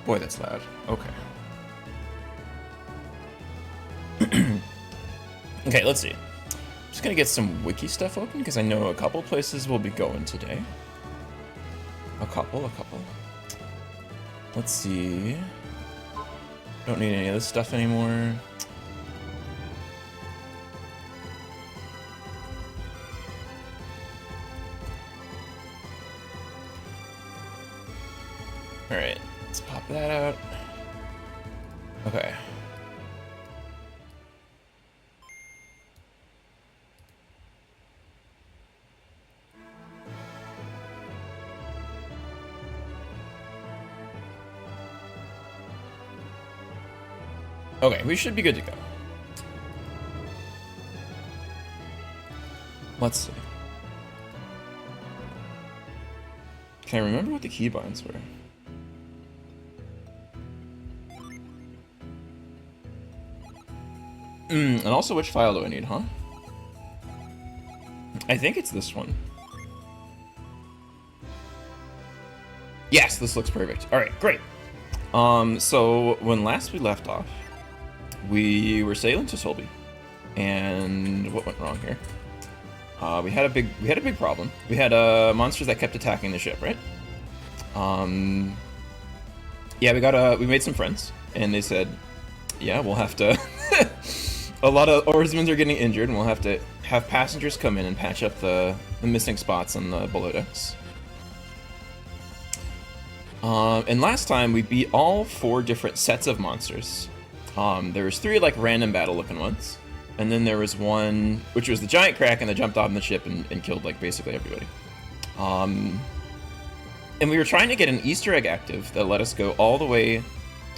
Boy, that's loud. Okay. Okay, let's see. Just gonna get some wiki stuff open because I know a couple places we'll be going today. A couple. Let's see. Don't need any of this stuff anymore. Alright, let's pop that out. Okay. Okay, we should be good to go. Let's see. Can I remember what the keybinds were? And also which file do I need, huh? I think it's this one. Yes, this looks perfect. Alright, great. So when last we left off, we were sailing to Solby, and what went wrong here? We had a big problem. We had monsters that kept attacking the ship, right? Yeah, we made some friends, and they said, yeah, we'll have to. A lot of oarsmen are getting injured, and we'll have to have passengers come in and patch up the missing spots on the below decks. And last time we beat all 4 different sets of monsters. There was 3 like random battle looking ones, and then there was one which was the giant kraken that jumped off the ship and killed like basically everybody. And we were trying to get an Easter egg active that let us go all the way,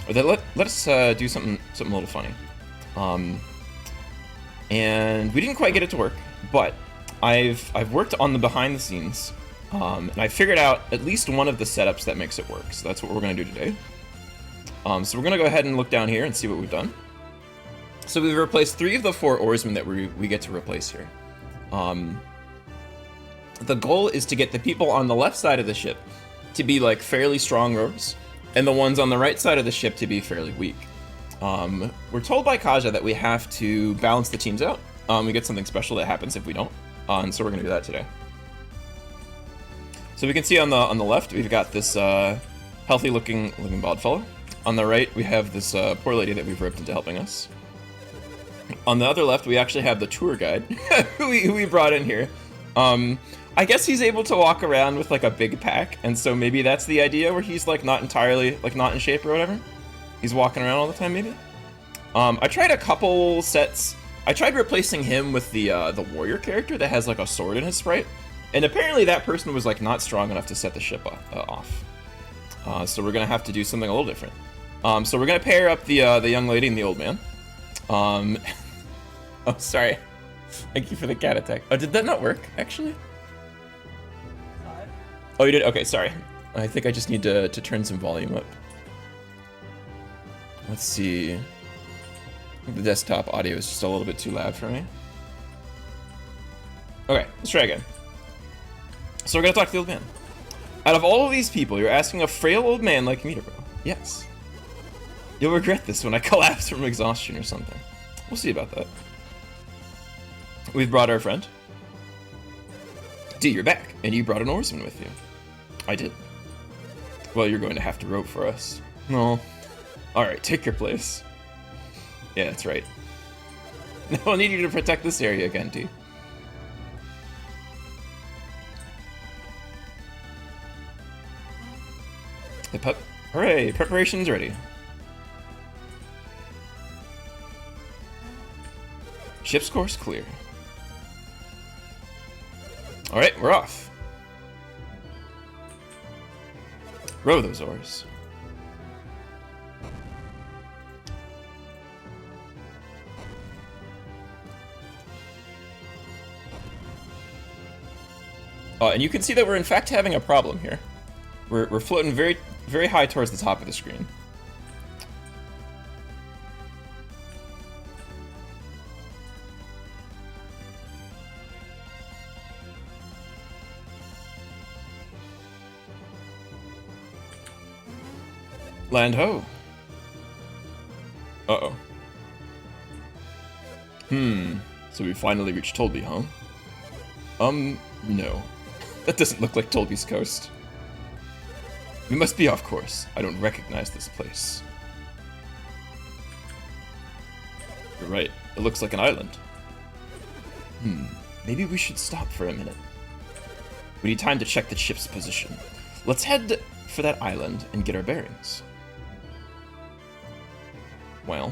or that let us do something a little funny. And we didn't quite get it to work, but I've worked on the behind the scenes, and I figured out at least one of the setups that makes it work. So that's what we're gonna do today. So we're gonna go ahead and look down here and see what we've done. So we've replaced 3 of the 4 oarsmen that we get to replace here. The goal is to get the people on the left side of the ship to be like fairly strong rowers, and the ones on the right side of the ship to be fairly weak. We're told by Kaja that we have to balance the teams out. We get something special that happens if we don't, and so we're gonna do that today. So we can see on the left we've got this healthy looking bald fellow. On the right we have this poor lady that we've roped into helping us. On the other left we actually have the tour guide who we brought in here. I guess he's able to walk around with like a big pack, and so maybe that's the idea where he's like not entirely like not in shape or whatever. He's walking around all the time, maybe. I tried a couple sets. I tried replacing him with the warrior character that has like a sword in his sprite, and apparently that person was like not strong enough to set the ship off. So we're gonna have to do something a little different. So we're gonna pair up the young lady and the old man. Oh, sorry. Thank you for the cat attack. Oh, did that not work actually? Oh, you did? Okay, sorry. I think I just need to turn some volume up. Let's see. The desktop audio is just a little bit too loud for me. Okay, let's try again. So we're gonna talk to the old man. Out of all of these people, you're asking a frail old man like me to row. Yes. You'll regret this when I collapse from exhaustion or something. We'll see about that. We've brought our friend. D, you're back, and you brought an oarsman with you. I did. Well, you're going to have to rope for us. No. Alright, take your place. Yeah, that's right. I'll need you to protect this area again, D. Hooray! Preparation's ready. Ship's course clear. Alright, we're off. Row those oars. And you can see that we're in fact having a problem here. We're floating very, very high towards the top of the screen. Land ho. Uh-oh. So we finally reached Tolby, huh? No. That doesn't look like Tolby's coast. We must be off course. I don't recognize this place. You're right. It looks like an island. Maybe we should stop for a minute. We need time to check the ship's position. Let's head for that island and get our bearings. Well.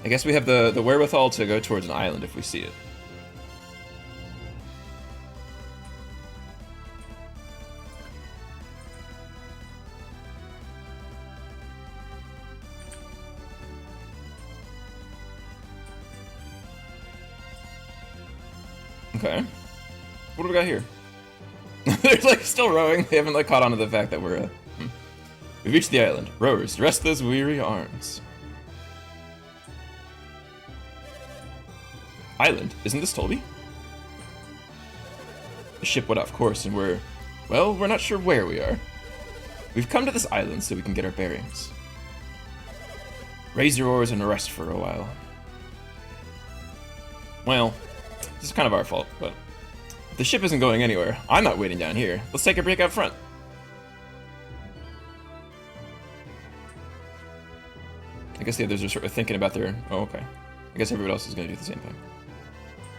I guess we have the wherewithal to go towards an island if we see it. Okay. What do we got here? They're like still rowing. They haven't like caught on to the fact that we're We've reached the island. Rowers, rest those weary arms. Island? Isn't this Tolby? The ship went off course and we're not sure where we are. We've come to this island so we can get our bearings. Raise your oars and rest for a while. Well, this is kind of our fault, but if the ship isn't going anywhere, I'm not waiting down here. Let's take a break out front. I guess the others are sort of thinking about their... Oh, okay. I guess everyone else is going to do the same thing.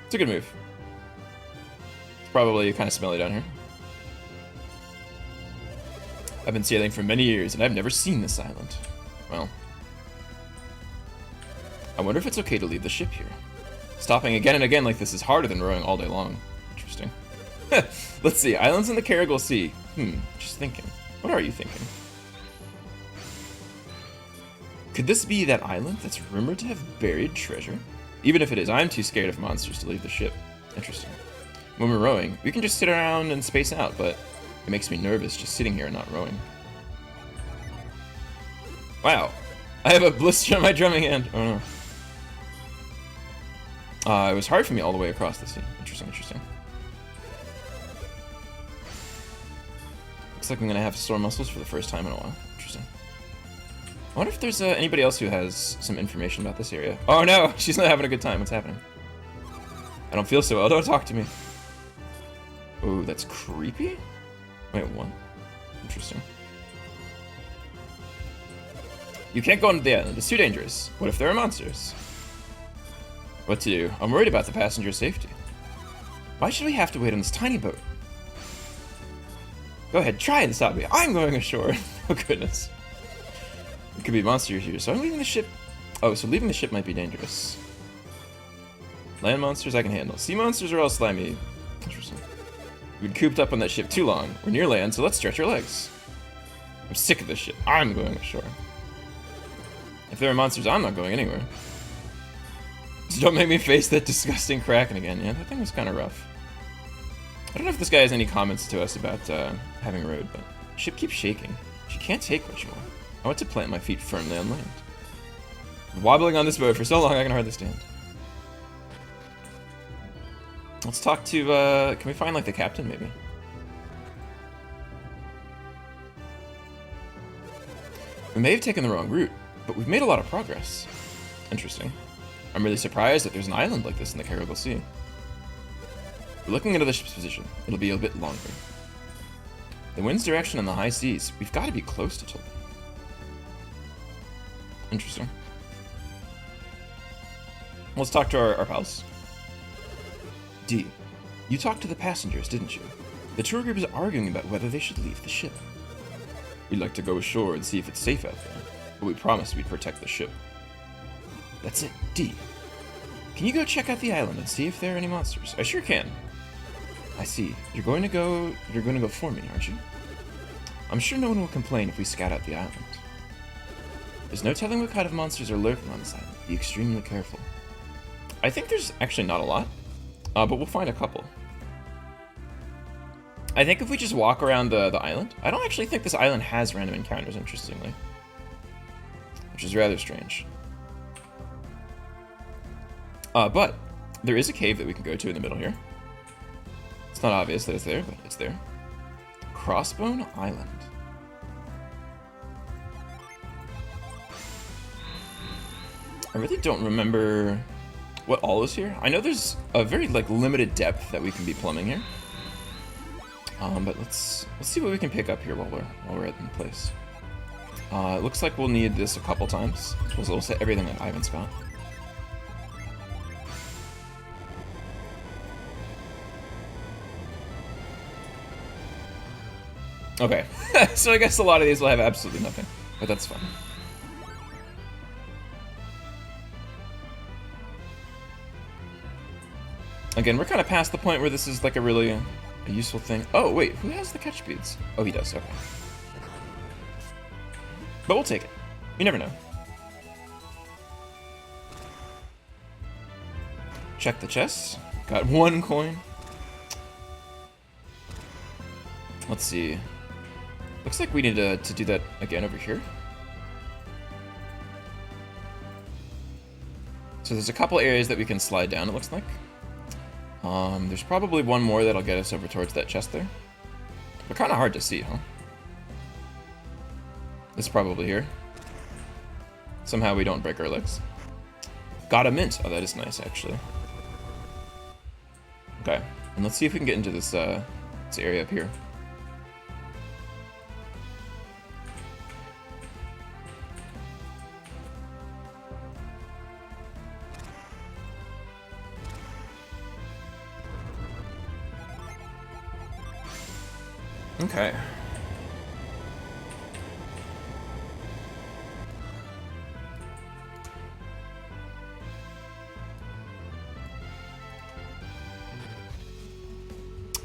It's a good move. It's probably kind of smelly down here. I've been sailing for many years, and I've never seen this island. Well... I wonder if it's okay to leave the ship here. Stopping again and again like this is harder than rowing all day long. Interesting. Let's see. Islands in the Carrigal Sea. Just thinking. What are you thinking? Could this be that island that's rumored to have buried treasure? Even if it is, I'm too scared of monsters to leave the ship. Interesting. When we're rowing, we can just sit around and space out, but it makes me nervous just sitting here and not rowing. Wow. I have a blister on my drumming hand. Oh no. It was hard for me all the way across the sea. Interesting. Looks like I'm gonna have sore muscles for the first time in a while. Interesting. I wonder if there's anybody else who has some information about this area. Oh no, she's not having a good time. What's happening? I don't feel so well. Don't talk to me. Oh, that's creepy? Wait, what? Interesting. You can't go into the island. It's too dangerous. What if there are monsters? What to do? I'm worried about the passenger's safety. Why should we have to wait on this tiny boat? Go ahead, try and stop me. I'm going ashore. Oh goodness. It could be monsters here, so I'm leaving the ship. Oh, so leaving the ship might be dangerous. Land monsters I can handle. Sea monsters are all slimy. Interesting. We've been cooped up on that ship too long. We're near land, so let's stretch our legs. I'm sick of this shit. I'm going ashore. If there are monsters, I'm not going anywhere. So don't make me face that disgusting kraken again. Yeah, that thing was kind of rough. I don't know if this guy has any comments to us about having rowed, but ship keeps shaking. She can't take much more. I want to plant my feet firmly on land. Wobbling on this boat for so long I can hardly stand. Let's talk to, can we find like the captain maybe? We may have taken the wrong route, but we've made a lot of progress. Interesting. I'm really surprised that there's an island like this in the Carrigal Sea. We're looking into the ship's position. It'll be a bit longer. The wind's direction on the high seas. We've got to be close to Tolby. Interesting. Let's talk to our pals. D, you talked to the passengers, didn't you? The tour group is arguing about whether they should leave the ship. We'd like to go ashore and see if it's safe out there, but we promised we'd protect the ship. That's it. D, can you go check out the island and see if there are any monsters? I sure can. I see. You're going to go for me, aren't you? I'm sure no one will complain if we scout out the island. There's no telling what kind of monsters are lurking on this island. Be extremely careful. I think there's actually not a lot, but we'll find a couple. I think if we just walk around the island, I don't actually think this island has random encounters, interestingly. Which is rather strange. But there is a cave that we can go to in the middle here. It's not obvious that it's there, but it's there. Crossbone Island. I really don't remember what all is here. I know there's a very like limited depth that we can be plumbing here. But let's see what we can pick up here while we're in place. It looks like we'll need this a couple times. We'll set everything that Ivan's got. Okay, so I guess a lot of these will have absolutely nothing, but that's fine. Again, we're kind of past the point where this is like a really useful thing. Oh, wait, who has the catch beads? Oh, he does, okay. But we'll take it. You never know. Check the chests. Got 1 coin. Let's see. Looks like we need to do that again over here. So there's a couple areas that we can slide down, it looks like. There's probably one more that'll get us over towards that chest there. But kind of hard to see, huh? It's probably here. Somehow we don't break our legs. Got a mint. Oh, that is nice, actually. Okay, and let's see if we can get into this area up here. Okay.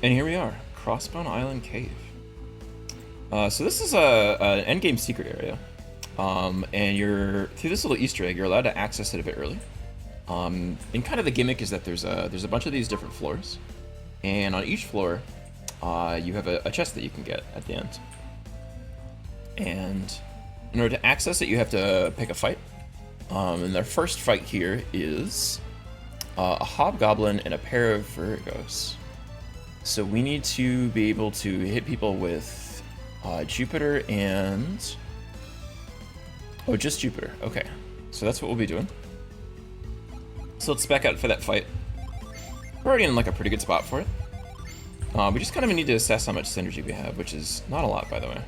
And here we are, Crossbone Island Cave. So this is an endgame secret area, and you're through this little Easter egg. You're allowed to access it a bit early. And kind of the gimmick is that there's a bunch of these different floors, and on each floor, you have a chest that you can get at the end. And in order to access it, you have to pick a fight. And their first fight here is a hobgoblin and a pair of Virgos. So we need to be able to hit people with Jupiter and... Oh, just Jupiter. Okay. So that's what we'll be doing. So let's back out for that fight. We're already in like a pretty good spot for it. We just kind of need to assess how much synergy we have, which is not a lot, by the way.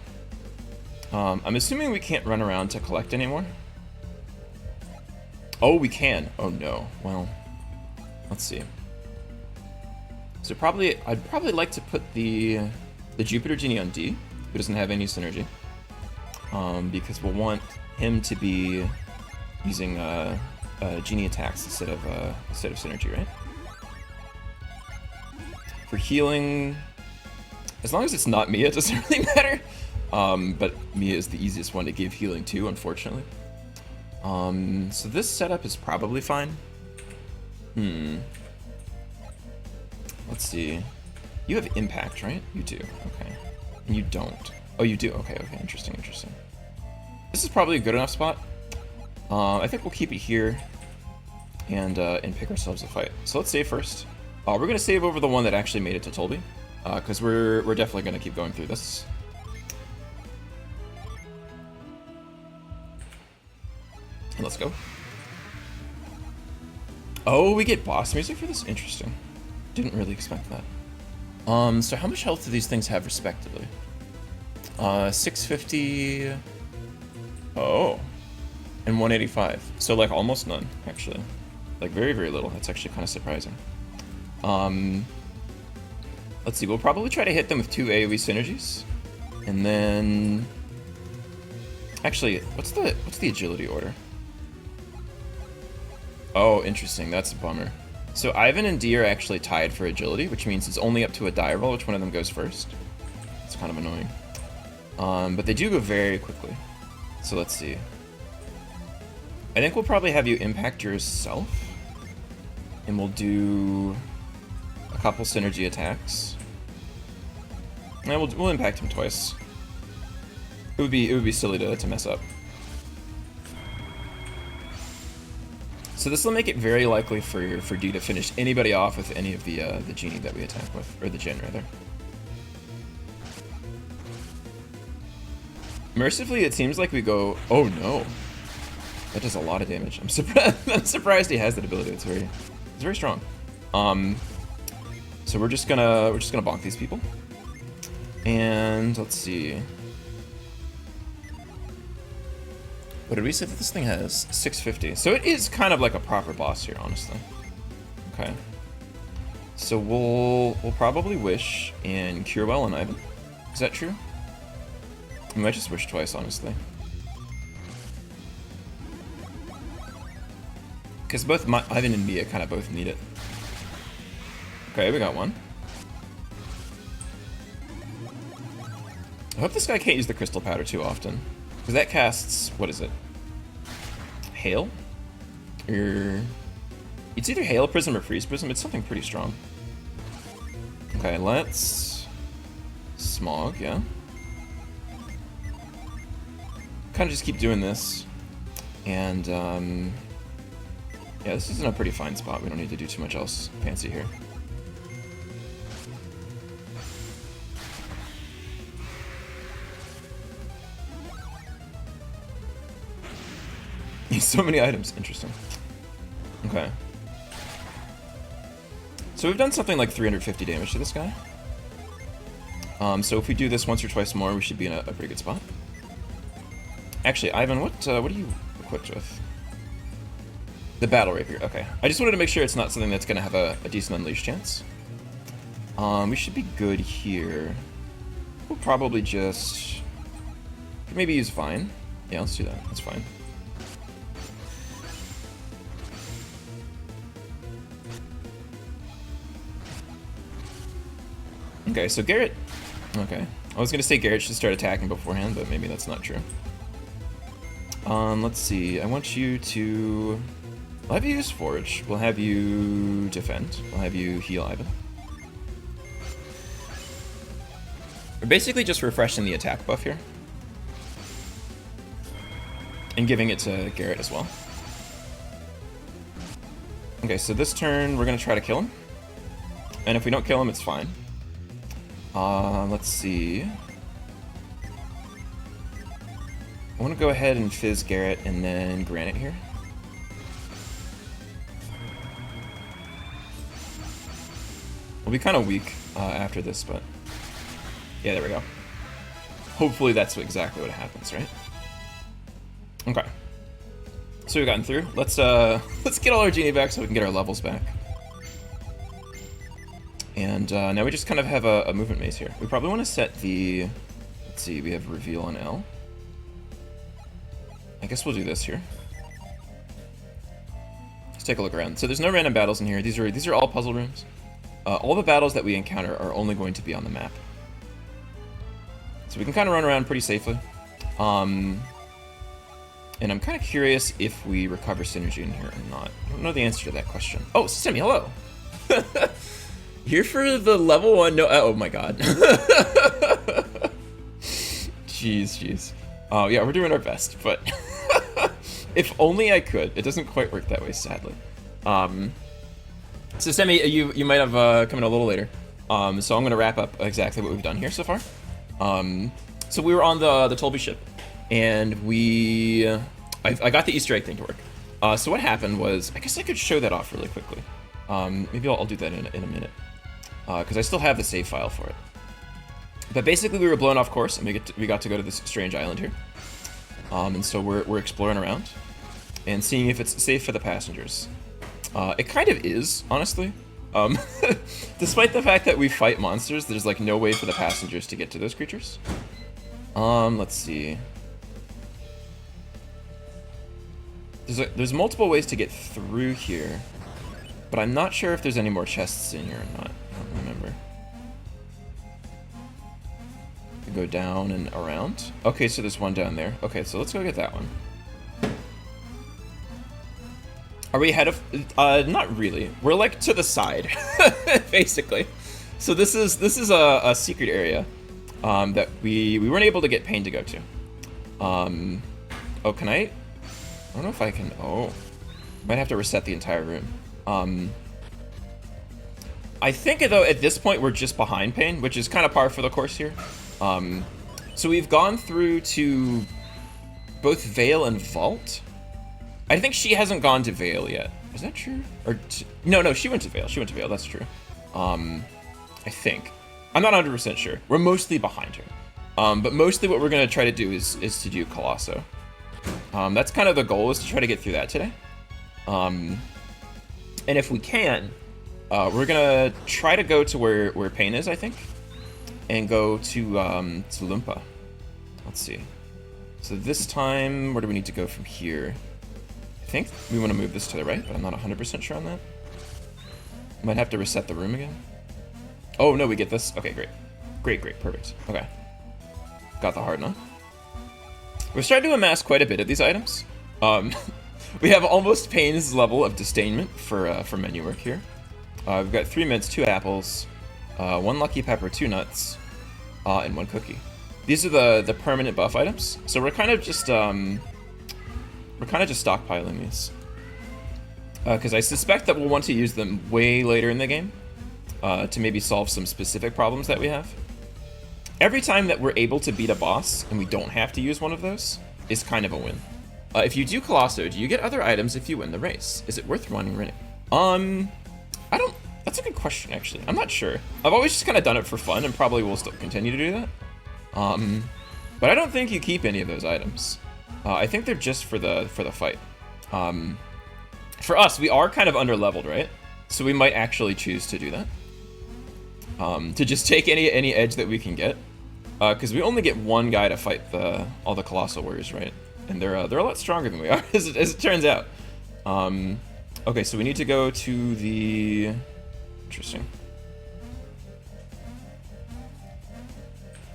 I'm assuming we can't run around to collect anymore. Oh, we can. Oh no. Well, let's see. So I'd probably like to put the Jupiter Genie on D, who doesn't have any synergy, because we'll want him to be using Genie attacks instead of synergy, right? For healing, as long as it's not Mia, it doesn't really matter. But Mia is the easiest one to give healing to, unfortunately. So this setup is probably fine. Let's see. You have impact, right? You do. Okay. And you don't. Oh, you do. Okay. Okay. Interesting. Interesting. This is probably a good enough spot. I think we'll keep it here and pick ourselves a fight. So let's save first. We're gonna save over the one that actually made it to Tolby, because we're definitely gonna keep going through this. And let's go. Oh, we get boss music for this? Interesting. Didn't really expect that. So how much health do these things have respectively? 650. Oh. And 185. So like almost none, actually. Like very, very little. That's actually kind of surprising. Let's see, we'll probably try to hit them with 2 AoE synergies. And then... Actually, what's the agility order? Oh, interesting. That's a bummer. So Ivan and D are actually tied for agility, which means it's only up to a die roll which one of them goes first. It's kind of annoying. But they do go very quickly. So let's see. I think we'll probably have you impact yourself. And we'll do a couple synergy attacks. And we'll impact him twice. It would be silly to mess up. So this will make it very likely for D to finish anybody off with any of the genie that we attack with, or the Jinn rather. Mercifully, it seems like we go. Oh no, that does a lot of damage. I'm surprised. I'm surprised he has that ability. It's very strong. So we're just gonna bonk these people, and let's see. What did we say that this thing has? 650. So it is kind of like a proper boss here, honestly. Okay. So we'll probably wish and cure well on Ivan. Is that true? We might just wish twice, honestly. Because both Ivan and Mia kind of both need it. Okay, we got one. I hope this guy can't use the crystal powder too often. Because that casts, what is it? Hail? It's either Hail Prism or Freeze Prism. It's something pretty strong. Okay, let's... Smog, yeah. Kind of just keep doing this. And, yeah, this is in a pretty fine spot. We don't need to do too much else fancy here. So many items. Interesting. Okay. So we've done something like 350 damage to this guy. So if we do this once or twice more, we should be in a pretty good spot. Actually, Ivan, what are you equipped with? The Battle Rapier. Okay. I just wanted to make sure it's not something that's going to have a decent Unleash chance. We should be good here. We'll probably just... maybe use Vine. Yeah, let's do that. That's fine. Okay, so Garrett... Okay. I was going to say Garrett should start attacking beforehand, but maybe that's not true. Let's see. I want you to... We'll have you use Forge. We'll have you defend. We'll have you heal Ivan. We're basically just refreshing the attack buff here. And giving it to Garrett as well. Okay, so this turn we're going to try to kill him. And if we don't kill him, it's fine. Let's see. I want to go ahead and Fizz Garrett and then Granite here. We'll be kind of weak after this, but... Yeah, there we go. Hopefully that's exactly what happens, right? Okay. So we've gotten through. Let's get all our genie back so we can get our levels back. And now we just kind of have a movement maze here. We probably want to set the... Let's see, we have Reveal on L. I guess we'll do this here. Let's take a look around. So there's no random battles in here. These are all puzzle rooms. All the battles that we encounter are only going to be on the map. So we can kind of run around pretty safely. And I'm kind of curious if we recover synergy in here or not. I don't know the answer to that question. Oh, Simi, hello! Here for the level 1, no, oh my god. Jeez. Oh yeah, we're doing our best, but if only I could. It doesn't quite work that way, sadly. So Semi, you might have come in a little later. So I'm going to wrap up exactly what we've done here so far. So we were on the Tolby ship, and I got the Easter egg thing to work. So what happened was, I guess I could show that off really quickly. Maybe I'll do that in a minute, because I still have the save file for it. But basically, we were blown off course, and we got to go to this strange island here. And so we're exploring around and seeing if it's safe for the passengers. It kind of is, honestly. Despite the fact that we fight monsters, there's like no way for the passengers to get to those creatures. Let's see. There's multiple ways to get through here, but I'm not sure if there's any more chests in here or not. I don't remember. Go down and around. Okay, so there's one down there. Okay, so let's go get that one. Are we ahead of... not really. We're like to the side, basically. So this is a secret area that we weren't able to get Pain to go to. Oh, can I don't know if I can... Oh. Might have to reset the entire room. I think, though, at this point, we're just behind Pain, which is kind of par for the course here. So we've gone through to both Veil and Vault. I think she hasn't gone to Veil yet. Is that true? Or no, she went to Veil. She went to Veil. That's true. I think. I'm not 100% sure. We're mostly behind her. But mostly what we're going to try to do is to do Colosso. That's kind of the goal, is to try to get through that today. And if we can, we're going to try to go to where Pain is, I think. And go to Lumpa. Let's see. So this time, where do we need to go from here? I think we want to move this to the right, but I'm not 100% sure on that. Might have to reset the room again. Oh, no, we get this. Okay, great. Great, perfect. Okay. Got the Harden on. We're starting to amass quite a bit of these items. We have almost Pain's level of disdainment for menu work here. We've got 3 mints, 2 apples, 1 lucky pepper, 2 nuts, and 1 cookie. These are the permanent buff items. So we're kind of just stockpiling these. Because I suspect that we'll want to use them way later in the game to maybe solve some specific problems that we have. Every time that we're able to beat a boss and we don't have to use one of those is kind of a win. If you do Colosso, do you get other items if you win the race? Is it worth running? That's a good question, actually. I'm not sure. I've always just kind of done it for fun and probably will still continue to do that. But I don't think you keep any of those items. I think they're just for the fight. For us, we are kind of under-leveled, right? So we might actually choose to do that. To just take any edge that we can get. Because we only get one guy to fight all the Colossal Warriors, right? And they're a lot stronger than we are, as it turns out. Okay, so we need to go to the... Interesting.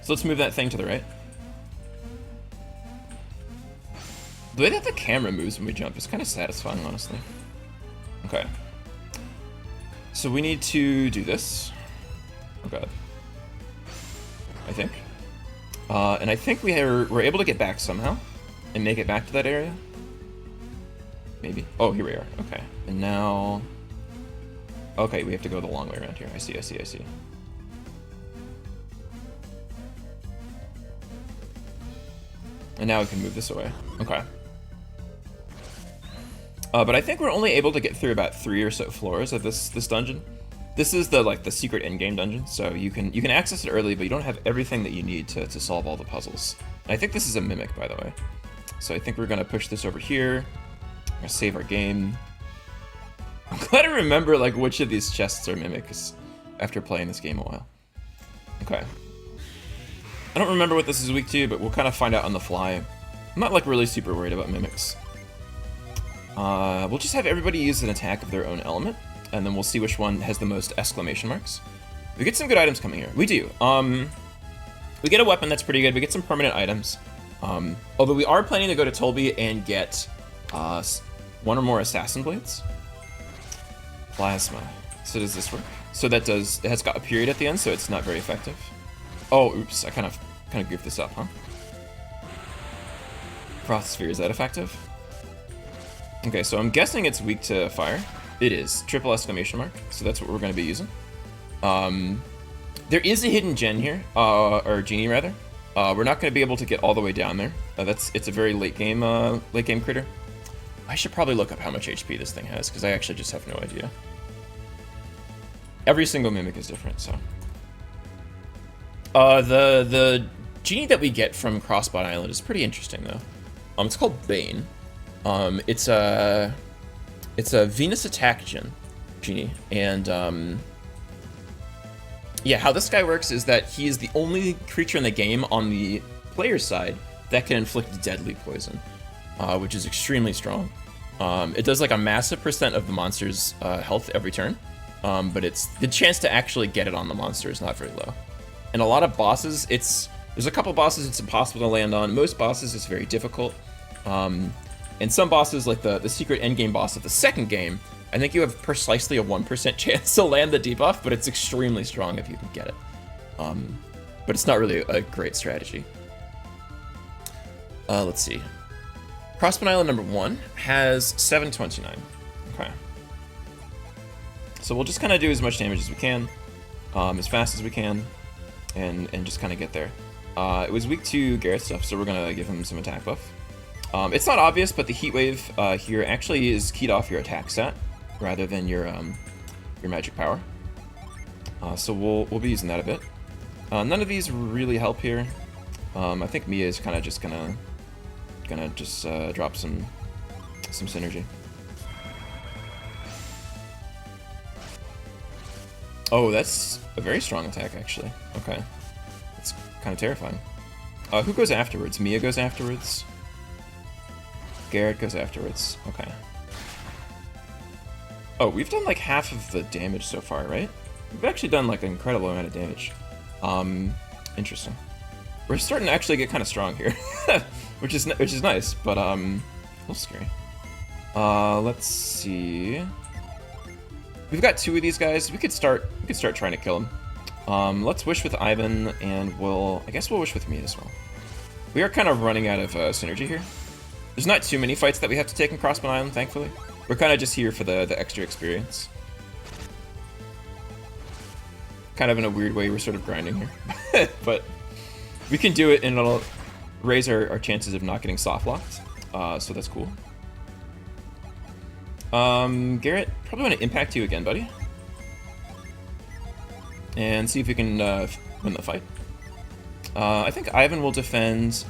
So let's move that thing to the right. The way that the camera moves when we jump is kind of satisfying, honestly. Okay. So we need to do this. Oh god. I think. And I think we're able to get back somehow and make it back to that area. Maybe. Oh, here we are. Okay. And now... Okay, we have to go the long way around here. I see. And now we can move this away. Okay. But I think we're only able to get through about 3 or so floors of this dungeon. This is the secret endgame dungeon, so you can access it early, but you don't have everything that you need to solve all the puzzles. And I think this is a mimic, by the way. So I think we're gonna push this over here. We're gonna save our game. I'm glad I remember which of these chests are mimics after playing this game a while. Okay. I don't remember what this is weak to, but we'll kind of find out on the fly. I'm not really super worried about mimics. We'll just have everybody use an attack of their own element, and then we'll see which one has the most exclamation marks. We get some good items coming here. We do. We get a weapon that's pretty good. We get some permanent items. Although we are planning to go to Tolby and get 1 or more assassin blades. Plasma. So does this work? So it has got a period at the end, so it's not very effective. Oh, oops! I kind of goofed this up, huh? Frost Sphere, is that effective? Okay, so I'm guessing it's weak to fire. It is. Triple exclamation mark. So that's what we're going to be using. There is a hidden gen here, or genie rather. We're not going to be able to get all the way down there. It's a very late game critter. I should probably look up how much HP this thing has, because I actually just have no idea. Every single mimic is different, so. The genie that we get from Crossbot Island is pretty interesting, though. It's called Bane. It's a Venus attack genie, and yeah, how this guy works is that he is the only creature in the game on the player's side that can inflict deadly poison, which is extremely strong. It does a massive percent of the monster's health every turn, but the chance to actually get it on the monster is not very low. And a lot of bosses, there's a couple bosses it's impossible to land on. Most bosses it's very difficult. And some bosses, like the secret endgame boss of the second game, I think you have precisely a 1% chance to land the debuff, but it's extremely strong if you can get it. But it's not really a great strategy. Let's see. Crossbone Island number 1 has 729. So we'll just kind of do as much damage as we can, as fast as we can, and just kind of get there. It was weak to Garrett stuff, so we're gonna give him some attack buff. It's not obvious, but the heat wave here actually is keyed off your attack stat rather than your magic power. So we'll be using that a bit. None of these really help here. I think Mia is kind of just gonna drop some synergy. Oh, that's a very strong attack, actually. Okay. That's kind of terrifying. Who goes afterwards? Mia goes afterwards. Garrett goes afterwards. Okay. Oh, we've done like half of the damage so far, right? We've actually done like an incredible amount of damage. Interesting. We're starting to actually get kind of strong here, which is nice, but a little scary. Let's see. We've got 2 of these guys. We could start trying to kill them. Let's wish with Ivan, and I guess we'll wish with me as well. We are kind of running out of synergy here. There's not too many fights that we have to take in Crossbone Island, thankfully. We're kind of just here for the extra experience. Kind of in a weird way, we're sort of grinding here. But we can do it, and it'll raise our chances of not getting soft locked. So that's cool. Garrett, probably want to impact you again, buddy. And see if we can win the fight. I think Ivan will defend.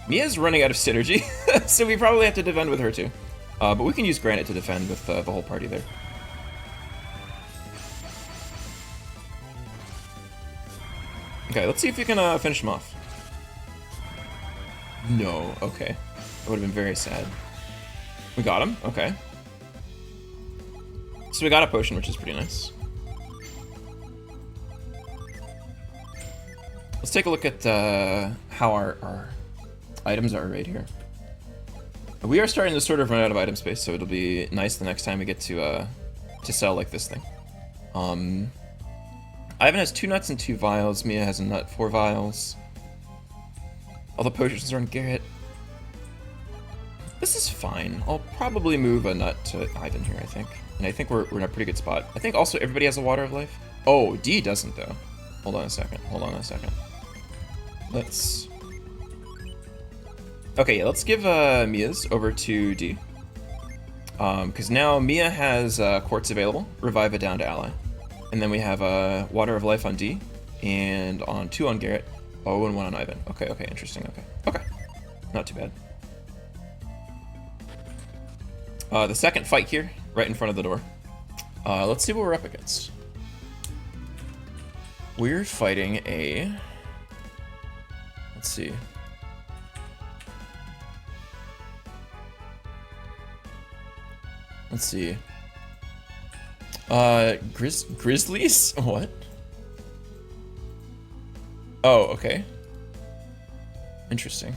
Mia's running out of synergy, so we probably have to defend with her too. But we can use Granite to defend with the whole party there. Okay, let's see if we can finish him off. No, okay. That would have been very sad. We got him, okay. So we got a potion, which is pretty nice. Let's take a look at how our items are right here. We are starting to sort of run out of item space, so it'll be nice the next time we get to sell like this thing. Ivan has 2 nuts and 2 vials. Mia has a nut, 4 vials. All the potions are on Garrett. This is fine. I'll probably move a nut to Ivan here, I think. And I think we're in a pretty good spot. I think also everybody has a Water of Life. Oh, D doesn't, though. Hold on a second. Let's... Okay, yeah, let's give Mia's over to D. Because now Mia has Quartz available. Revive it down to Ally. And then we have Water of Life on D. And on 2 on Garrett. Oh, and 1 on Ivan. Okay, interesting, okay. Not too bad. The second fight here, right in front of the door. Let's see what we're up against. We're fighting a... Let's see. Grizzlies? What? Oh, okay. Interesting.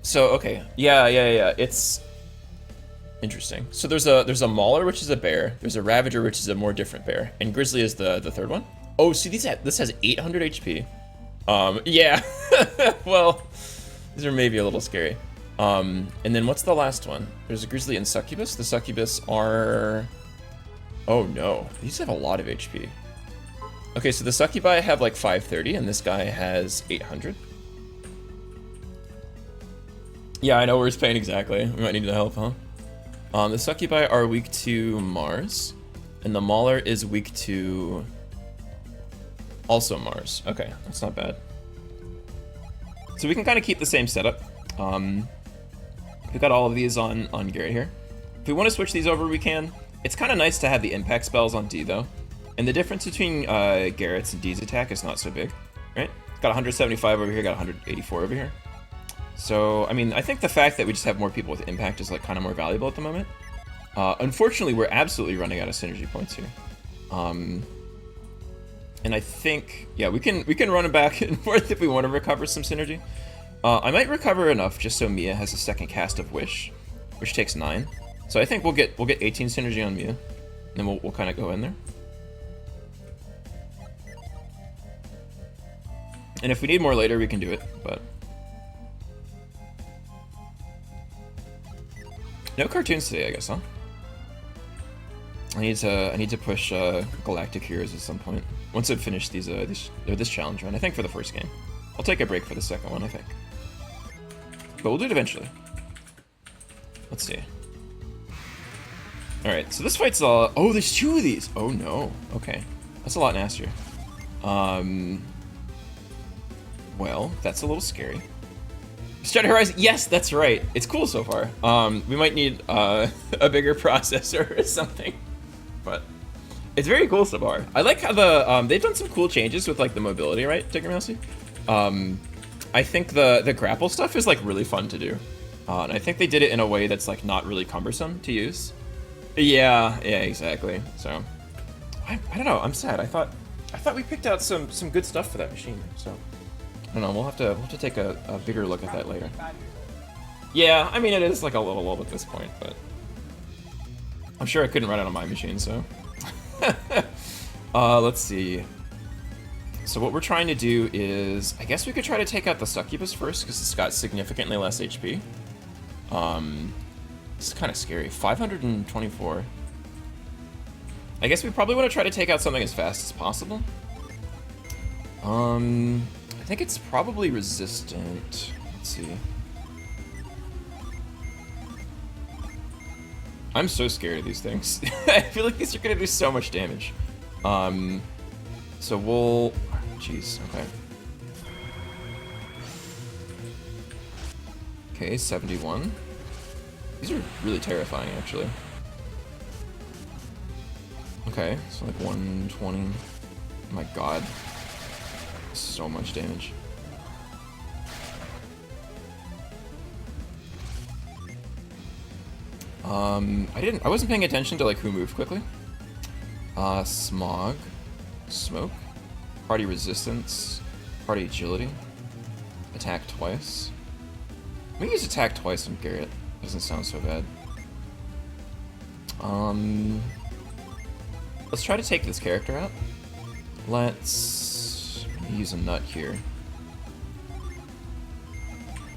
So, okay. Yeah. It's interesting. So there's a Mauler, which is a bear. There's a Ravager, which is a more different bear. And Grizzly is the third one. Oh, see, this has 800 HP. Yeah. Well, these are maybe a little scary. And then what's the last one? There's a Grizzly and Succubus. The Succubus are... Oh, no. These have a lot of HP. Okay, so the Succubi have like 530, and this guy has 800. Yeah, I know where he's playing exactly. We might need the help, huh? The Succubi are weak to Mars, and the Mauler is weak to... also Mars. Okay, that's not bad. So we can kind of keep the same setup. We've got all of these on Garrett here. If we want to switch these over, we can. It's kind of nice to have the impact spells on D, though. And the difference between Garrett's and D's attack is not so big, right? It's got 175 over here, got 184 over here. So, I mean, I think the fact that we just have more people with impact is like kind of more valuable at the moment. Unfortunately, we're absolutely running out of synergy points here. And I think, yeah, we can run it back and forth if we want to recover some synergy. I might recover enough just so Mia has a second cast of Wish, which takes 9. So I think we'll get 18 synergy on Mia, and then we'll kind of go in there. And if we need more later, we can do it, but... No cartoons today, I guess, huh? I need to push Galactic Heroes at some point. Once I've finished this challenge run, I think for the first game. I'll take a break for the second one, I think. But we'll do it eventually. Let's see. Alright, so this fight's all... Oh, there's 2 of these! Oh no. Okay. That's a lot nastier. Well, that's a little scary. Shadow Horizon, yes, that's right. It's cool so far. We might need a bigger processor or something. But it's very cool so far. I like how the they've done some cool changes with like the mobility, right, Tigger Mousy? I think the grapple stuff is like really fun to do. And I think they did it in a way that's like not really cumbersome to use. Yeah, exactly. So I don't know, I'm sad. I thought we picked out some good stuff for that machine, so I don't know, we'll have to take a bigger look at that later. Yeah, I mean it is like a little old at this point, but I'm sure I couldn't run it on my machine, so. Let's see. So what we're trying to do is, I guess we could try to take out the Succubus first, because it's got significantly less HP. It's kind of scary. 524. I guess we probably want to try to take out something as fast as possible. I think it's probably resistant. Let's see. I'm so scared of these things. I feel like these are gonna do so much damage. So we'll... Jeez, okay. Okay, 71. These are really terrifying, actually. Okay, so like 120. Oh my god. So much damage. I wasn't paying attention to like who moved quickly. Smog, Smoke, Party Resistance, Party Agility, Attack twice. Let me use Attack twice on Garrett. Doesn't sound so bad. Let's try to take this character out. Let's use a nut here.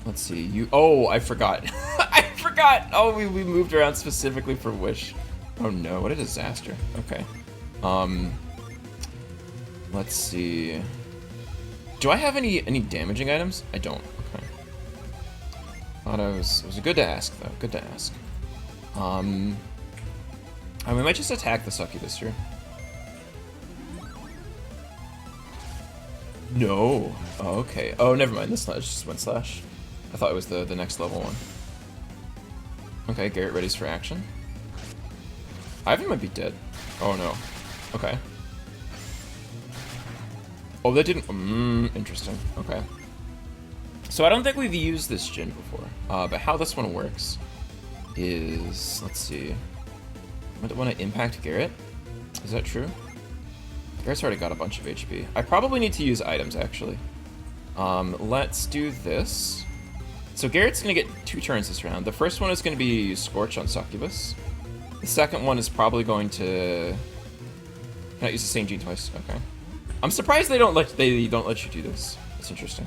Let's see, you... Oh, I forgot. I forgot! Oh, we moved around specifically for Wish. Oh no, what a disaster. Okay. Let's see. Do I have any damaging items? I don't. Okay. Thought it was good to ask, though. Good to ask. And we might just attack the Succubus here. No. Oh, okay. Oh, never mind. This slash just went slash. I thought it was the next level one. Okay, Garrett readies for action. Ivan might be dead. Oh no. Okay. Oh, that didn't... interesting. Okay. So I don't think we've used this Jin before. But how this one works is... Let's see. I want to impact Garrett. Is that true? Garrett's already got a bunch of HP. I probably need to use items, actually. Let's do this. So Garrett's going to get 2 turns this round. The first one is going to be Scorch on Succubus. The second one is probably going to... Can I use the same gene twice? Okay. I'm surprised they don't let you do this. That's interesting.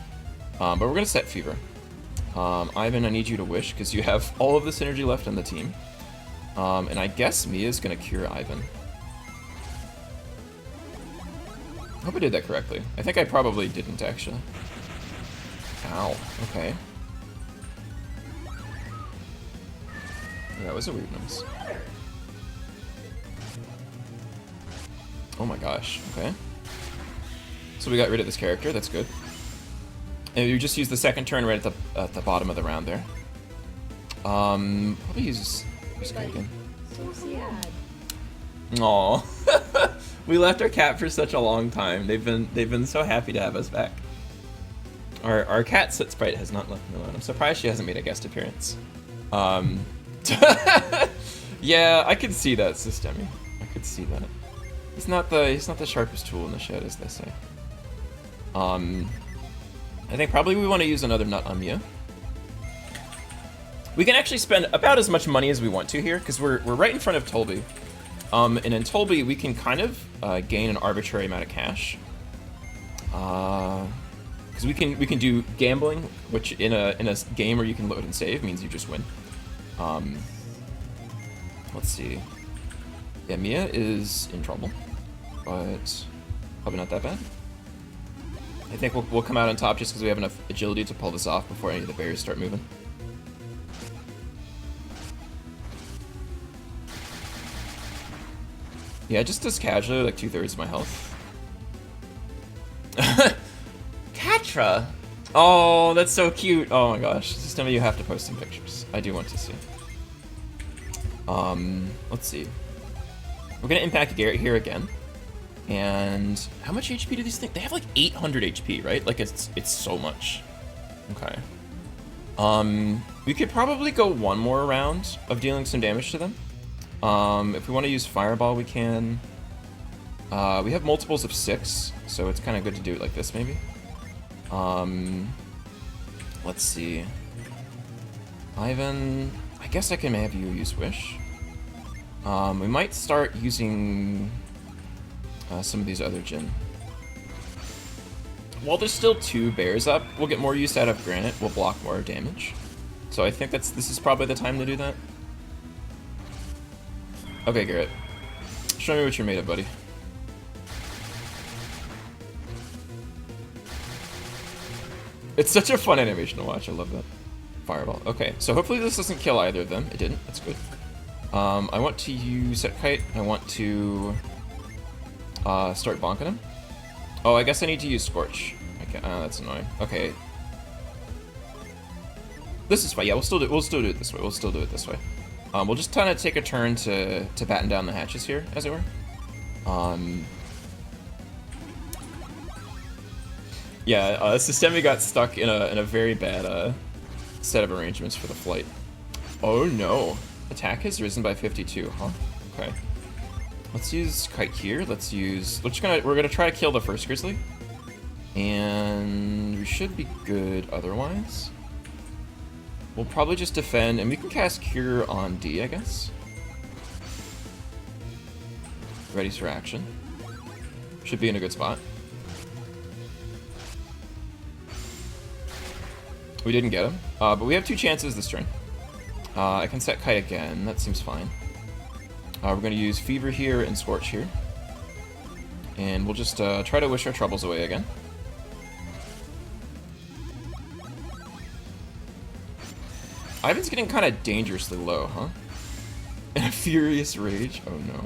But we're going to set Fever. Ivan, I need you to wish, because you have all of this energy left on the team. And I guess Mia's going to cure Ivan. I hope I did that correctly. I think I probably didn't, actually. Ow. Okay. That was a weird noise. Oh my gosh, okay. So we got rid of this character, that's good. And we just used the second turn right at the bottom of the round there. Probably use this guy again. So sad. Aww. We left our cat for such a long time. They've been so happy to have us back. Our cat sprite has not left me alone. I'm surprised she hasn't made a guest appearance. Yeah, I could see that, Systemi. I could see that. He's not the sharpest tool in the shed, as they say. I think probably we want to use another nut on Mia. We can actually spend about as much money as we want to here, because we're right in front of Tolby. And in Tolby, we can kind of gain an arbitrary amount of cash. Because we can do gambling, which in a game where you can load and save means you just win. Let's see. Yeah, Mia is in trouble, but probably not that bad. I think we'll come out on top just because we have enough agility to pull this off before any of the bears start moving. Yeah, just as casually, like 2/3 of my health. Katra! Oh, that's so cute. Oh my gosh. System, you have to post some pictures. I do want to see. Let's see. We're gonna impact Garrett here again. And how much HP do these things? They have like 800 HP, right? Like it's so much. Okay. We could probably go one more round of dealing some damage to them. If we want to use Fireball, we can. We have multiples of 6, so it's kind of good to do it like this, maybe. Let's see. Ivan, I guess I can have you use Wish. We might start using some of these other Jin. While there's still 2 bears up, we'll get more use out of Granite. We'll block more damage. So I think this is probably the time to do that. Okay, Garrett. Show me what you're made of, buddy. It's such a fun animation to watch. I love that. Fireball. Okay, so hopefully this doesn't kill either of them. It didn't. That's good. I want to use Set Kite. I want to start bonking him. Oh, I guess I need to use Scorch. Okay, that's annoying. Okay. This is fine. Yeah, we'll still do it this way. We'll still do it this way. We'll just kind of take a turn to batten down the hatches here, as it were. Yeah, Systemi got stuck in a very bad set of arrangements for the flight. Oh no. Attack has risen by 52, huh? Okay. Let's use Kite here. We're gonna try to kill the first Grizzly. And we should be good otherwise. We'll probably just defend, and we can cast Cure on D, I guess. Ready for action. Should be in a good spot. We didn't get him, but we have 2 chances this turn. I can set Kite again, that seems fine. We're going to use Fever here and Scorch here. And we'll just try to wish our troubles away again. Ivan's getting kind of dangerously low, huh? In a furious rage? Oh no.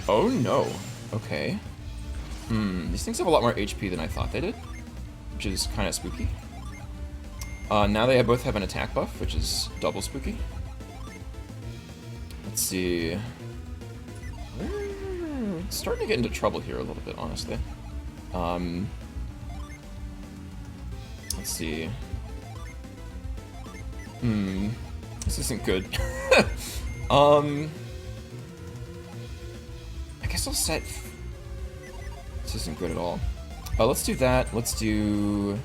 Oh no. Okay. These things have a lot more HP than I thought they did, which is kind of spooky. Now they both have an attack buff, which is double spooky. Let's see. We're starting to get into trouble here a little bit, honestly. Let's see. This isn't good. I guess I'll set... This isn't good at all. Let's do that. Let's do...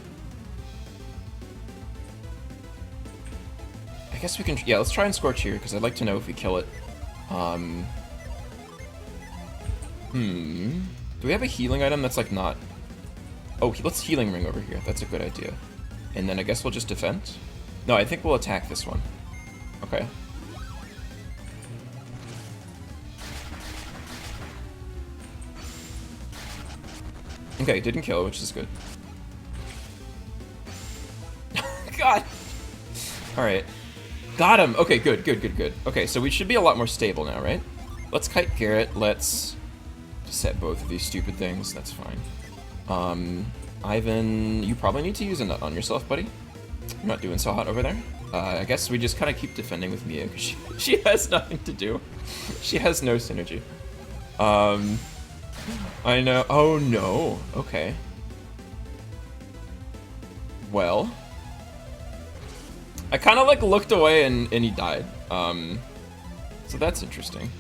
I guess we can... Yeah, let's try and Scorch here, because I'd like to know if we kill it. Do we have a healing item that's, like, not... Oh, let's Healing Ring over here. That's a good idea. And then I guess we'll just defend? No, I think we'll attack this one. Okay. Okay, didn't kill, which is good. God! Alright. Got him! Okay, good. Okay, so we should be a lot more stable now, right? Let's Kite Garrett. Let's set both of these stupid things. That's fine. Ivan, you probably need to use a nut on yourself, buddy. You're not doing so hot over there. I guess we just kind of keep defending with Mia, because she has nothing to do. She has no synergy. I know. Oh, no. Okay. Well. I kind of, like, looked away and he died. So that's interesting.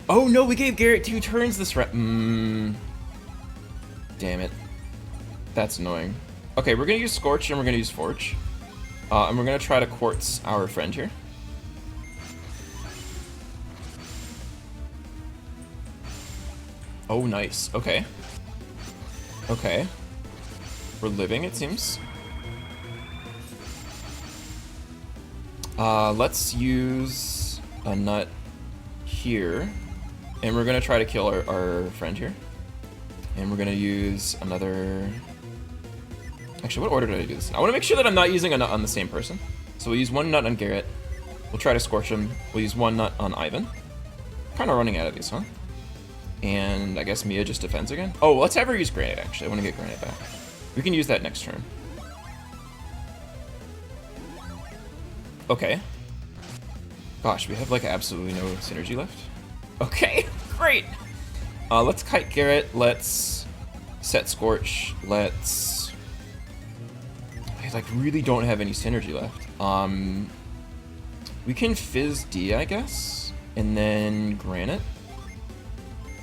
Oh, no, we gave Garrett 2 turns this round. Damn it. That's annoying. Okay, we're gonna use Scorch and we're gonna use Forge. And we're gonna try to Quartz our friend here. Oh, nice. Okay. Okay. We're living, it seems. Let's use... a nut here, and we're gonna try to kill our friend here. And we're gonna use another... Actually, what order did I do this in? I wanna make sure that I'm not using a nut on the same person. So we'll use one nut on Garrett. We'll try to scorch him. We'll use one nut on Ivan. Kinda running out of these, huh? And I guess Mia just defends again. Oh, let's have her use Granite, actually. I wanna get Granite back. We can use that next turn. Okay. Gosh, we have like absolutely no synergy left. Okay, great! Let's kite Garrett, let's set Scorch, let's... I like really don't have any synergy left. We can Fizz D, I guess, and then Granite.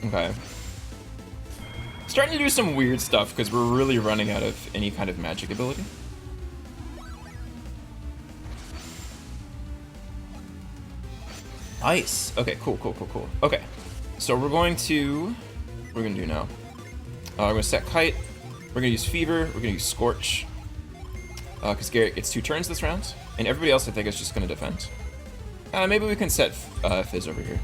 Okay. Starting to do some weird stuff because we're really running out of any kind of magic ability. Nice. Okay, cool. Okay, so we're gonna do now. We're gonna set Kite. We're gonna use Fever. We're gonna use Scorch. Because Garrett gets 2 turns this round, and everybody else I think is just gonna defend. Maybe we can set Fizz over here.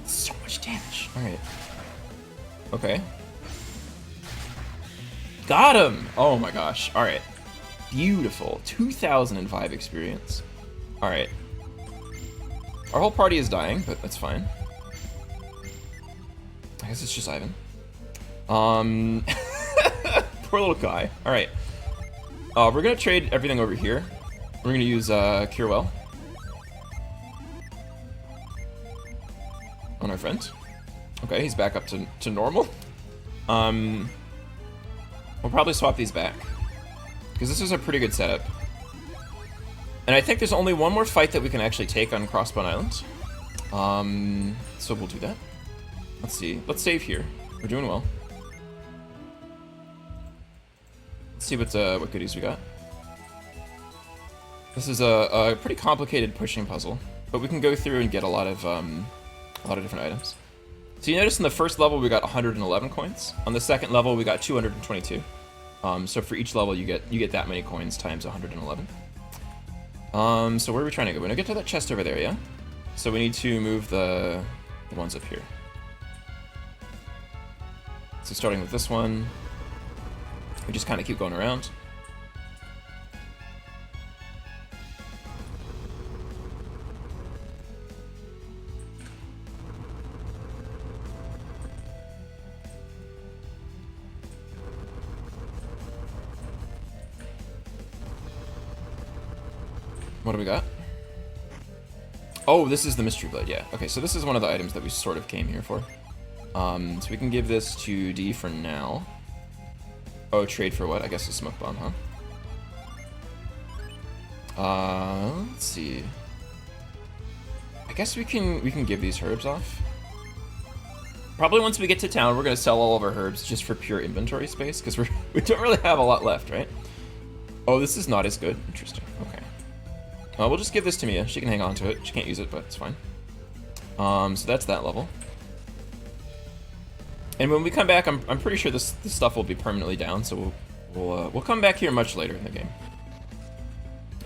So much damage. All right. Okay. Got him. Oh my gosh. All right. Beautiful. 2005 experience. Alright. Our whole party is dying, but that's fine. I guess it's just Ivan. Poor little guy. Alright. We're gonna trade everything over here. We're gonna use Cure Well on our friend. Okay, he's back up to normal. We'll probably swap these back, because this is a pretty good setup. And I think there's only one more fight that we can actually take on Crossbone Island. So we'll do that. Let's see. Let's save here. We're doing well. Let's see what goodies we got. This is a pretty complicated pushing puzzle, but we can go through and get a lot of different items. So you notice in the first level we got 111 coins. On the second level we got 222. So for each level you get that many coins times 111. So where are we trying to go? We're gonna get to that chest over there, yeah? So we need to move the ones up here. So starting with this one, we just kind of keep going around. What do we got? Oh, this is the Mystery Blade, yeah. Okay, so this is one of the items that we sort of came here for. So we can give this to D for now. Oh, trade for what? I guess a Smoke Bomb, huh? Let's see. I guess we can give these herbs off. Probably once we get to town, we're gonna sell all of our herbs just for pure inventory space, because we don't really have a lot left, right? Oh, this is not as good. Interesting. Okay. We'll just give this to Mia. She can hang on to it. She can't use it, but it's fine. So that's that level. And when we come back, I'm pretty sure this stuff will be permanently down. So we'll come back here much later in the game.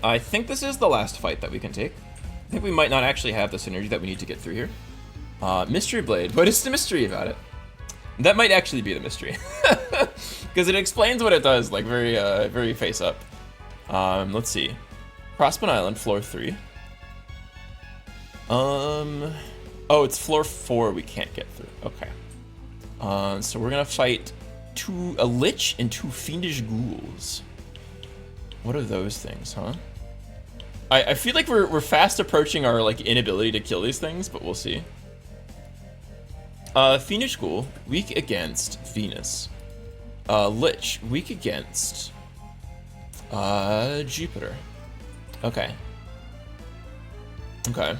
I think this is the last fight that we can take. I think we might not actually have the synergy that we need to get through here. Mystery Blade. What is the mystery about it? That might actually be the mystery, because it explains what it does, like very face up. Let's see. Crossbone Island, floor 3. Oh, it's floor 4 we can't get through. Okay. So we're gonna fight a Lich and 2 Fiendish Ghouls. What are those things, huh? I feel like we're fast approaching our like inability to kill these things, but we'll see. Fiendish Ghoul, weak against Venus. Lich, weak against Jupiter. Okay. Okay.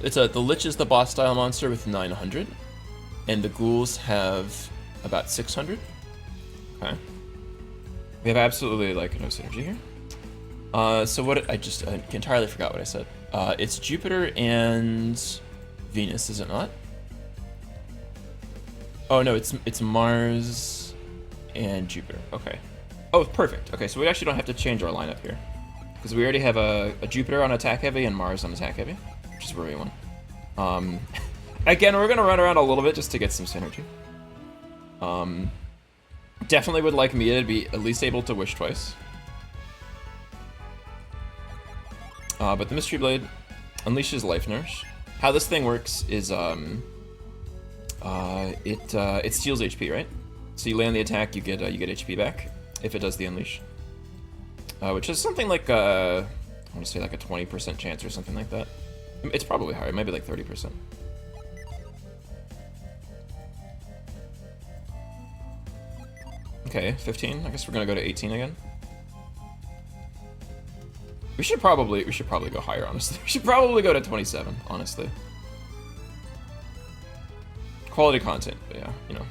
The Lich is the boss style monster with 900, and the ghouls have about 600. Okay. We have absolutely like no synergy here. So what I entirely forgot what I said. It's Jupiter and Venus, is it not? Oh no, it's Mars and Jupiter. Okay. Oh, perfect. Okay, so we actually don't have to change our lineup here. Because we already have a Jupiter on attack heavy and Mars on attack heavy, which is where we want. Again, we're going to run around a little bit just to get some synergy. Definitely would like Mia to be at least able to wish twice. But the Mystery Blade unleashes Life Nourish. How this thing works is it steals HP, right? So you land the attack, you get HP back if it does the unleash, which is something like I want to say like a 20% chance or something like that. It's probably higher, maybe like 30%. Okay, 15. I guess we're gonna go to 18 again. We should probably go higher, honestly. We should probably go to 27, honestly. Quality content, but yeah, you know,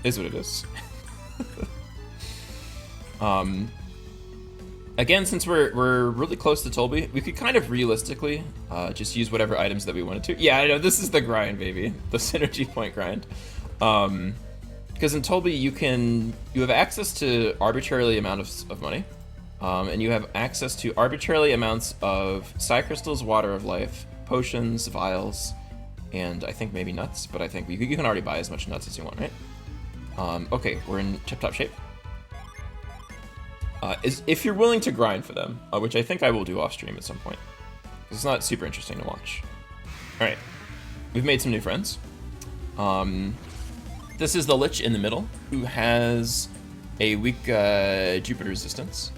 is what it is. Again, since we're really close to Tolby, we could kind of realistically just use whatever items that we wanted to. Yeah, I know, this is the grind, baby. The synergy point grind. Because in Tolby, you have access to arbitrarily amount of money. And you have access to arbitrarily amounts of Psy Crystals, Water of Life, potions, vials, and I think maybe nuts, but I think you can already buy as much nuts as you want, right? Okay, we're in tip-top shape. If you're willing to grind for them, which I think I will do off-stream at some point. It's not super interesting to watch. Alright, we've made some new friends. This is the Lich in the middle, who has a weak Jupiter resistance.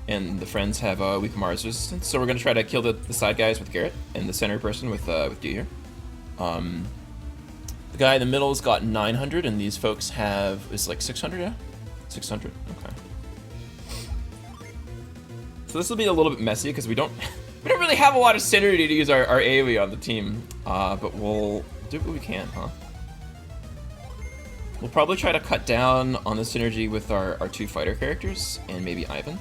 And the friends have a weak Mars resistance, so we're gonna try to kill the side guys with Garrett, and the center person with D here. The guy in the middle's got 900, and these folks have is like 600, yeah, 600. Okay. So this will be a little bit messy because we don't really have a lot of synergy to use our AoE on the team, but we'll do what we can, huh? We'll probably try to cut down on the synergy with our two fighter characters and maybe Ivan.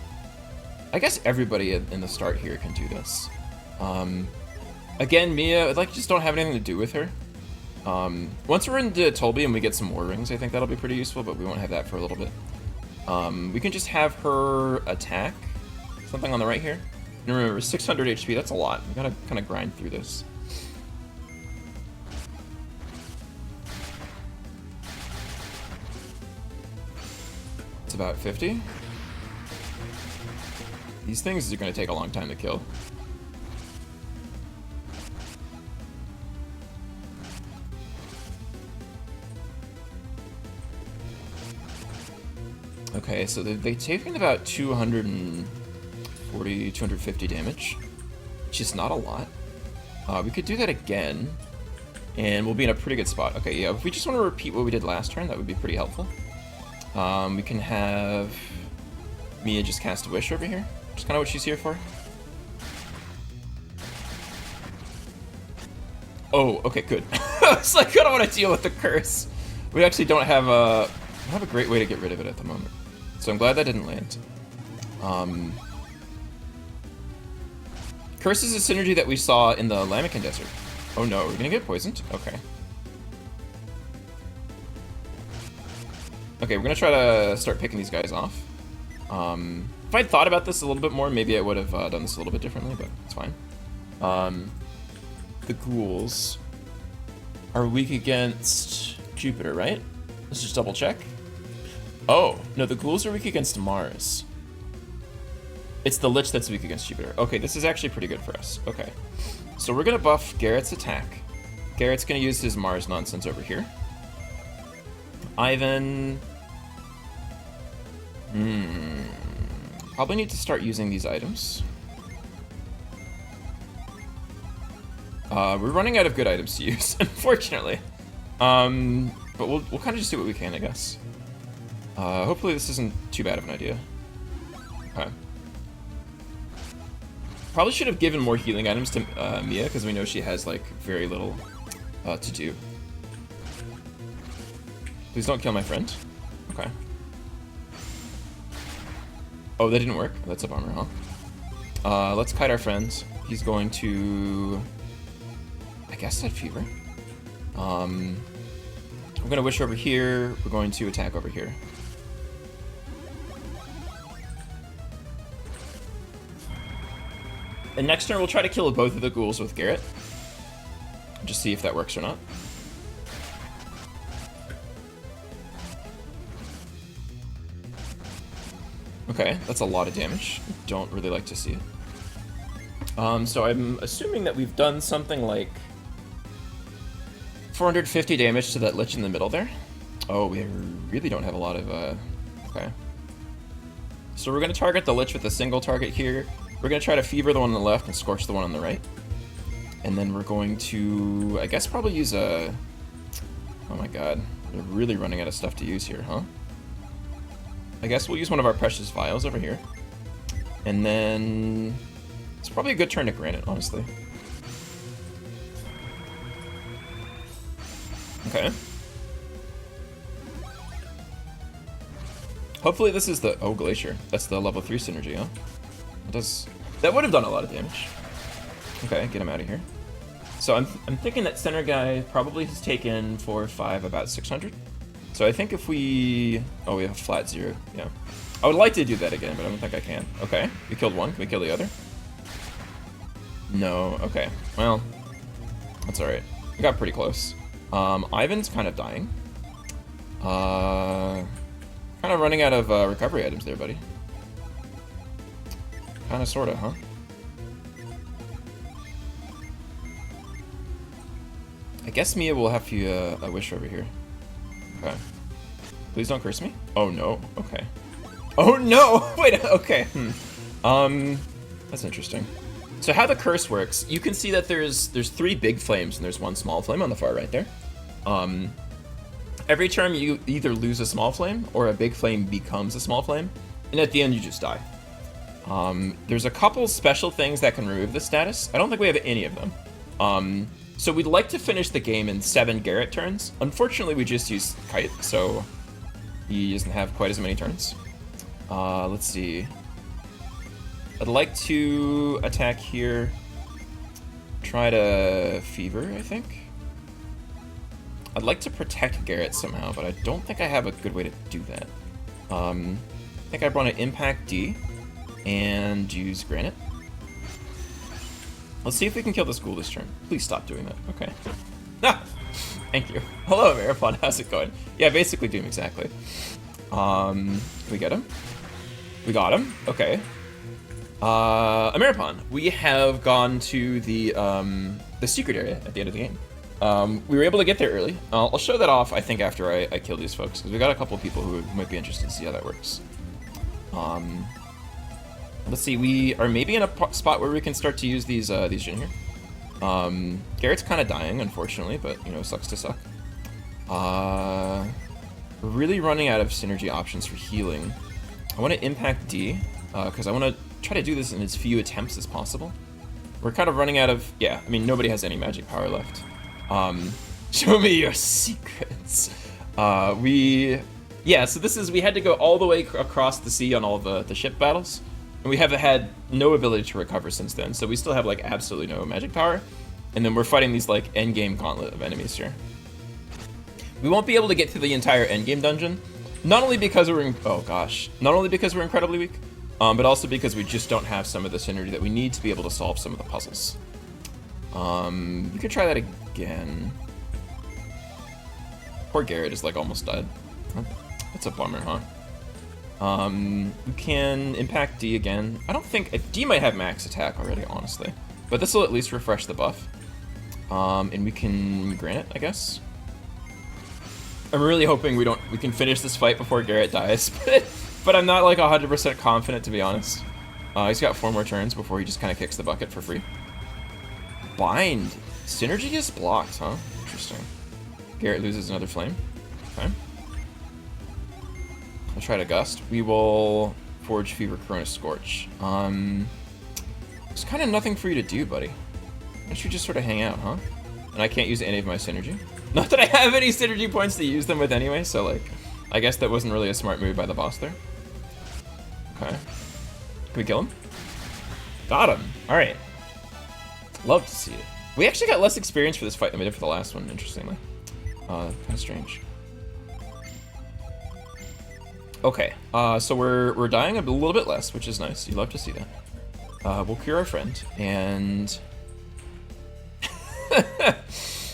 I guess everybody in the start here can do this. Again, Mia, just don't have anything to do with her. Once we're into Tolby and we get some more rings, I think that'll be pretty useful, but we won't have that for a little bit. We can just have her attack something on the right here. And remember, 600 HP, that's a lot. We gotta kind of grind through this. It's about 50. These things are going to take a long time to kill. Okay, so they taken about 240, 250 damage, which is not a lot. We could do that again, and we'll be in a pretty good spot. Okay, yeah, if we just want to repeat what we did last turn, that would be pretty helpful. We can have Mia just cast a wish over here. That's kind of what she's here for. Oh, okay, good. It's like I don't want to deal with the curse. We actually don't have a great way to get rid of it at the moment, so I'm glad that didn't land. Curse is a synergy that we saw in the Lamican Desert. Oh no, we're gonna get poisoned. Okay. Okay, we're gonna try to start picking these guys off. If I'd thought about this a little bit more, maybe I would have done this a little bit differently, but it's fine. The ghouls are weak against Jupiter, right? Let's just double check. Oh, no, the ghouls are weak against Mars. It's the Lich that's weak against Jupiter. Okay, this is actually pretty good for us. Okay, so we're gonna buff Garrett's attack. Garrett's gonna use his Mars nonsense over here. Ivan... Probably need to start using these items. We're running out of good items to use, unfortunately. But we'll kind of just do what we can, I guess. Hopefully this isn't too bad of an idea. Okay. Probably should have given more healing items to Mia, because we know she has, like, very little to do. Please don't kill my friend. Okay. Oh, that didn't work. That's a bummer, huh? Let's kite our friend. He's going to... I guess that fever. We're gonna wish over here. We're going to attack over here. And next turn, we'll try to kill both of the ghouls with Garrett. Just see if that works or not. Okay, that's a lot of damage. Don't really like to see it. So I'm assuming that we've done something like 450 damage to that Lich in the middle there. Oh, we really don't have a lot of, okay. So we're gonna target the Lich with a single target here. We're gonna try to Fever the one on the left and Scorch the one on the right. And then we're going to, I guess, probably use a, oh my god, we're really running out of stuff to use here, huh? I guess we'll use one of our Precious Vials over here. And then it's probably a good turn to grant it, honestly. Okay. Hopefully this is the, oh, Glacier. That's the level 3 synergy, huh? That would have done a lot of damage. Okay, get him out of here. So I'm thinking that center guy probably has taken 4 or 5, about 600. So I think if we... Oh, we have a flat 0. Yeah. I would like to do that again, but I don't think I can. Okay, we killed one. Can we kill the other? No. Okay. Well, that's alright. We got pretty close. Ivan's kind of dying. Kind of running out of recovery items there, buddy. Kind of, sort of, huh? I guess Mia will have to a wish over here. Okay. Please don't curse me. Oh no. Okay. Oh no! Wait, okay. That's interesting. So how the curse works, you can see that there's 3 big flames and there's 1 small flame on the far right there. Every turn you either lose a small flame or a big flame becomes a small flame, and at the end you just die. There's a couple special things that can remove this status. I don't think we have any of them. So we'd like to finish the game in 7 Garrett turns. Unfortunately, we just used Kite, so he doesn't have quite as many turns. Let's see. I'd like to attack here. Try to Fever, I think. I'd like to protect Garrett somehow, but I don't think I have a good way to do that. I think I want to Impact D and use Granite. Let's see if we can kill this ghoul this turn. Please stop doing that. Okay. Ah! Thank you. Hello, Ameripon. How's it going? Yeah, basically Doom exactly. Can we get him? We got him. Okay. Ameripon, we have gone to the secret area at the end of the game. We were able to get there early. I'll show that off, I think, after I kill these folks, because we got a couple people who might be interested to see how that works. Let's see, we are maybe in a spot where we can start to use these Jin here. Garrett's kind of dying, unfortunately, but, you know, sucks to suck. We're really running out of synergy options for healing. I want to Impact D, because I want to try to do this in as few attempts as possible. We're kind of running out of, yeah, I mean, nobody has any magic power left. Show me your secrets. Yeah, so this is, we had to go all the way across the sea on all the ship battles. And we have had no ability to recover since then, so we still have, like, absolutely no magic power. And then we're fighting these, like, endgame gauntlet of enemies here. We won't be able to get through the entire endgame dungeon, not only because we're incredibly weak, but also because we just don't have some of the synergy that we need to be able to solve some of the puzzles. We could try that again. Poor Garrett is, like, almost dead. That's a bummer, huh? We can Impact D again. I don't think... D might have max attack already, honestly. But this will at least refresh the buff. And we can grant it, I guess. I'm really hoping we can finish this fight before Garrett dies. But I'm not, like, 100% confident, to be honest. He's got 4 more turns before he just kind of kicks the bucket for free. Bind. Synergy is blocked, huh? Interesting. Garrett loses another flame. Okay. I'll try to Gust. We will Forge, Fever, Corona, Scorch. There's kind of nothing for you to do, buddy. I should just sort of hang out, huh? And I can't use any of my synergy. Not that I have any synergy points to use them with anyway, so, like, I guess that wasn't really a smart move by the boss there. Okay. Can we kill him? Got him. Alright. Love to see it. We actually got less experience for this fight than we did for the last one, interestingly. Kind of strange. Okay, so we're dying a little bit less, which is nice. You love to see that. we'll cure our friend, and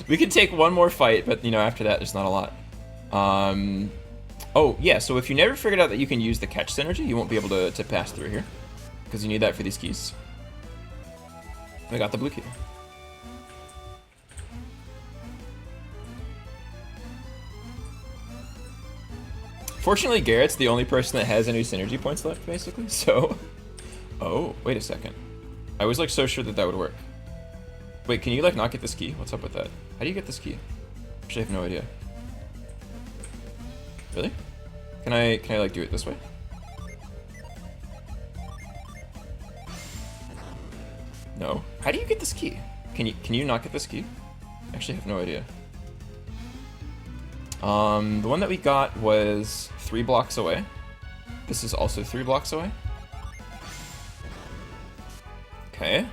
we can take one more fight, but, you know, after that, there's not a lot. Oh, yeah, so if you never figured out that you can use the catch synergy, you won't be able to pass through here, because you need that for these keys. I got the blue key. Fortunately, Garrett's the only person that has any synergy points left, basically, so... Oh, wait a second. I was, like, so sure that that would work. Wait, can you, like, not get this key? What's up with that? How do you get this key? Actually, I have no idea. Really? Can I, like, do it this way? No. How do you get this key? Can you not get this key? Actually, I have no idea. The one that we got was 3 blocks away. This is also 3 blocks away. Okay.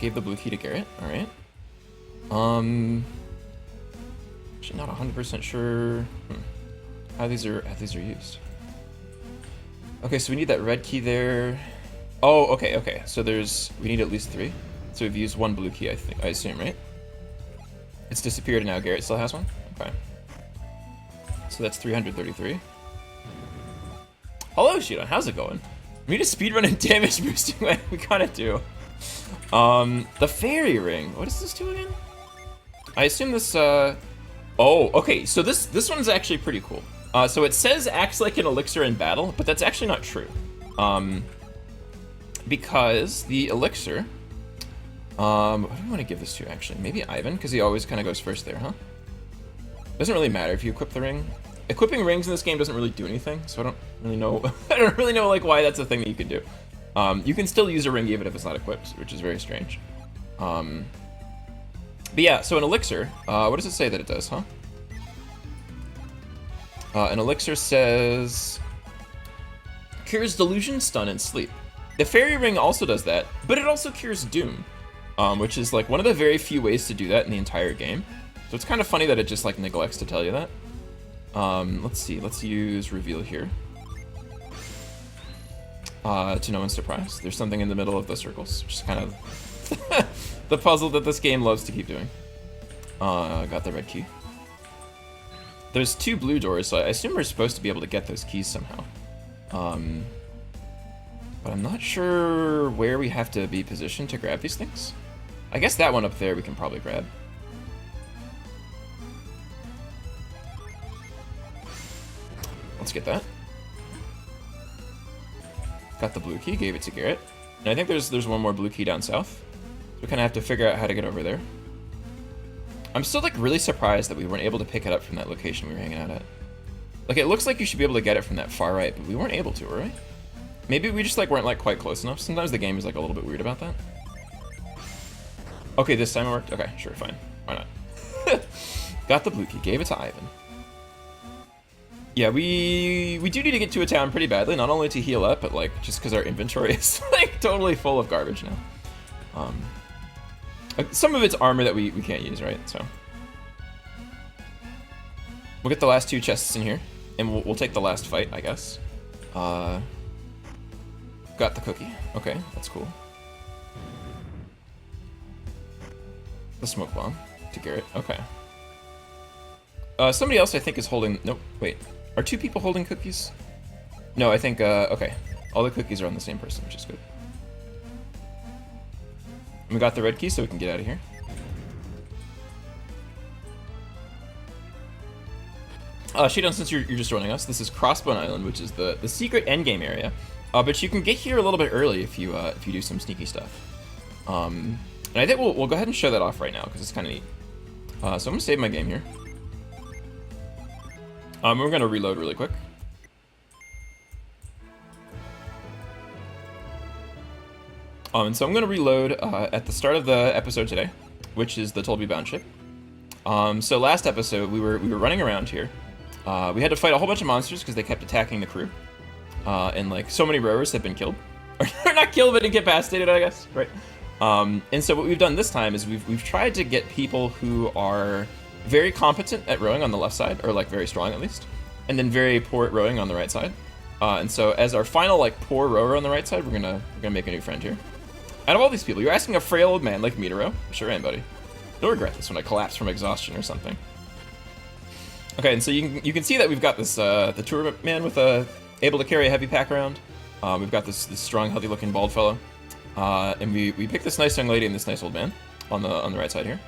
Gave the blue key to Garrett. All right. Actually, not 100% sure how these are used. Okay, so we need that red key there. Oh, okay. So we need at least 3. So we've used 1 blue key, I assume, right? It's disappeared and now Garrett still has 1? Okay. So that's 333. Hello, Shido. How's it going? We need a speedrun and damage boosting way. We kinda do. The fairy ring. What does this do again? I assume this, Oh, okay. So this one's actually pretty cool. So it says acts like an elixir in battle, but that's actually not true. Because the elixir... what do we want to give this to, actually? Maybe Ivan, because he always kind of goes first there, huh? Doesn't really matter if you equip the ring. Equipping rings in this game doesn't really do anything, so I don't really know. I don't really know, like, why that's a thing that you can do. You can still use a ring even if it's not equipped, which is very strange. But yeah, so an elixir, what does it say that it does, huh? An elixir says... Cures delusion, stun, and sleep. The fairy ring also does that, but it also cures doom. Which is, like, one of the very few ways to do that in the entire game. So it's kind of funny that it just, like, neglects to tell you that. Let's see, let's use reveal here. To no one's surprise, there's something in the middle of the circles, which is kind of the puzzle that this game loves to keep doing. Got the red key. There's 2 blue doors, so I assume we're supposed to be able to get those keys somehow. But I'm not sure where we have to be positioned to grab these things. I guess that one up there we can probably grab. Let's get that. Got the blue key, gave it to Garrett. And I think there's one more blue key down south. So we kind of have to figure out how to get over there. I'm still, like, really surprised that we weren't able to pick it up from that location we were hanging out at. Like, it looks like you should be able to get it from that far right, but we weren't able to, were we? Maybe we just, like, weren't, like, quite close enough. Sometimes the game is, like, a little bit weird about that. Okay, this time it worked. Okay, sure, fine. Why not? Got the blue key, gave it to Ivan. Yeah, we do need to get to a town pretty badly, not only to heal up, but, like, just because our inventory is, like, totally full of garbage now. Some of it's armor that we can't use, right? So we'll get the last 2 chests in here, and we'll take the last fight, I guess. Got the cookie. Okay, that's cool. The smoke bomb to Garrett. Okay. Somebody else I think is holding... Nope, wait. Are 2 people holding cookies? No, I think, okay. All the cookies are on the same person, which is good. And we got the red key, so we can get out of here. Shadon, since you're just joining us, this is Crossbone Island, which is the secret endgame area. But you can get here a little bit early if you do some sneaky stuff. And I think we'll go ahead and show that off right now, because it's kind of neat. So I'm going to save my game here. We're going to reload really quick. And so I'm going to reload at the start of the episode today, which is the Tolby Bound ship. So last episode, we were running around here. We had to fight a whole bunch of monsters because they kept attacking the crew. And, like, so many rowers have been killed. Or not killed, but incapacitated, I guess, right? And so what we've done this time is we've tried to get people who are very competent at rowing on the left side, or, like, very strong at least, and then very poor at rowing on the right side. And so as our final like poor rower on the right side, we're gonna make a new friend here. Out of all these people, you're asking a frail old man like me to row? Sure am, buddy. You'll regret this when I collapse from exhaustion or something. Okay, and so you can see that we've got this the tour man with able to carry a heavy pack around. We've got this strong, healthy looking bald fellow, and we picked this nice young lady and this nice old man on the right side here.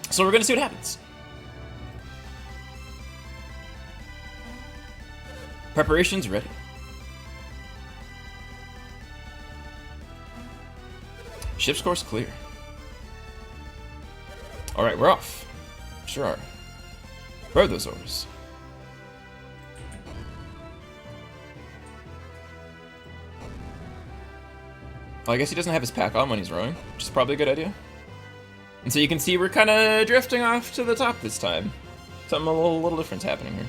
So we're gonna see what happens. Preparations ready. Ship's course clear. Alright, we're off. Sure are. Where are those oars? Well, I guess he doesn't have his pack on when he's rowing, which is probably a good idea. And so you can see we're kind of drifting off to the top this time. Something a little different's happening here.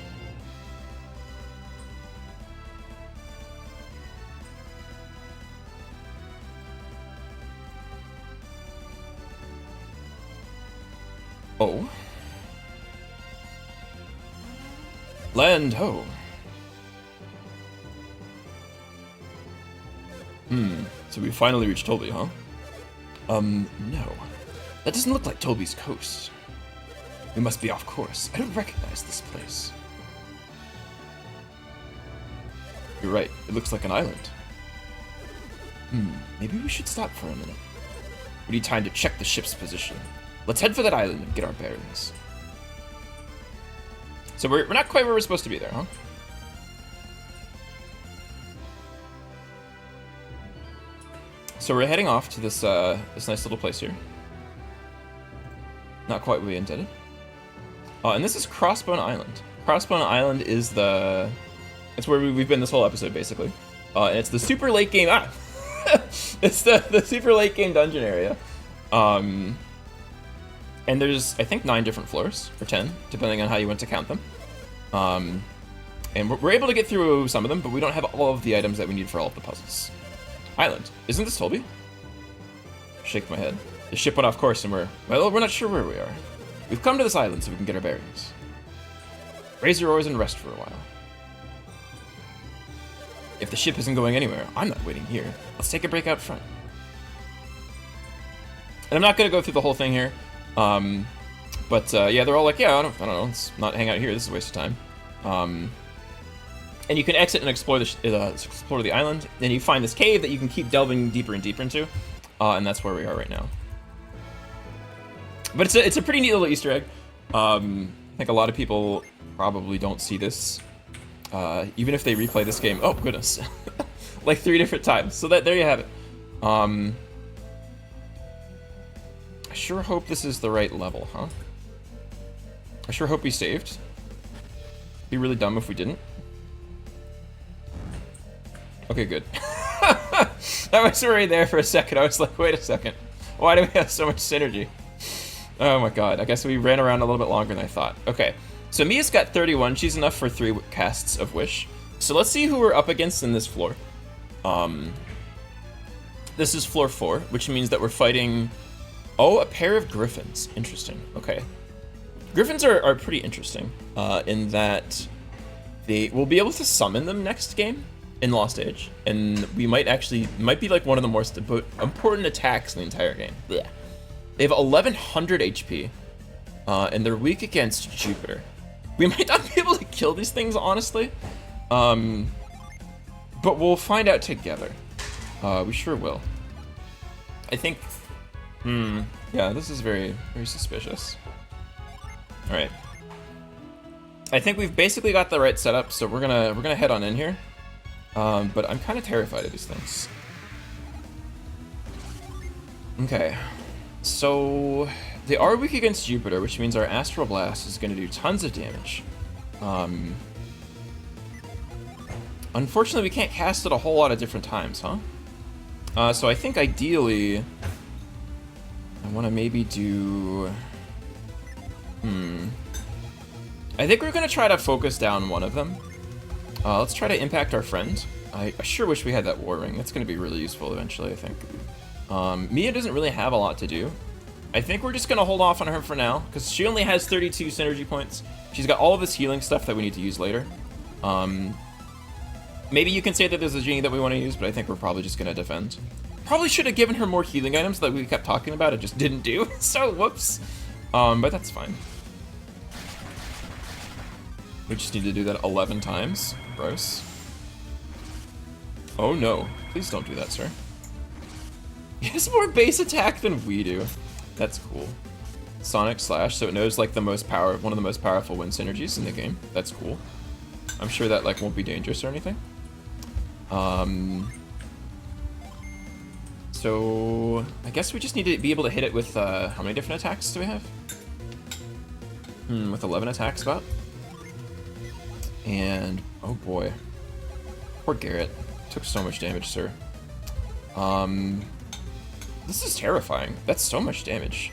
Oh. Land ho. So we finally reached Toby, huh? No. That doesn't look like Toby's coast. We must be off course. I don't recognize this place. You're right. It looks like an island. Maybe we should stop for a minute. We need time to check the ship's position. Let's head for that island and get our bearings. So we're not quite where we're supposed to be there, huh? So we're heading off to this this nice little place here. Not quite what we intended. And this is Crossbone Island. Crossbone Island is it's where we've been this whole episode, basically. And it's the super late game. It's the super late game dungeon area. And there's, I think, 9 different floors, or 10, depending on how you want to count them. And we're able to get through some of them, but we don't have all of the items that we need for all of the puzzles. Island. Isn't this Toby? Shake my head. The ship went off course and we're not sure where we are. We've come to this island so we can get our bearings. Raise your oars and rest for a while. If the ship isn't going anywhere, I'm not waiting here. Let's take a break out front. And I'm not going to go through the whole thing here. But yeah, they're all like, yeah, I don't know, let's not hang out here. This is a waste of time. And you can exit and explore the island. Then you find this cave that you can keep delving deeper and deeper into. And that's where we are right now. But it's a pretty neat little Easter egg. I think a lot of people probably don't see this. Even if they replay this game, oh goodness, like 3 different times. So there you have it. I sure hope this is the right level, huh? I sure hope we saved. Be really dumb if we didn't. Okay, good. I was worried there for a second. I was like, wait a second. Why do we have so much synergy? Oh my god. I guess we ran around a little bit longer than I thought. Okay. So Mia's got 31. She's enough for 3 casts of Wish. So let's see who we're up against in this floor. This is floor 4, which means that we're fighting... Oh, a pair of griffins. Interesting. Okay. Griffins are pretty interesting in that we'll be able to summon them next game in Lost Age, and we might be like one of the most important attacks in the entire game. Blech. They have 1100 HP, and they're weak against Jupiter. We might not be able to kill these things, honestly, but we'll find out together. We sure will. I think. Yeah, this is very, very suspicious. All right. I think we've basically got the right setup, so we're gonna head on in here. But I'm kind of terrified of these things. Okay, so they are weak against Jupiter, which means our Astral Blast is going to do tons of damage. Unfortunately, we can't cast it a whole lot of different times, huh? So I think ideally, I want to maybe do... I think we're going to try to focus down one of them. Let's try to impact our friend. I sure wish we had that War Ring. That's going to be really useful eventually, I think. Mia doesn't really have a lot to do. I think we're just gonna hold off on her for now, because she only has 32 synergy points. She's got all of this healing stuff that we need to use later. Maybe you can say that there's a genie that we want to use, but I think we're probably just gonna defend. Probably should have given her more healing items that we kept talking about, it just didn't do, so whoops. But that's fine. We just need to do that 11 times. Gross. Oh no, please don't do that, sir. He has more base attack than we do. That's cool. Sonic Slash, so it knows like one of the most powerful wind synergies in the game. That's cool. I'm sure that like won't be dangerous or anything. So I guess we just need to be able to hit it with how many different attacks do we have? With 11 attacks about. And oh boy, poor Garrett took so much damage, sir. This is terrifying. That's so much damage.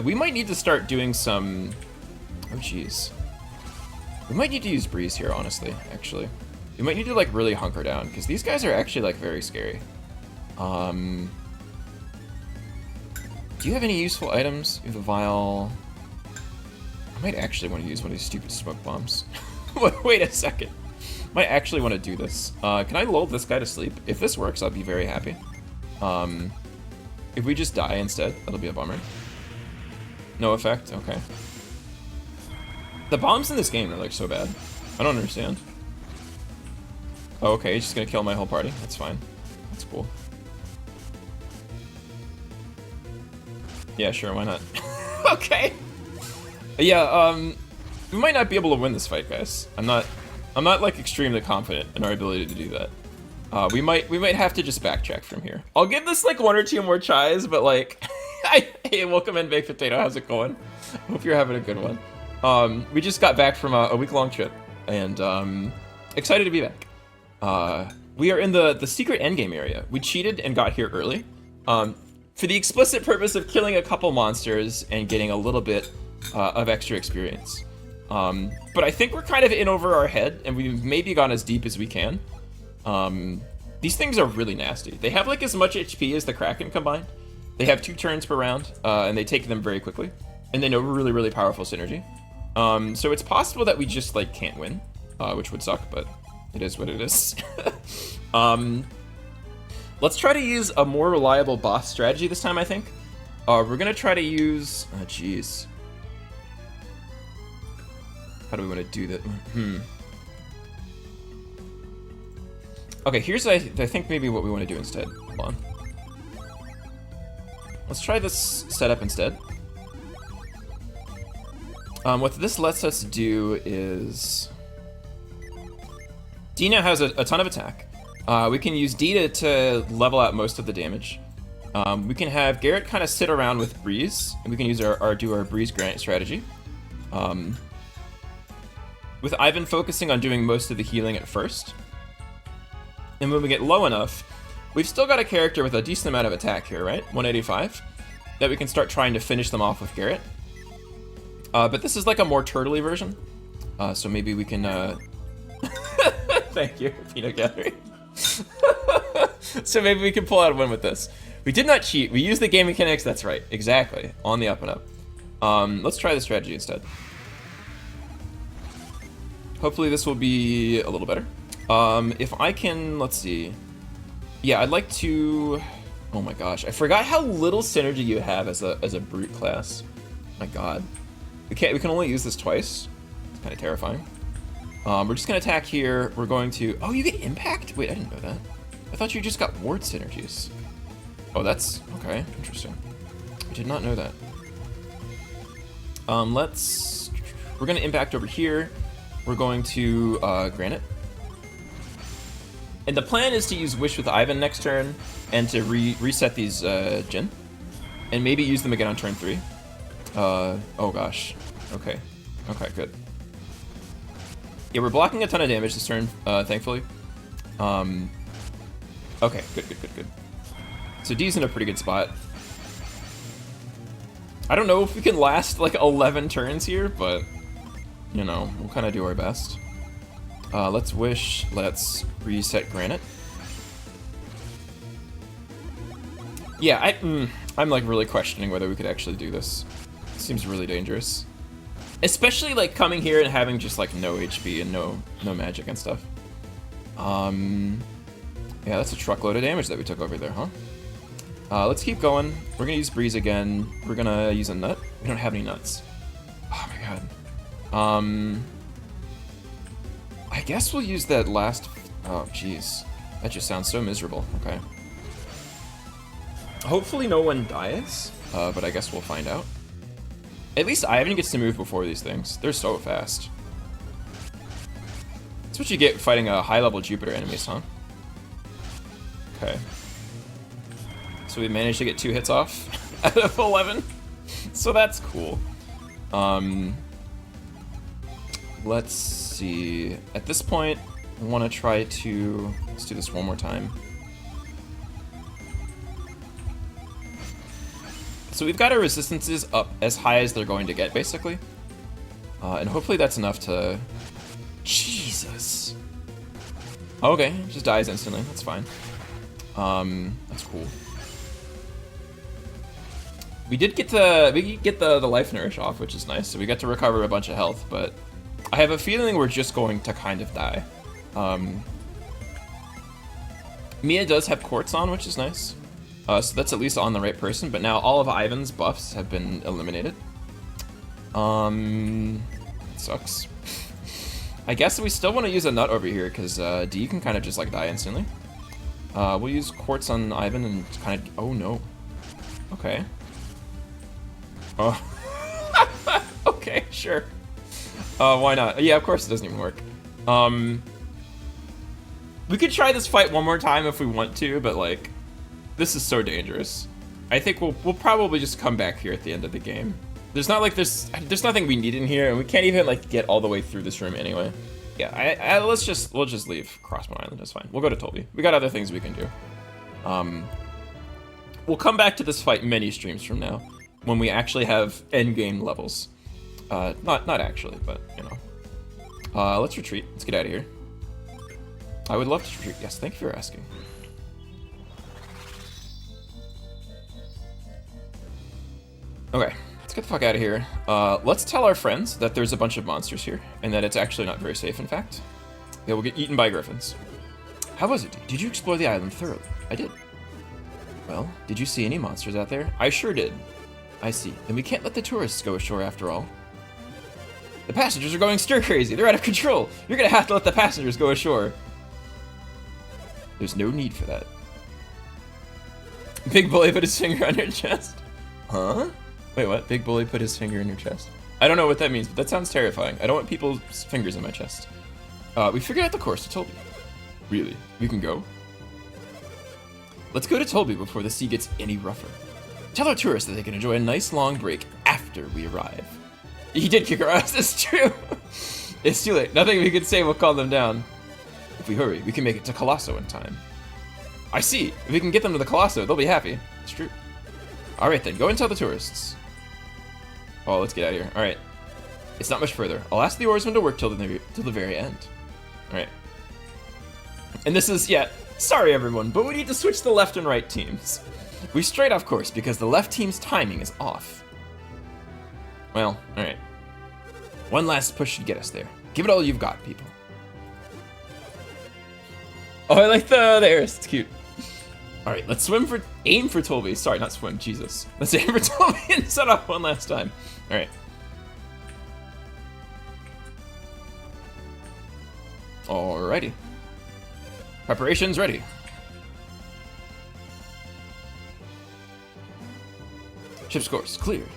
We might need to start doing some. Oh jeez. We might need to use Breeze here, honestly. Actually, we might need to like really hunker down because these guys are actually like very scary. Do you have any useful items? You have a vial. I might actually want to use one of these stupid smoke bombs. Wait a second. Might actually want to do this. Can I lull this guy to sleep? If this works, I'll be very happy. If we just die instead, that'll be a bummer. No effect? Okay. The bombs in this game are like so bad. I don't understand. Oh, okay, he's just gonna kill my whole party. That's fine. That's cool. Yeah, sure, why not? Okay. Yeah, we might not be able to win this fight, guys. I'm not like extremely confident in our ability to do that. We might have to just backtrack from here. I'll give this like 1 or 2 more tries, but like, hey, welcome in, Baked Potato. How's it going? Hope you're having a good one. We just got back from a week-long trip, and excited to be back. We are in the secret endgame area. We cheated and got here early, for the explicit purpose of killing a couple monsters and getting a little bit of extra experience. But I think we're kind of in over our head, and we've maybe gone as deep as we can. These things are really nasty. They have like as much HP as the Kraken combined. They have 2 turns per round, and they take them very quickly. And they know really, really powerful synergy. So it's possible that we just like can't win, which would suck, but it is what it is. Let's try to use a more reliable boss strategy this time, I think. We're gonna try to use, oh jeez. How do we want to do that? Okay, here's I think maybe what we want to do instead. Hold on. Let's try this setup instead. What this lets us do is D now has a ton of attack. We can use D to level out most of the damage. We can have Garrett kind of sit around with Breeze, and we can use do our Breeze Granite strategy. With Ivan focusing on doing most of the healing at first. And when we get low enough, we've still got a character with a decent amount of attack here, right? 185. That we can start trying to finish them off with Garrett. But this is like a more turtley version. So maybe we can... Thank you, Peanut Gallery. So maybe we can pull out a win with this. We did not cheat. We used the game mechanics. That's right. Exactly. On the up and up. Let's try the strategy instead. Hopefully this will be a little better. If I can, let's see. Yeah, I'd like to. Oh my gosh, I forgot how little synergy you have as a brute class. My God, we can only use this twice. It's kind of terrifying. We're just gonna attack here. We're going to. Oh, you get impact? Wait, I didn't know that. I thought you just got ward synergies. Oh, that's okay. Interesting. I did not know that. We're gonna impact over here. We're going to Granite. And the plan is to use Wish with Ivan next turn and to reset these Jin. And maybe use them again on turn 3. Oh gosh. Okay. Okay, good. Yeah, we're blocking a ton of damage this turn, thankfully. Okay, good. So D's in a pretty good spot. I don't know if we can last like 11 turns here, but you know, we'll kind of do our best. Let's Wish, let's reset Granite. Yeah, I'm like really questioning whether we could actually do this. It seems really dangerous. Especially like coming here and having just like no HP and no magic and stuff. Yeah, that's a truckload of damage that we took over there, huh? Let's keep going. We're gonna use Breeze again. We're gonna use a nut. We don't have any nuts. Oh my god. I guess we'll use that last... Oh, jeez. That just sounds so miserable. Okay. Hopefully no one dies, but I guess we'll find out. At least Ivan gets to move before these things. They're so fast. That's what you get fighting a high-level Jupiter enemies, huh? Okay. So we managed to get 2 hits off out of 11. So that's cool. Let's see. At this point, I want to try to... Let's do this one more time. So we've got our resistances up as high as they're going to get, basically. And hopefully that's enough to... Jesus. Okay, just dies instantly. That's fine. That's cool. We did get the life nourish off, which is nice. So we get to recover a bunch of health, but I have a feeling we're just going to kind of die. Mia does have quartz on, which is nice. So that's at least on the right person, but now all of Ivan's buffs have been eliminated. It sucks. I guess we still want to use a nut over here, because D can kind of just like die instantly. We'll use quartz on Ivan and kind of... Oh no. Okay. Oh. Okay, sure. Why not? Yeah, of course it doesn't even work. We could try this fight one more time if we want to, but like... This is so dangerous. I think we'll probably just come back here at the end of the game. There's not like there's nothing we need in here, and we can't even like get all the way through this room anyway. Yeah, we'll just leave Crossbow Island. That's fine. We'll go to Tolby. We got other things we can do. We'll come back to this fight many streams from now when we actually have end game levels. Not actually, but you know. Let's retreat. Let's get out of here. I would love to retreat. Yes, thank you for asking. Okay, let's get the fuck out of here. Let's tell our friends that there's a bunch of monsters here, and that it's actually not very safe, in fact. They will get eaten by griffins. How was it? Did you explore the island thoroughly? I did. Well, did you see any monsters out there? I sure did. I see. Then we can't let the tourists go ashore after all. The passengers are going stir-crazy. They're out of control. You're gonna have to let the passengers go ashore. There's no need for that. Big Bully put his finger on your chest. Huh? Wait, what? Big Bully put his finger in your chest. I don't know what that means, but that sounds terrifying. I don't want people's fingers in my chest. We figured out the course to Tolby. Really? We can go? Let's go to Tolby before the sea gets any rougher. Tell our tourists that they can enjoy a nice long break after we arrive. He did kick our ass, it's true. It's too late. Nothing we can say will calm them down. If we hurry, we can make it to Colosso in time. I see. If we can get them to the Colosso, they'll be happy. It's true. Alright then, go and tell the tourists. Oh, let's get out of here. Alright. It's not much further. I'll ask the oarsmen to work till the very end. Alright. And this is, yeah, sorry everyone, but we need to switch the left and right teams. We strayed off course because the left team's timing is off. Well, alright. One last push should get us there. Give it all you've got, people. Oh, I like the arrows. It's cute. Alright, let's aim for Tolby. Sorry, not swim, Jesus. Let's aim for Tolby and set off one last time. Alright. Alrighty. Preparations ready. Ship's course cleared.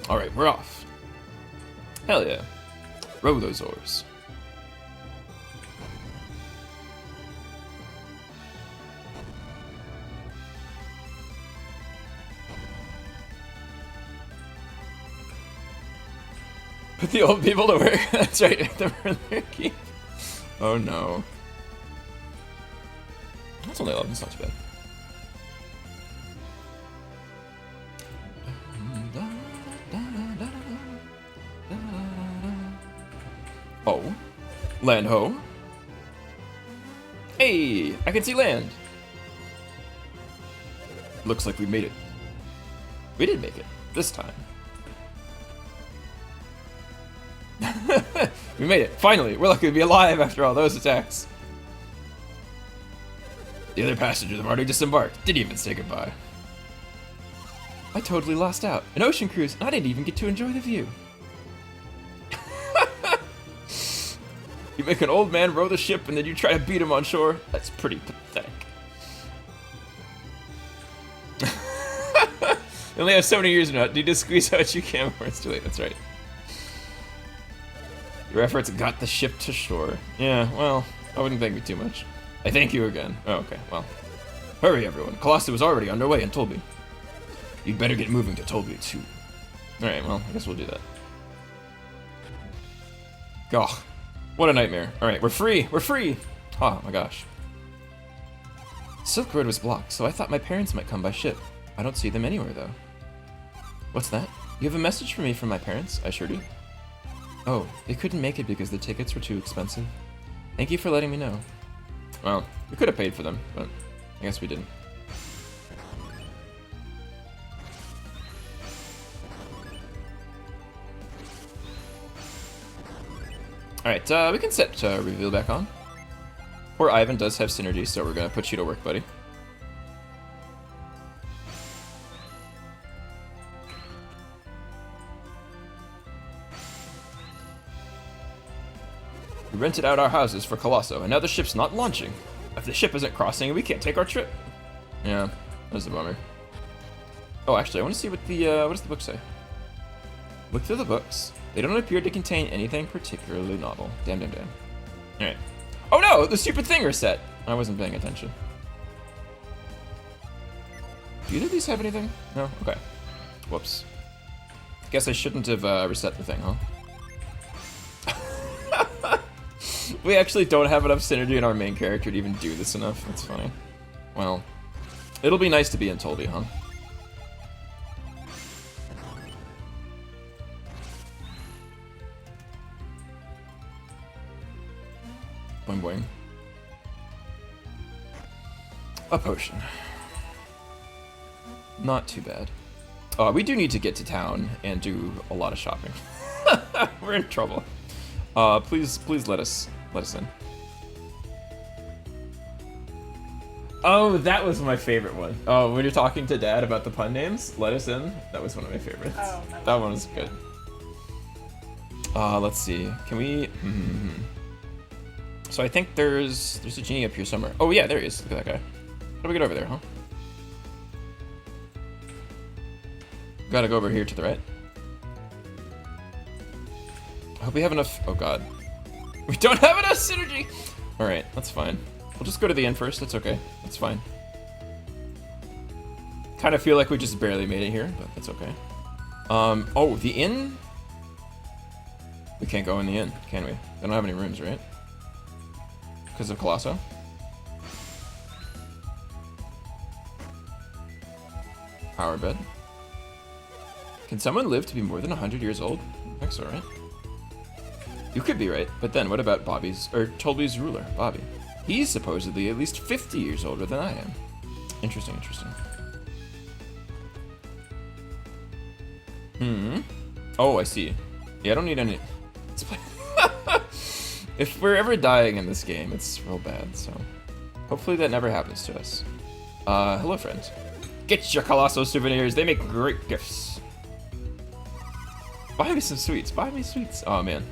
Alright, we're off. Hell yeah. Row those oars. Put the old people to work. That's right. Their keep. Oh no. That's only 11. It's not too bad. Oh. Land ho. Hey! I can see land. Looks like we made it. We did make it. This time. We made it. Finally! We're lucky to be alive after all those attacks. The other passengers have already disembarked. Didn't even say goodbye. I totally lost out. An ocean cruise, and I didn't even get to enjoy the view. You make an old man row the ship and then you try to beat him on shore? That's pretty pathetic. You only have so many years now. Need to squeeze out what you can before it's too late. That's right. Your efforts got the ship to shore. Yeah, well, I wouldn't thank me too much. I thank you again. Oh, okay, well. Hurry, everyone. Colossus was already underway in Tolby. You'd better get moving to Tolby, too. Alright, well, I guess we'll do that. Gah. What a nightmare. Alright, we're free! We're free! Oh my gosh. Silk Road was blocked, so I thought my parents might come by ship. I don't see them anywhere, though. What's that? You have a message for me from my parents? I sure do. Oh, they couldn't make it because the tickets were too expensive. Thank you for letting me know. Well, we could have paid for them, but I guess we didn't. Alright, we can set reveal back on. Poor Ivan does have synergy, so we're gonna put you to work, buddy. We rented out our houses for Colosso, and now the ship's not launching. If the ship isn't crossing, we can't take our trip. Yeah, that's a bummer. Oh, actually, I want to see what the what does the book say? Look through the books. They don't appear to contain anything particularly novel. Damn, damn, damn. Alright. Oh no! The stupid thing reset! I wasn't paying attention. Do either of these have anything? No? Okay. Whoops. Guess I shouldn't have reset the thing, huh? We actually don't have enough synergy in our main character to even do this enough. That's funny. Well, it'll be nice to be in Tolby, huh? Boing boing. A potion. Not too bad. We do need to get to town and do a lot of shopping. We're in trouble. Please let us in. Oh, that was my favorite one. Oh, when you're talking to Dad about the pun names, let us in. That was one of my favorites. Oh, that one was good. Let's see. Can we? So I think there's a genie up here somewhere. Oh yeah, there he is. Look at that guy. How do we get over there, huh? Gotta go over here to the right. I hope we have enough. Oh god. We don't have enough synergy! Alright, that's fine. We'll just go to the inn first. That's okay. That's fine. Kind of feel like we just barely made it here, but that's okay. Oh, the inn? We can't go in the inn, can we? They don't have any rooms, right? Because of Colosso? Power bed. Can someone live to be more than 100 years old? I think so, right? You could be right, but then what about Tolby's ruler, Bobby? He's supposedly at least 50 years older than I am. Interesting, interesting. Oh, I see. Yeah, I don't need any... If we're ever dying in this game, it's real bad, so... Hopefully that never happens to us. Hello, friends. Get your Colosso souvenirs, they make great gifts. Buy me some sweets, buy me sweets. Oh, man.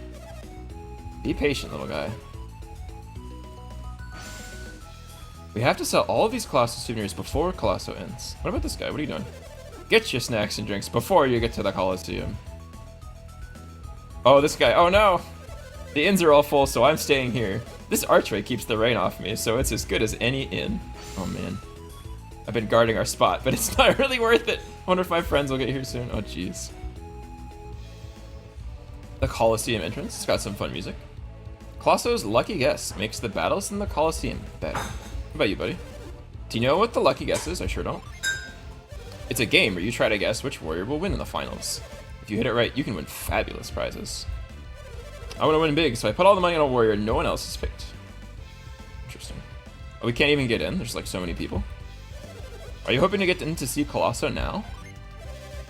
Be patient, little guy. We have to sell all of these Colosso souvenirs before Colosso ends. What about this guy? What are you doing? Get your snacks and drinks before you get to the Colosseum. Oh, this guy. Oh, no. The inns are all full, so I'm staying here. This archway keeps the rain off me, so it's as good as any inn. Oh, man. I've been guarding our spot, but it's not really worth it. I wonder if my friends will get here soon. Oh, jeez. The Colosseum entrance. It's got some fun music. Colosso's lucky guess makes the battles in the Colosseum better. What about you, buddy? Do you know what the lucky guess is? I sure don't. It's a game where you try to guess which warrior will win in the finals. If you hit it right, you can win fabulous prizes. I want to win big, so I put all the money on a warrior no one else has picked. Interesting. Oh, we can't even get in. There's like so many people. Are you hoping to get in to see Colosso now?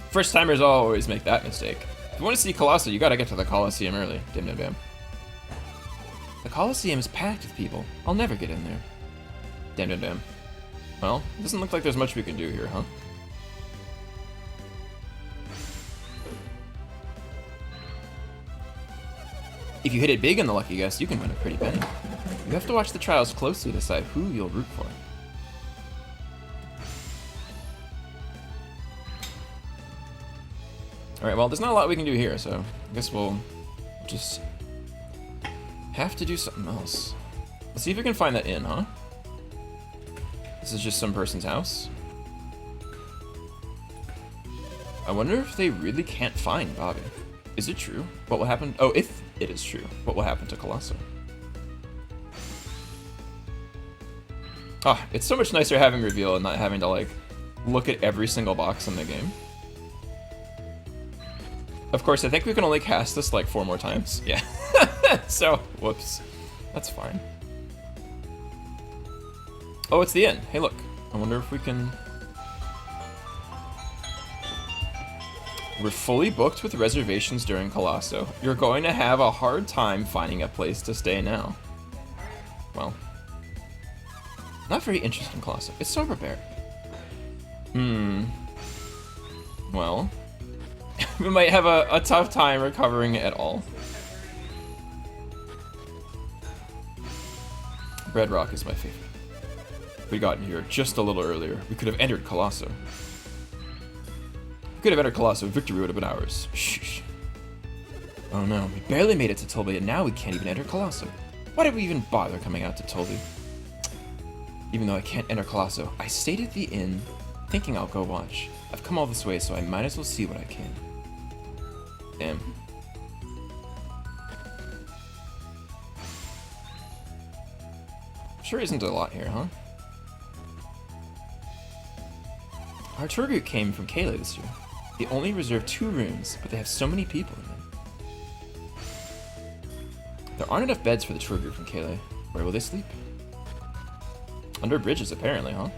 First timers always make that mistake. If you want to see Colosso, you gotta get to the Coliseum early. Dim dim dim. The Coliseum is packed with people. I'll never get in there. Dim dim dim. Well, it doesn't look like there's much we can do here, huh? If you hit it big in the Lucky Guess, you can win a pretty penny. You have to watch the trials closely to decide who you'll root for. Alright, well, there's not a lot we can do here, so I guess we'll just have to do something else. Let's see if we can find that inn, huh? This is just some person's house. I wonder if they really can't find Bobby. Is it true? What will happen? Oh, if it is true, what will happen to Colosso? Ah, it's so much nicer having reveal and not having to, like, look at every single box in the game. Of course, I think we can only cast this, like, 4 more times. Yeah. So, whoops. That's fine. Oh, it's the inn. Hey, look. I wonder if we can... We're fully booked with reservations during Colosso. You're going to have a hard time finding a place to stay now. Well. Not very interesting, Colosso. It's so prepared. Well. We might have a tough time recovering at all. Red Rock is my favorite. If we got in here just a little earlier, we could have entered Colosso. We could have entered Colosso. Victory would have been ours. Shh. Oh no, we barely made it to Tolby, and now we can't even enter Colosso. Why did we even bother coming out to Tolby? Even though I can't enter Colosso, I stayed at the inn, thinking I'll go watch. I've come all this way, so I might as well see what I can. Damn. Sure isn't a lot here, huh? Our tour group came from Kayla this year. They only reserved 2 rooms, but they have so many people in them. There aren't enough beds for the tour group from Kayla. Where will they sleep? Under bridges, apparently, huh?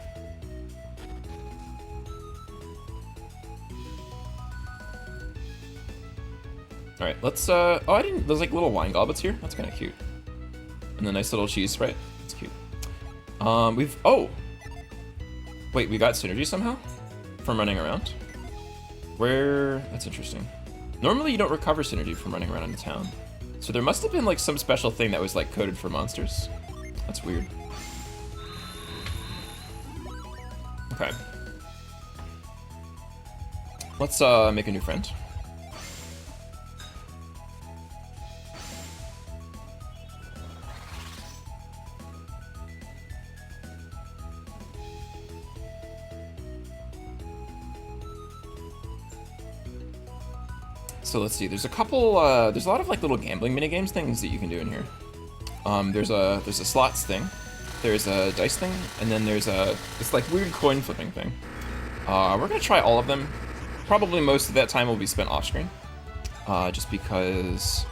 Alright, let's, oh, I didn't, there's like little wine goblets here. That's kind of cute. And the nice little cheese sprite. That's cute. Oh! Wait, we got synergy somehow? From running around? Where, that's interesting. Normally you don't recover synergy from running around in town. So there must have been like some special thing that was like coded for monsters. That's weird. Okay. Let's make a new friend. So let's see, there's a couple, there's a lot of like little gambling minigames things that you can do in here. There's a slots thing, there's a dice thing, and then there's this like weird coin flipping thing. We're gonna try all of them. Probably most of that time will be spent off screen. Just because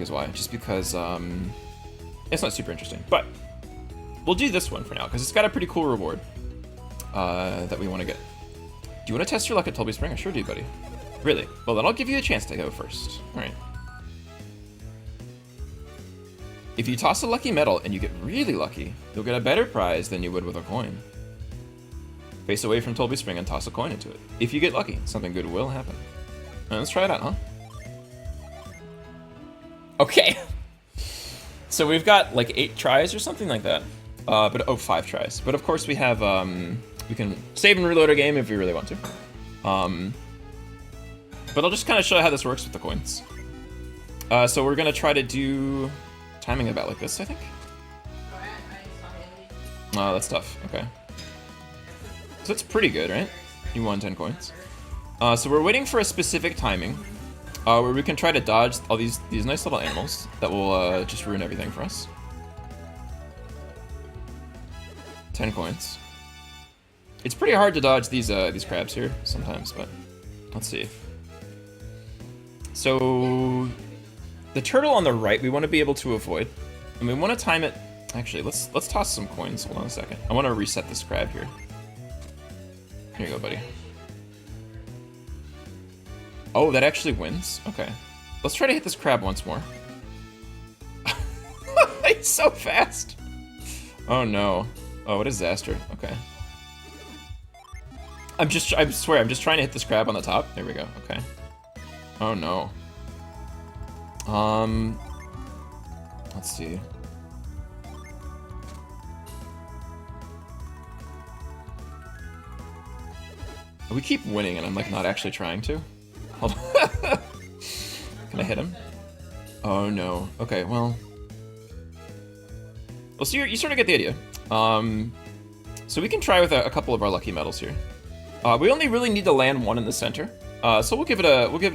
why? Just because, it's not super interesting. But, we'll do this one for now, because it's got a pretty cool reward, that we want to get. Do you want to test your luck at Tolby Spring? I sure do, buddy. Really? Well, then I'll give you a chance to go first. Alright. If you toss a lucky medal and you get really lucky, you'll get a better prize than you would with a coin. Face away from Tolby Spring and toss a coin into it. If you get lucky, something good will happen. Alright, let's try it out, huh? Okay. So we've got like 8 tries or something like that. But 5 tries. But of course we have, we can save and reload our game if we really want to. But I'll just kind of show you how this works with the coins. So we're gonna try to do timing about like this, I think. Oh, that's tough. Okay. So it's pretty good, right? You won 10 coins. So we're waiting for a specific timing, where we can try to dodge all these nice little animals that will just ruin everything for us. 10 coins. It's pretty hard to dodge these crabs here sometimes, but let's see. So the turtle on the right we want to be able to avoid, and we want to time it. Actually, let's toss some coins. Hold on a second. I want to reset this crab here. Here you go, buddy. Oh, that actually wins? Okay. Let's try to hit this crab once more. It's so fast. Oh no. Oh, what a disaster. Okay. I swear, I'm just trying to hit this crab on the top. There we go. Okay. Oh no. Let's see. We keep winning and I'm like not actually trying to. Hold on. Can I hit him? Oh no. Okay, well. Well, so you sort of get the idea. So we can try with a couple of our lucky medals here. We only really need to land one in the center. So we'll give it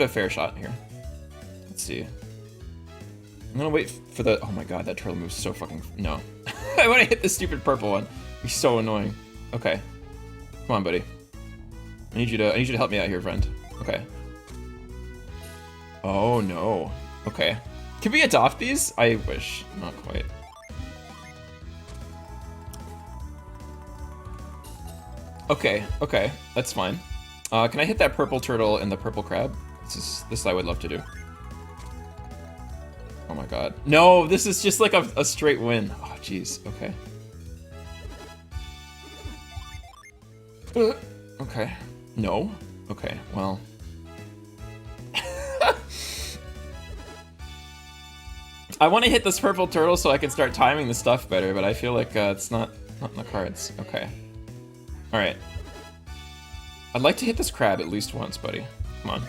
a fair shot here. Let's see. I'm gonna wait for the. Oh my god, that turtle moves so fucking. No. I want to hit the stupid purple one. He's so annoying. Okay. Come on, buddy. I need you to help me out here, friend. Okay. Oh no. Okay. Can we adopt these? I wish. Not quite. Okay, okay, that's fine. Can I hit that purple turtle and the purple crab? This I would love to do. Oh my god. No, this is just like a straight win. Oh jeez, okay. Okay. No? Okay, well. I want to hit this purple turtle so I can start timing the stuff better, but I feel like it's not in the cards. Okay. Alright. I'd like to hit this crab at least once, buddy. Come on.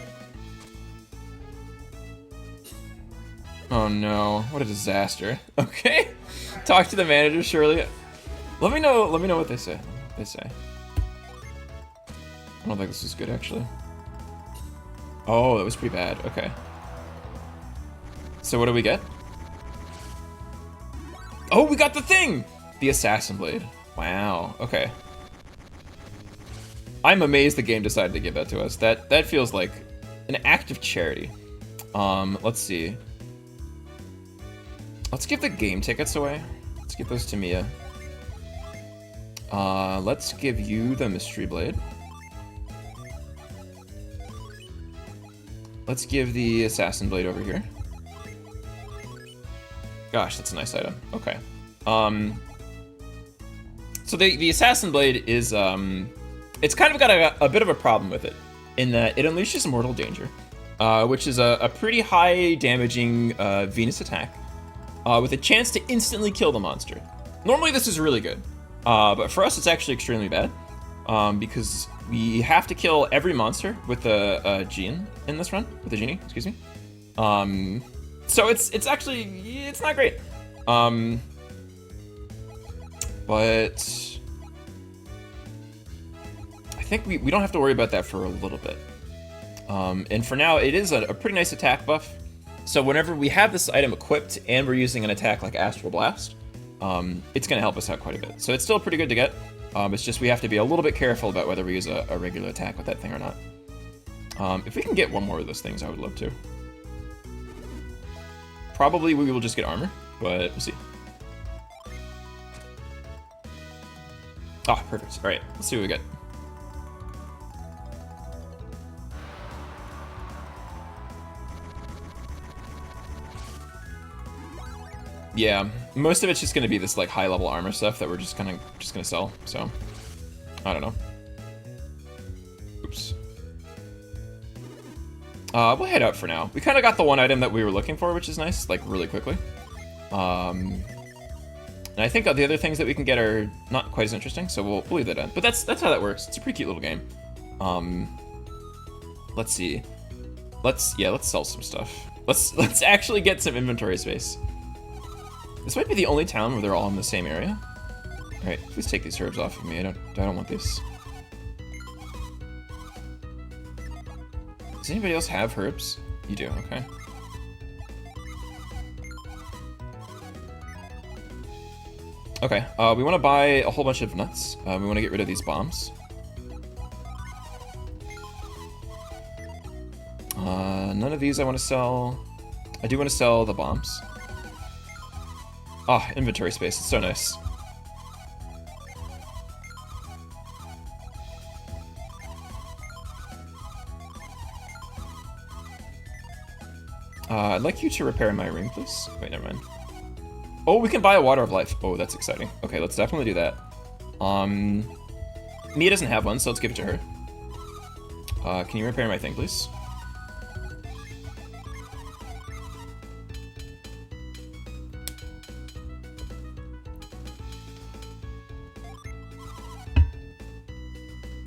Oh no, what a disaster. Okay. Talk to the manager, Shirley. Let me know what they say. I don't think this is good, actually. Oh, that was pretty bad. Okay. So what do we get? Oh, we got the thing! The Assassin Blade. Wow, okay. I'm amazed the game decided to give that to us. That feels like an act of charity. Let's see. Let's give the game tickets away. Let's give those to Mia. Let's give you the Mystery Blade. Let's give the Assassin Blade over here. Gosh, that's a nice item. Okay. So the Assassin Blade is, it's kind of got a bit of a problem with it, in that it unleashes Mortal Danger, which is a pretty high damaging Venus attack, with a chance to instantly kill the monster. Normally this is really good, but for us it's actually extremely bad, because we have to kill every monster with a gene in this run, with a genie, excuse me. So it's actually, it's not great. But I think we don't have to worry about that for a little bit. And for now, it is a pretty nice attack buff. So whenever we have this item equipped and we're using an attack like Astral Blast, it's going to help us out quite a bit. So it's still pretty good to get. It's just we have to be a little bit careful about whether we use a regular attack with that thing or not. If we can get one more of those things, I would love to. Probably we will just get armor, but we'll see. Ah, perfect. All right, let's see what we get. Yeah, most of it's just gonna be this like high level armor stuff that we're just gonna sell. So, I don't know. Oops. We'll head out for now. We kind of got the one item that we were looking for, which is nice, like really quickly. And I think the other things that we can get are not quite as interesting, so we'll leave that in. But that's how that works. It's a pretty cute little game. Let's see. Let's sell some stuff. Let's actually get some inventory space. This might be the only town where they're all in the same area. All right, please take these herbs off of me. I don't want this. Does anybody else have herbs? You do, okay. Okay, we want to buy a whole bunch of nuts. We want to get rid of these bombs. None of these I want to sell. I do want to sell the bombs. Ah, inventory space, it's so nice. I'd like you to repair my ring, please. Wait, never mind. Oh, we can buy a Water of Life. Oh, that's exciting. Okay, let's definitely do that. Mia doesn't have one, so let's give it to her. Can you repair my thing, please?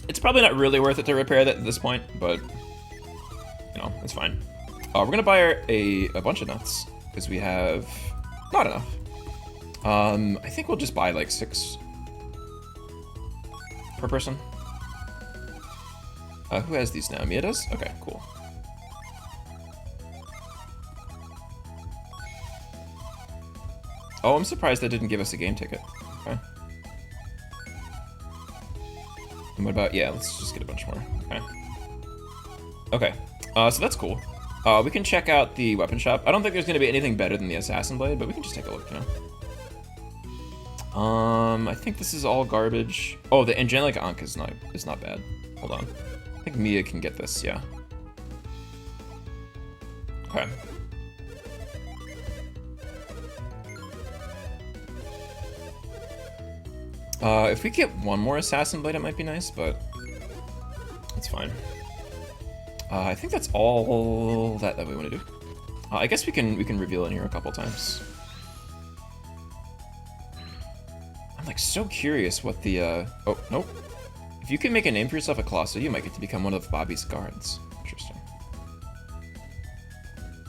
It's probably not really worth it to repair that at this point, but, you know, it's fine. We're gonna buy her a bunch of nuts, because we have not enough. I think we'll just buy like 6 per person. Who has these now? Mia does? Okay, cool. Oh, I'm surprised that didn't give us a game ticket. Okay. And what about, yeah, let's just get a bunch more. Okay. Okay, so that's cool. We can check out the weapon shop. I don't think there's going to be anything better than the Assassin Blade, but we can just take a look, you know. I think this is all garbage. Oh, the Angelic Ankh is not bad. Hold on. I think Mia can get this, yeah. Okay. If we get one more Assassin Blade, it might be nice, but it's fine. I think that's all that we want to do. I guess we can reveal in here a couple times. I'm like so curious what the oh nope. If you can make a name for yourself at Colosso, you might get to become one of Bobby's guards. Interesting.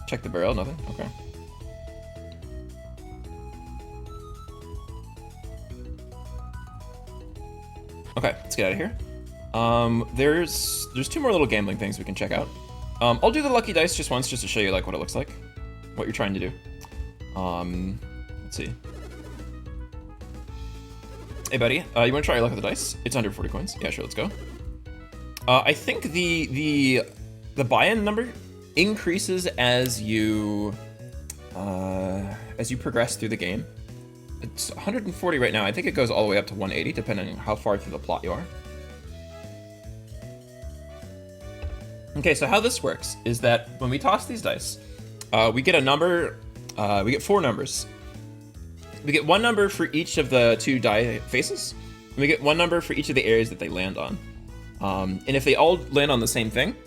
Check the barrel, nothing? Okay. Okay, let's get out of here. There's 2 more little gambling things we can check out. I'll do the lucky dice just once, just to show you like what it looks like, what you're trying to do. Let's see. Hey buddy, you want to try your luck with the dice? It's under 40 coins. Yeah, sure, let's go. I think the buy-in number increases as you progress through the game. It's 140 right now. I think it goes all the way up to 180, depending on how far through the plot you are. Okay, so how this works is that when we toss these dice, we get a number, we get 4 numbers. We get 1 number for each of the 2 die faces, and we get 1 number for each of the areas that they land on. And if they all land on the same thing,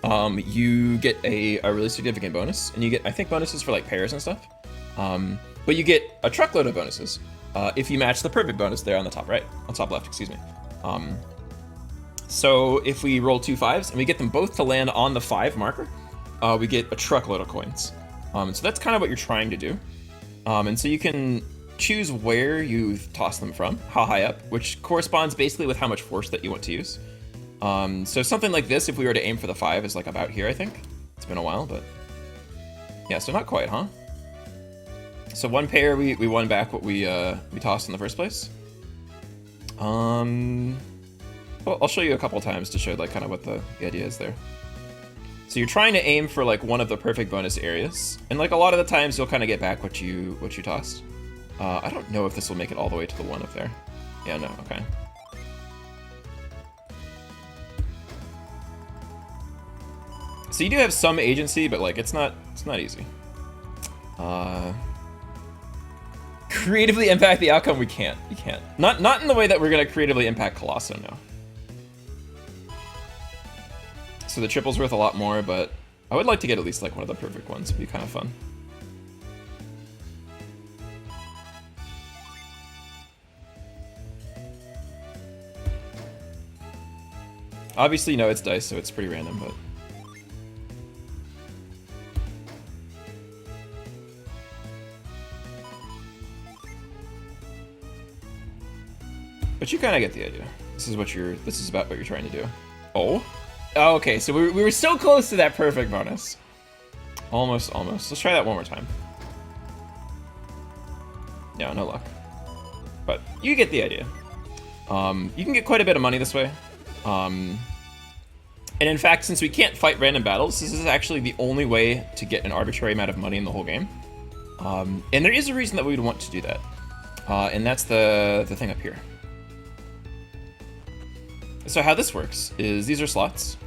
you get a really significant bonus, and you get, I think, bonuses for like pairs and stuff. But you get a truckload of bonuses if you match the perfect bonus there on the top right, on top left, excuse me. So if we roll 2 5s and we get them both to land on the 5 marker, we get a truckload of coins. So that's kind of what you're trying to do. And so you can choose where you toss them from, how high up, which corresponds basically with how much force that you want to use. So something like this, if we were to aim for the 5, is like about here, I think. It's been a while, but yeah, so not quite, huh? So 1 pair, we won back what we tossed in the first place. Well, I'll show you a couple times to show like kind of what the idea is there. So you're trying to aim for like one of the perfect bonus areas, and like a lot of the times you'll kind of get back what you tossed. I don't know if this will make it all the way to the 1 up there. Yeah, no, okay. So you do have some agency, but like it's not easy. Creatively impact the outcome, we can't. You can't. Not in the way that we're gonna creatively impact Colosso, no. So the triple's worth a lot more, but I would like to get at least like one of the perfect ones. It'd be kind of fun. Obviously, you know, it's dice, so it's pretty random, but... But you kind of get the idea. This is about what you're trying to do. Oh? Oh, okay, so we were so close to that perfect bonus. Almost. Let's try that one more time. Yeah, no luck. But you get the idea. You can get quite a bit of money this way. And in fact, since we can't fight random battles, this is actually the only way to get an arbitrary amount of money in the whole game. And there is a reason that we would want to do that. And that's the thing up here. So how this works is these are slots.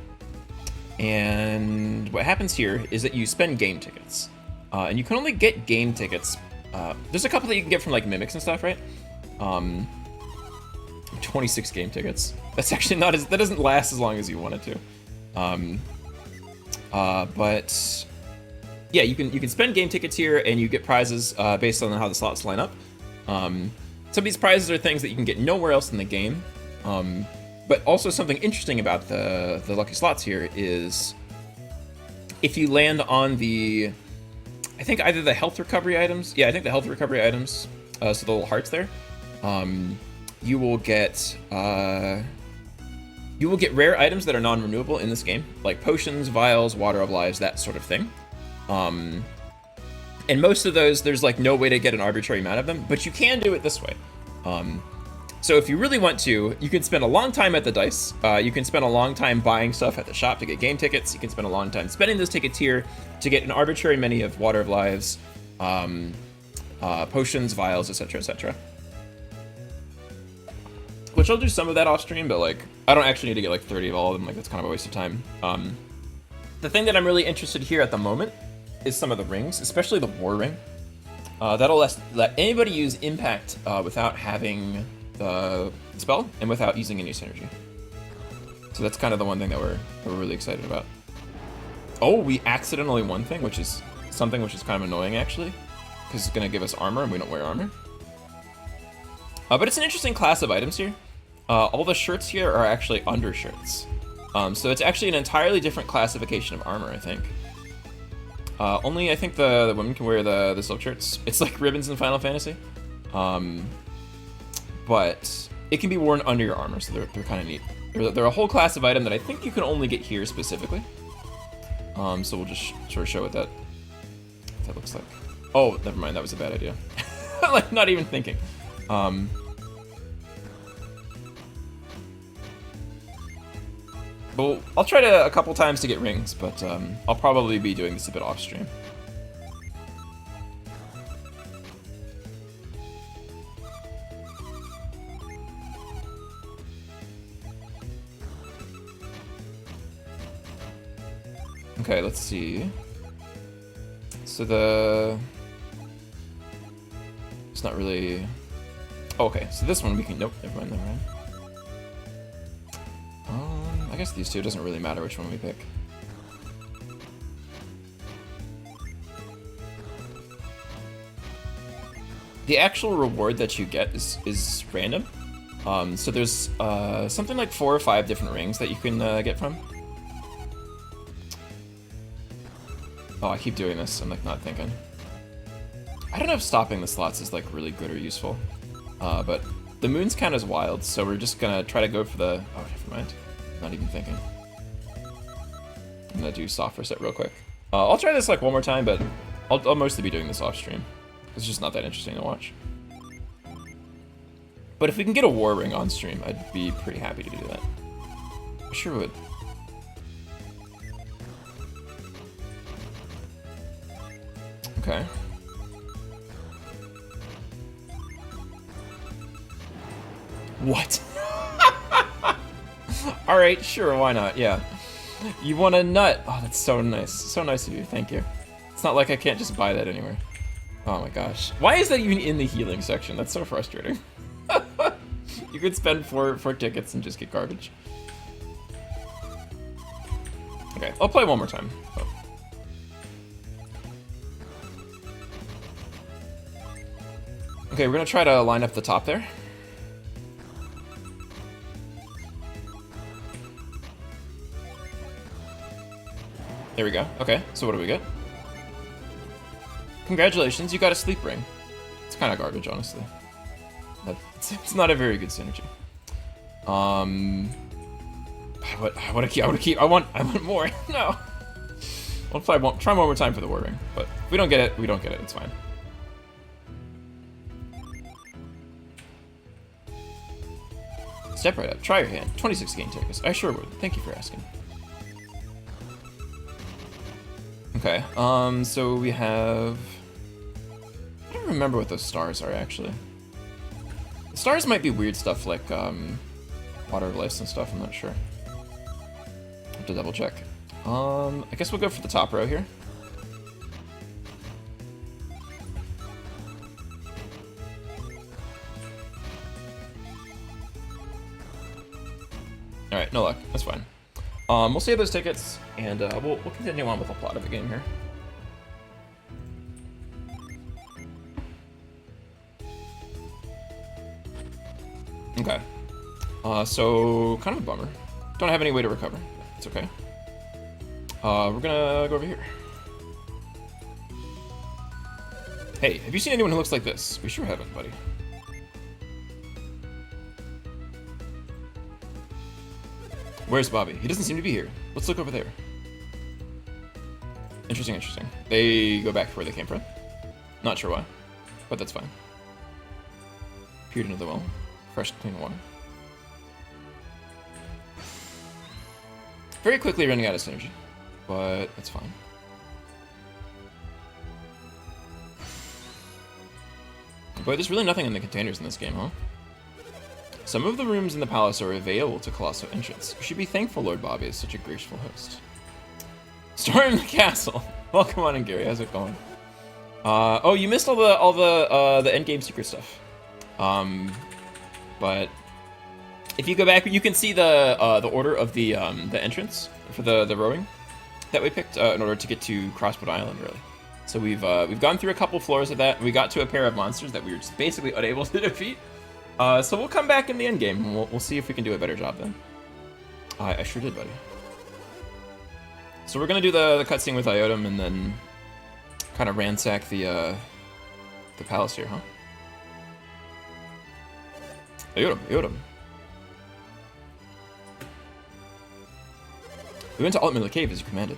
And what happens here is that you spend game tickets. And you can only get game tickets. There's a couple that you can get from like mimics and stuff, right? 26 game tickets. That's actually not as, that doesn't last as long as you want it to. But yeah, you can spend game tickets here and you get prizes based on how the slots line up. Some of these prizes are things that you can get nowhere else in the game. But also something interesting about the lucky slots here is if you land on the, I think either the health recovery items, yeah, I think the health recovery items, so the little hearts there, you will get rare items that are non-renewable in this game, like potions, vials, water of lives, that sort of thing. And most of those, there's like no way to get an arbitrary amount of them, but you can do it this way. So if you really want to, you can spend a long time at the dice. You can spend a long time buying stuff at the shop to get game tickets. You can spend a long time spending those tickets here to get an arbitrary many of water of lives, potions, vials, etc., etc. Which I'll do some of that off stream, but like I don't actually need to get like 30 of all of them. Like that's kind of a waste of time. The thing that I'm really interested here at the moment is some of the rings, especially the war ring. That'll let anybody use impact without having the spell and without using any synergy. So that's kind of the one thing that we're really excited about. Oh, we accidentally won thing, which is something which is kind of annoying actually, because it's gonna give us armor and we don't wear armor. But it's an interesting class of items here. All the shirts here are actually undershirts. So it's actually an entirely different classification of armor, I think. Only I think the women can wear the silk shirts. It's like ribbons in Final Fantasy. But it can be worn under your armor, so they're kind of neat. They're a whole class of item that I think you can only get here specifically. So we'll just sort of show what that looks like. Oh, never mind, that was a bad idea. Like, not even thinking. But I'll try to a couple times to get rings, but I'll probably be doing this a bit off stream. Okay, let's see. So it's not really. Oh, okay, so this one we can. Nope, never mind. I guess these two, it doesn't really matter which one we pick. The actual reward that you get is random. So there's something like 4 or 5 different rings that you can get from. Oh, I keep doing this. I'm like not thinking. I don't know if stopping the slots is like really good or useful. But the moons count as wild, so we're just gonna try to go for the. Oh, never mind. Not even thinking. I'm gonna do soft reset real quick. I'll try this like one more time, but I'll mostly be doing this off stream. It's just not that interesting to watch. But if we can get a war ring on stream, I'd be pretty happy to do that. I sure would. Okay. What? Alright, sure, why not? Yeah. You want a nut? Oh, that's so nice. So nice of you, thank you. It's not like I can't just buy that anywhere. Oh my gosh. Why is that even in the healing section? That's so frustrating. You could spend four tickets and just get garbage. Okay, I'll play one more time. Oh. Okay, we're gonna try to line up the top there. There we go. Okay, so what do we get? Congratulations, you got a sleep ring. It's kind of garbage, honestly. It's not a very good synergy. I want to keep. I want more. No. I'll try one more time for the war ring, but if we don't get it, we don't get it. It's fine. Step right up. Try your hand. 26 game tickets. I sure would. Thank you for asking. Okay, so we have... I don't remember what those stars are, actually. The stars might be weird stuff like, water of life and stuff, I'm not sure. I have to double check. I guess we'll go for the top row here. Alright, no luck. That's fine. We'll save those tickets, and we'll continue on with the plot of the game here. Okay. So, kind of a bummer. Don't have any way to recover. It's okay. We're gonna go over here. Hey, have you seen anyone who looks like this? We sure haven't, buddy. Where's Bobby? He doesn't seem to be here. Let's look over there. Interesting, interesting. They go back to where they came from. Not sure why, but that's fine. Peered into the well. Fresh, clean water. Very quickly running out of synergy, but that's fine. Boy, there's really nothing in the containers in this game, huh? Some of the rooms in the palace are available to Colosso entrance. You should be thankful Lord Bobby is such a graceful host. Storm the castle. Welcome on in, Gary. How's it going? Oh, you missed all the end game secret stuff. But if you go back, you can see the order of the entrance for the rowing that we picked in order to get to Crossboat Island, really. So we've gone through a couple floors of that, and we got to a pair of monsters that we were just basically unable to defeat. So we'll come back in the end game, and we'll see if we can do a better job then. I sure did, buddy. So we're gonna do the cutscene with Iotum, and then kind of ransack the palace here, huh? Iotum. We went to Altmiller Cave as you commanded.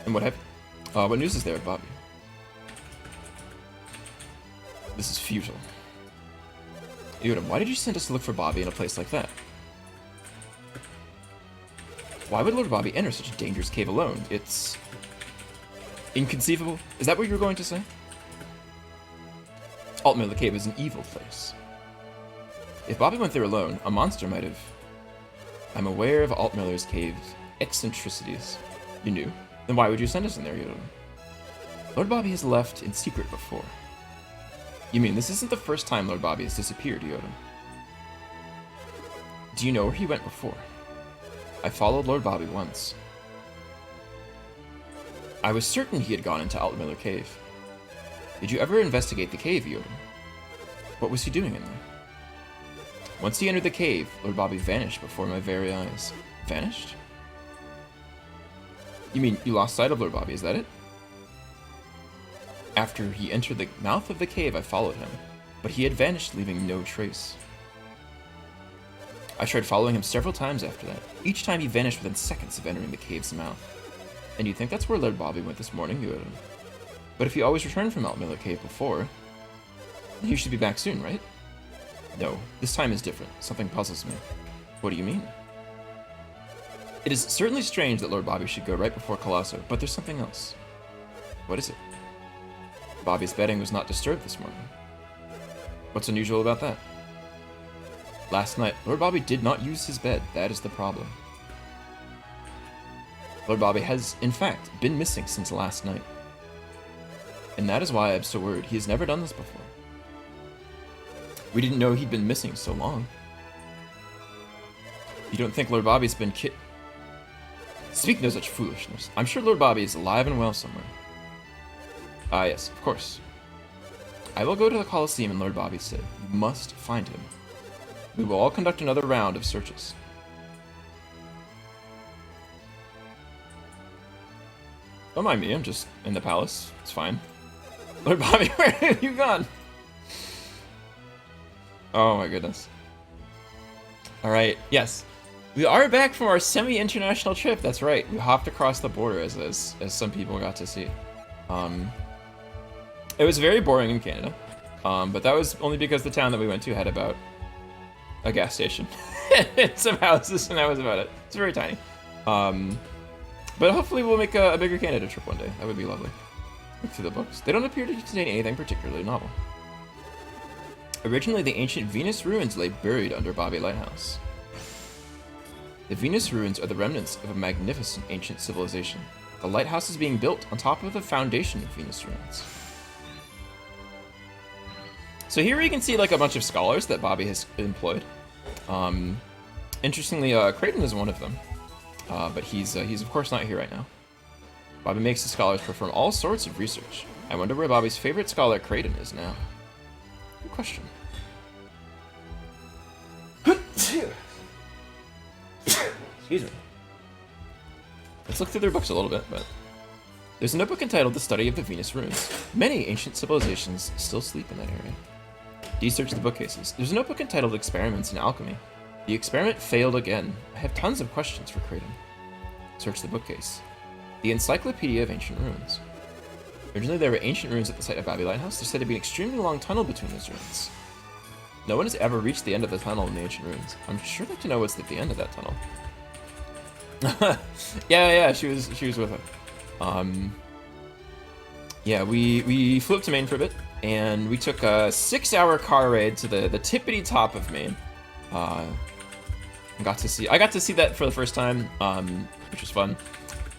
And what happened? What news is there of Bobby? This is futile. Iotum, why did you send us to look for Bobby in a place like that? Why would Lord Bobby enter such a dangerous cave alone? It's inconceivable. Is that what you were going to say? Altmiller Cave is an evil place. If Bobby went there alone, a monster might have... I'm aware of Altmiller's cave's eccentricities. You knew? Then why would you send us in there, Iotum? Lord Bobby has left in secret before. You mean this isn't the first time Lord Bobby has disappeared, Iotum? Do you know where he went before? I followed Lord Bobby once. I was certain he had gone into Altmiller Cave. Did you ever investigate the cave, Iotum? What was he doing in there? Once he entered the cave, Lord Bobby vanished before my very eyes. Vanished? You mean you lost sight of Lord Bobby, is that it? After he entered the mouth of the cave, I followed him, but he had vanished, leaving no trace. I tried following him several times after that. Each time he vanished within seconds of entering the cave's mouth. And you think that's where Lord Bobby went this morning, Iotum? But if he always returned from Altmiller Cave before, then he should be back soon, right? No, this time is different. Something puzzles me. What do you mean? It is certainly strange that Lord Bobby should go right before Colosso, but there's something else. What is it? Bobby's bedding was not disturbed this morning. What's unusual about that? Last night, Lord Bobby did not use his bed. That is the problem. Lord Bobby has, in fact, been missing since last night. And that is why I'm so worried. He has never done this before. We didn't know he'd been missing so long. You don't think Lord Bobby's been Speak no such foolishness. I'm sure Lord Bobby is alive and well somewhere. Ah, yes, of course. I will go to the Colosseum and Lord Bobby said, you must find him. We will all conduct another round of searches. Don't mind me, I'm just in the palace. It's fine. Lord Bobby, where have you gone? Oh my goodness. Alright, yes. We are back from our semi-international trip, that's right. We hopped across the border as some people got to see. It was very boring in Canada. But that was only because the town that we went to had about a gas station and some houses, and that was about it. It's very tiny. But hopefully we'll make a bigger Canada trip one day. That would be lovely. Look through the books. They don't appear to contain anything particularly novel. Originally, the ancient Venus ruins lay buried under Bobby Lighthouse. The Venus ruins are the remnants of a magnificent ancient civilization. The lighthouse is being built on top of the foundation of Venus ruins. So here you can see like a bunch of scholars that Bobby has employed. Interestingly, Creighton is one of them, but he's of course not here right now. Bobby makes the scholars perform all sorts of research. I wonder where Bobby's favorite scholar, Creighton, is now. Good question. Excuse me. Let's look through their books a little bit, but... There's a notebook entitled The Study of the Venus Ruins. Many ancient civilizations still sleep in that area. Search the bookcases. There's a notebook entitled Experiments in Alchemy. The experiment failed again. I have tons of questions for Creighton. Search the bookcase. The Encyclopedia of Ancient Ruins. Originally there were ancient ruins at the site of Bobby Lighthouse. There's said to be an extremely long tunnel between those ruins. No one has ever reached the end of the tunnel in the ancient ruins. I'm sure I'd like to know what's at the end of that tunnel. yeah, she was with her. Yeah, we flew up to Maine for a bit, and we took a 6-hour car ride to the tippity top of Maine. I got to see that for the first time, which was fun.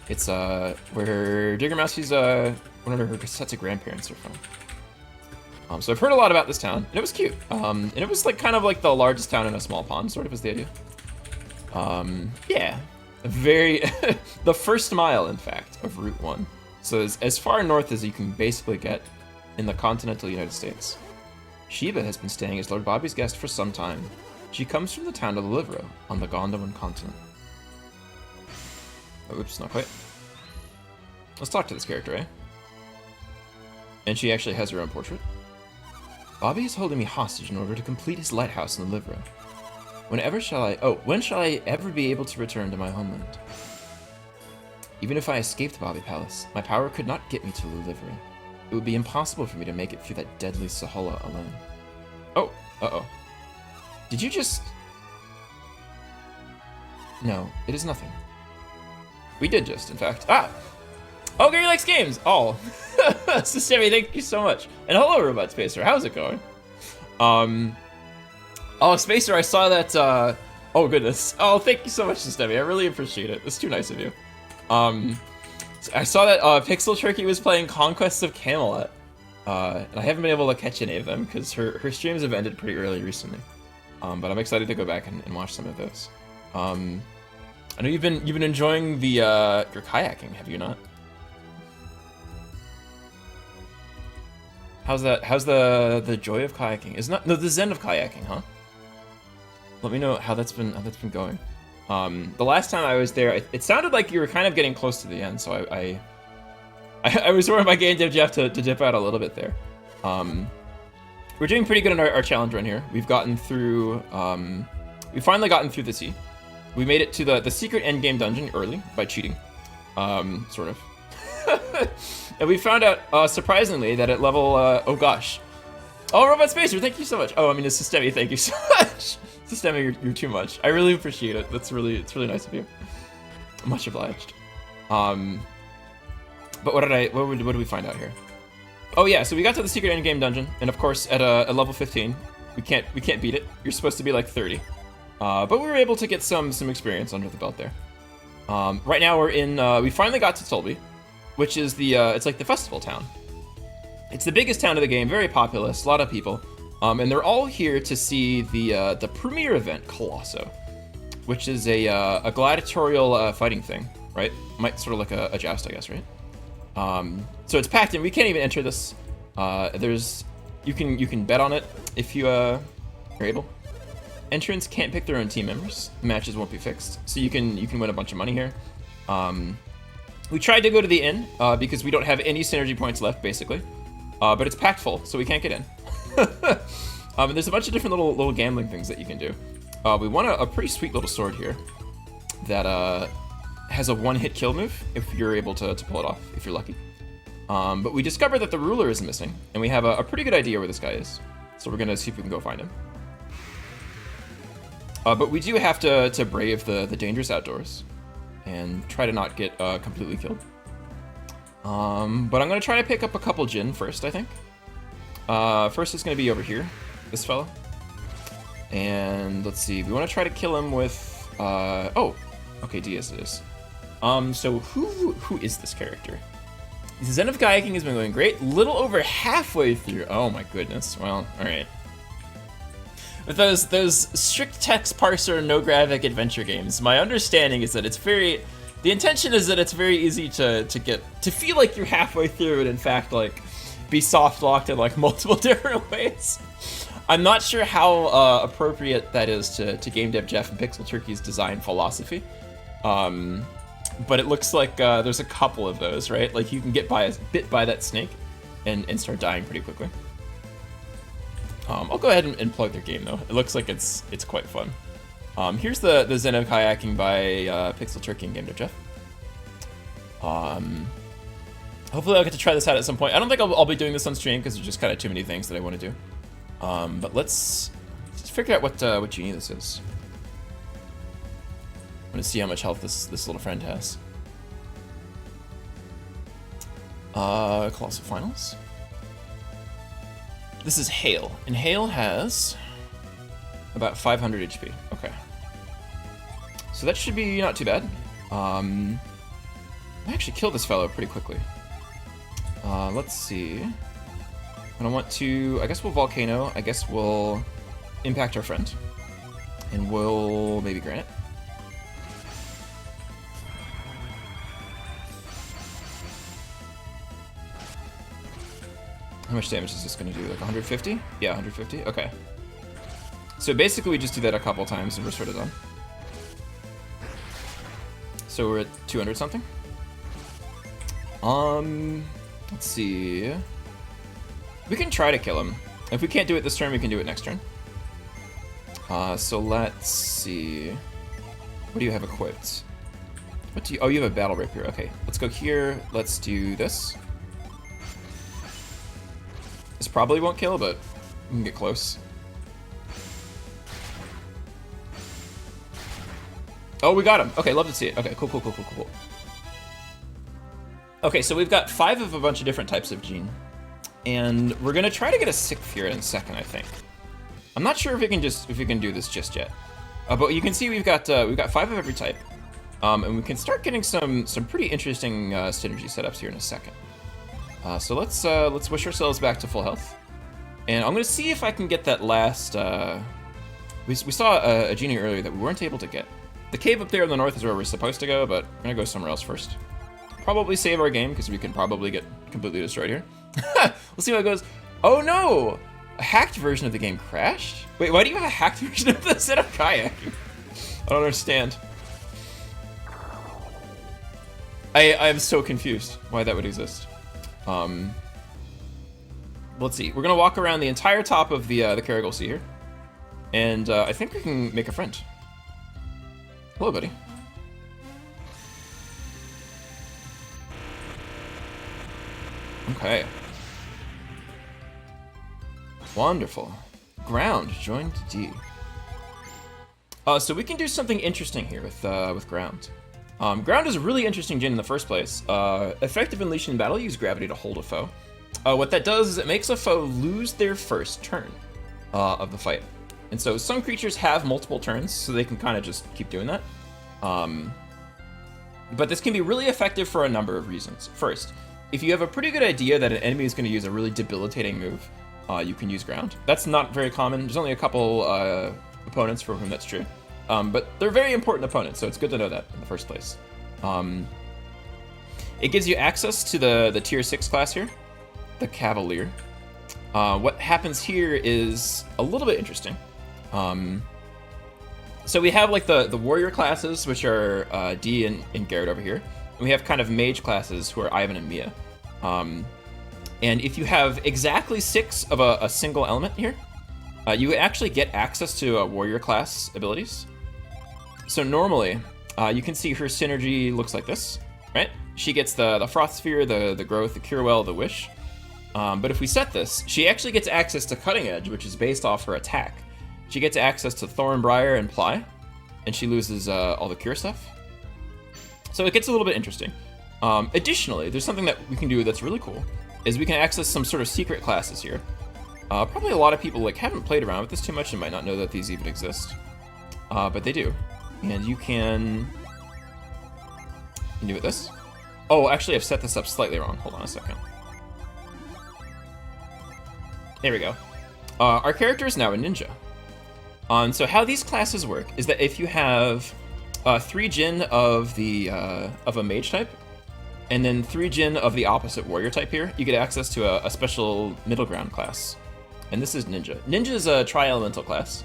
It's where Digger Mousie's one of her sets of grandparents are from. So I've heard a lot about this town, and it was cute. And it was like kind of like the largest town in a small pond, sort of, is the idea. Yeah, very the first mile, in fact, of Route 1. So as far north as you can basically get in the continental United States. Sheba has been staying as Lord Bobby's guest for some time. She comes from the town of Livro on the Gondwan continent. Oh, oops, not quite. Let's talk to this character, eh? And she actually has her own portrait. Bobby is holding me hostage in order to complete his lighthouse in the Livro. When shall I ever be able to return to my homeland? Even if I escaped Bobby Palace, my power could not get me to Livro. It would be impossible for me to make it through that deadly Sahola alone. Oh, uh-oh. Did you just... No, it is nothing. We did just, in fact. Ah! Oh, Gary likes games! Oh. Systemi, thank you so much. And hello, Robot Spacer. How's it going? Oh, Spacer, I saw that, oh, goodness. Oh, thank you so much, Systemi. I really appreciate it. It's too nice of you. I saw that, Pixel Turkey was playing Conquests of Camelot. And I haven't been able to catch any of them, because her streams have ended pretty early recently. But I'm excited to go back and watch some of those. I know you've been enjoying the your kayaking, have you not? How's the joy of kayaking? The zen of kayaking, huh? Let me know how that's been going. The last time I was there, it sounded like you were kind of getting close to the end, so I was worried my game dev Jeff to dip out a little bit there. We're doing pretty good in our challenge run here. We've gotten through, we finally gotten through the sea. We made it to the secret endgame dungeon early by cheating, sort of. And we found out, surprisingly, that at level, oh gosh. Oh, Robot Spacer, thank you so much. Oh, I mean, it's Systemi, thank you so much. Systemi, you're too much. I really appreciate it. It's really nice of you. Much obliged. But what did we find out here? Oh yeah, so we got to the secret endgame dungeon, and of course, at a level 15, we can't beat it. You're supposed to be like 30. But we were able to get some experience under the belt there. Right now we're in, we finally got to Tolby, which is it's like the festival town. It's the biggest town of the game, very populous, a lot of people. And they're all here to see the premiere event, Colosso, which is a gladiatorial fighting thing, right? Sort of like a joust, I guess, right? So it's packed in. We can't even enter this. You can bet on it if you're able. Entrants can't pick their own team members. The matches won't be fixed, so you can win a bunch of money here. We tried to go to the inn because we don't have any synergy points left, basically. But it's packed full, so we can't get in. And there's a bunch of different little gambling things that you can do. We won a pretty sweet little sword here that has a one-hit kill move if you're able to pull it off, if you're lucky. But we discovered that the ruler is missing, and we have a pretty good idea where this guy is. So we're gonna see if we can go find him. But we do have to brave the dangerous outdoors and try to not get completely killed. But I'm gonna try to pick up a couple Jin first, I think. First is gonna be over here, this fella. And let's see, we want to try to kill him with Oh, okay, Diaz it is. So who is this character? Zen of Kayaking has been going great. Little over halfway through. Oh my goodness. Well, all right. With those strict text parser, no graphic adventure games, my understanding is that it's very. The intention is that it's very easy to feel like you're halfway through and in fact like be soft locked in like multiple different ways. I'm not sure how appropriate that is to Game Dev Jeff and Pixel Turkey's design philosophy. But it looks like there's a couple of those, right? Like you can get bit by that snake and start dying pretty quickly. I'll go ahead and plug their game though. It looks like it's quite fun. Here's the Zen of Kayaking by Pixel Turkey and Game Dev Jeff. Hopefully I'll get to try this out at some point. I don't think I'll be doing this on stream because there's just kind of too many things that I want to do. But let's figure out what genie this is. I'm gonna see how much health this little friend has. Colossal Finals. This is Hale, and Hale has about 500 HP. Okay. So that should be not too bad. I actually killed this fellow pretty quickly. Let's see. And I want to, I guess we'll Volcano, I guess we'll impact our friend. And we'll maybe Granite. How much damage is this going to do? Like 150? Yeah, 150? Okay. So basically we just do that a couple times and we're sort of done. So we're at 200 something? Let's see. We can try to kill him. If we can't do it this turn, we can do it next turn. So let's see. What do you have equipped? What do you... Oh, you have a Battle Rapier. Okay, let's go here. Let's do this. This probably won't kill, but we can get close. Oh, we got him. Okay, love to see it. Okay, cool. Okay, so we've got 5 of a bunch of different types of gene. And we're gonna try to get a Sick Fear in a second, I think. I'm not sure if we can do this just yet. But you can see we've got 5 of every type. And we can start getting some pretty interesting synergy setups here in a second. So let's wish ourselves back to full health. And I'm gonna see if I can get that last we saw a genie earlier that we weren't able to get. The cave up there in the north is where we're supposed to go, but I'm gonna go somewhere else first. Probably save our game, because we can probably get completely destroyed here. We'll see how it goes. Oh no! A hacked version of the game crashed? Wait, why do you have a hacked version of the Zen of Kayaking? I don't understand. I am so confused why that would exist. Let's see. We're gonna walk around the entire top of the Caragol Sea here. And I think we can make a friend. Hello, buddy. Okay. Wonderful. Ground joined D. So we can do something interesting here with Ground. Ground is a really interesting gin in the first place. Effective unleashing in battle, use gravity to hold a foe. What that does is it makes a foe lose their first turn of the fight. And so some creatures have multiple turns, so they can kind of just keep doing that. But this can be really effective for a number of reasons. First, if you have a pretty good idea that an enemy is going to use a really debilitating move, you can use Ground. That's not very common. There's only a couple opponents for whom that's true. But they're very important opponents, so it's good to know that in the first place. It gives you access to the tier 6 class here, the Cavalier. What happens here is a little bit interesting. So we have like the warrior classes, which are D and Garrett over here. And we have kind of mage classes who are Ivan and Mia. And if you have exactly 6 of a single element here, you actually get access to warrior class abilities. So normally, you can see her synergy looks like this, right? She gets the Frost Sphere, the Growth, the Cure Well, the Wish. But if we set this, she actually gets access to Cutting Edge, which is based off her attack. She gets access to Thornbriar and Ply, and she loses all the Cure stuff. So it gets a little bit interesting. Additionally, there's something that we can do that's really cool, is we can access some sort of secret classes here. Probably a lot of people haven't played around with this too much and might not know that these even exist. But they do. And you can do it this. Oh, actually, I've set this up slightly wrong. Hold on a second. There we go. Our character is now a ninja. So how these classes work is that if you have 3 Jin of a mage type, and then 3 Jin of the opposite warrior type here, you get access to a special middle ground class. And this is Ninja. Ninja is a tri-elemental class,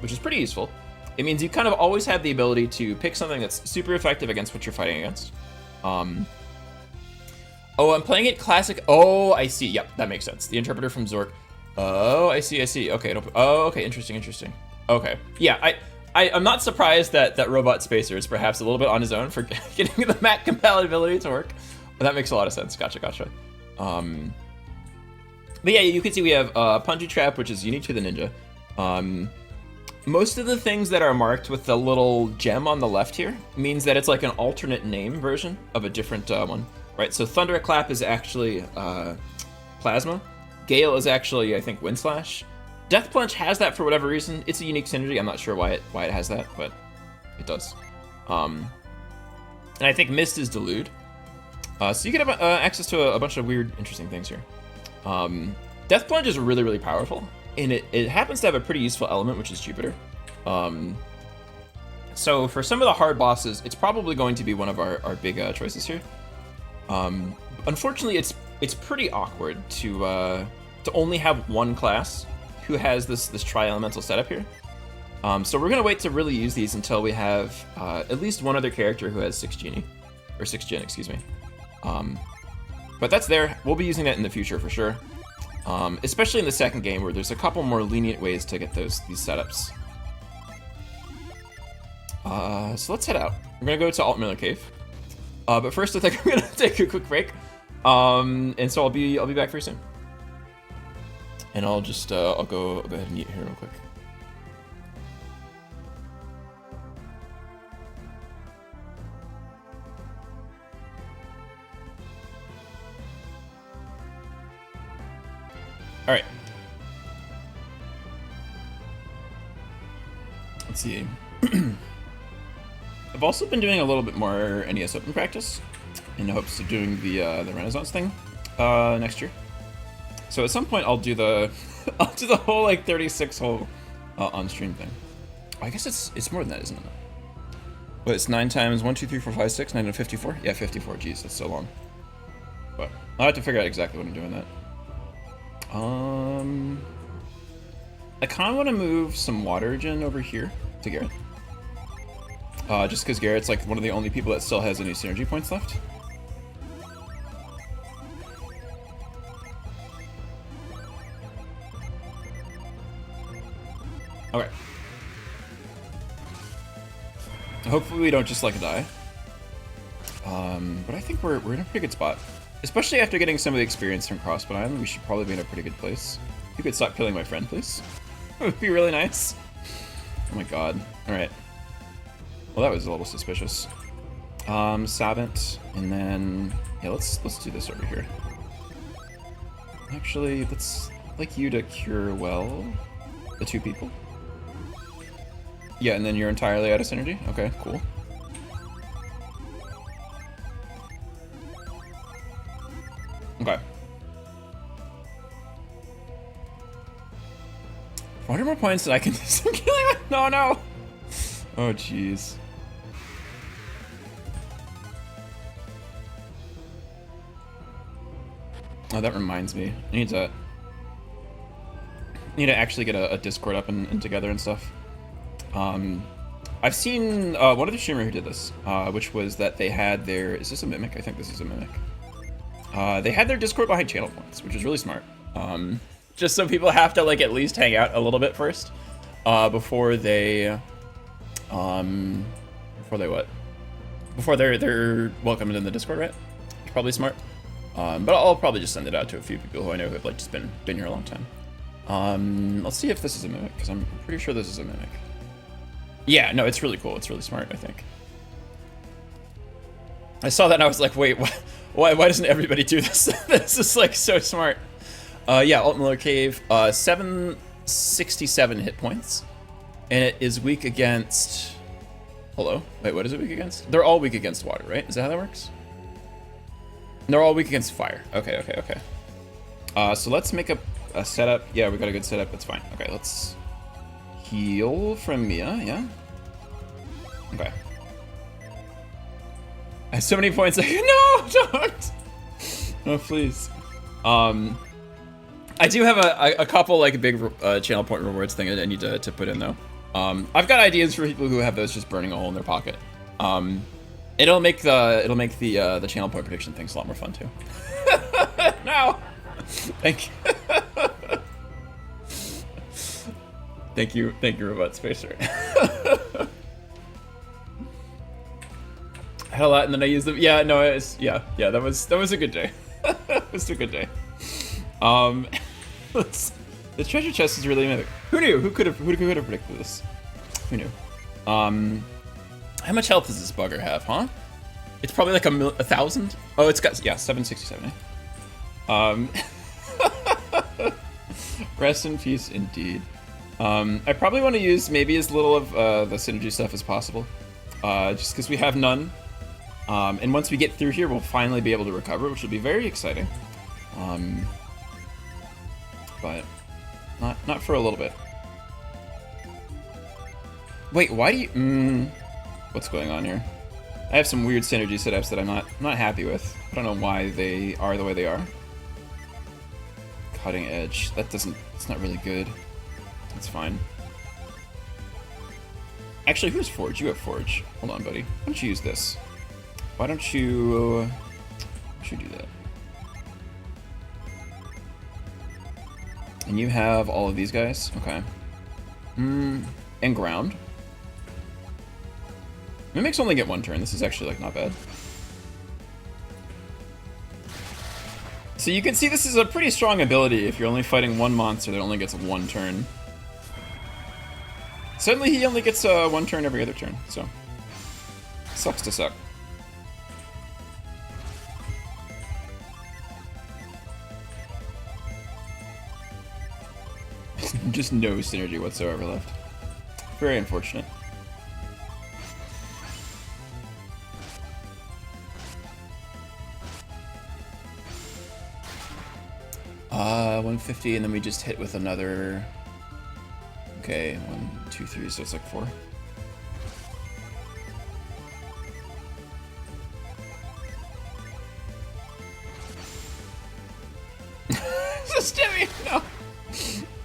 which is pretty useful. It means you kind of always have the ability to pick something that's super effective against what you're fighting against. Oh, I'm playing it classic. Oh, I see. Yep, that makes sense. The interpreter from Zork. Oh, I see. Okay. Oh, okay. Interesting. Okay. Yeah, I'm not surprised that Robot Spacer is perhaps a little bit on his own for getting the Mac compatibility to work. But that makes a lot of sense. Gotcha. But yeah, you can see we have Punji Trap, which is unique to the ninja. Most of the things that are marked with the little gem on the left here means that it's like an alternate name version of a different one, right? So Thunder Clap is actually Plasma. Gale is actually, I think, Wind Slash. Death Plunge has that for whatever reason. It's a unique synergy. I'm not sure why it has that, but it does. And I think Mist is Delude. So you can have access to a bunch of weird, interesting things here. Death Plunge is really, really powerful, and it happens to have a pretty useful element, which is Jupiter. So for some of the hard bosses, it's probably going to be one of our big choices here. Unfortunately, it's pretty awkward to only have one class who has this tri-elemental setup here. So we're gonna wait to really use these until we have at least one other character who has 6 Genie, or 6 Jin, excuse me. But that's there. We'll be using that in the future for sure. Especially in the second game where there's a couple more lenient ways to get these setups. So let's head out. We're gonna go to Altmiller Cave. But first I think I'm gonna take a quick break. And so I'll be back very soon. And I'll just I'll go ahead and eat here real quick. All right. Let's see. I've also been doing a little bit more NES Open practice in hopes of doing the Renaissance thing next year. So at some point I'll do the whole like 36 hole on stream thing. I guess it's more than that, isn't it? What, it's 9 times 1, 2, 3, 4, 5, 6, 9 to 54? Yeah, 54. Jeez, that's so long. But I'll have to figure out exactly when I'm doing that. I kind of want to move some Water Gen over here to Garrett. Just because Garrett's like one of the only people that still has any synergy points left. Okay. Hopefully we don't just like die. But I think we're in a pretty good spot. Especially after getting some of the experience from Crossbow Island, we should probably be in a pretty good place. If you could stop killing my friend, please. That would be really nice. Oh my god. Alright. Well, that was a little suspicious. Savant, and then... Yeah, let's do this over here. Actually, let's like you to cure well the 2 people. Yeah, and then you're entirely out of synergy? Okay, cool. Okay. 400 more points that I can do some killing with? No! Oh, jeez. Oh, that reminds me. I need to actually get a Discord up and together and stuff. I've seen one of the streamer who did this, which was that they had their... Is this a Mimic? I think this is a Mimic. They had their Discord behind channel points, which is really smart. Just so people have to like at least hang out a little bit first, before they're welcomed in the Discord, right? It's probably smart. But I'll probably just send it out to a few people who I know who have like just been here a long time. Let's see if this is a Mimic, because I'm pretty sure this is a Mimic. Yeah, no, it's really cool. It's really smart, I think. I saw that and I was like, wait, why doesn't everybody do this? This is like so smart. Yeah, Altmiller Cave, 767 hit points, and it is weak against Hello? Wait, what is it weak against? They're all weak against water, right? Is that how that works? They're all weak against fire. Okay, okay, okay. So let's make a setup. Yeah, we got a good setup. That's fine. Okay, let's heal from Mia, yeah? Okay. I have so many points. Like, no, don't! No, please. I do have a couple like big channel point rewards thing I need to put in though. I've got ideas for people who have those just burning a hole in their pocket. It'll make the channel point prediction things a lot more fun too. No, thank you, thank you, Robot Spacer. I had a lot, and then I used them. Yeah, no, it's yeah. That was a good day. It was a good day. The treasure chest is really mythic. Who knew? Who could have predicted this? Who knew? How much health does this bugger have, huh? It's probably like 1,000. Oh, it's got 767. Rest in peace, indeed. I probably want to use maybe as little of the synergy stuff as possible, just because we have none. And once we get through here, we'll finally be able to recover, which will be very exciting. But not for a little bit. Wait, why do you? What's going on here? I have some weird synergy setups that I'm not happy with. I don't know why they are the way they are. Cutting edge. It's not really good. That's fine. Actually, who's Forge? You have Forge. Hold on, buddy. Why don't you use this? Why don't you do that? And you have all of these guys? Okay. And ground. Mimics only get one turn. This is actually, like, not bad. So you can see this is a pretty strong ability if you're only fighting one monster that only gets one turn. Suddenly he only gets one turn every other turn, so. Sucks to suck. Just no synergy whatsoever left. Very unfortunate. 150, and then we just hit with another. Okay, 1, 2, 3, so it's like 4. Just Jimmy, no.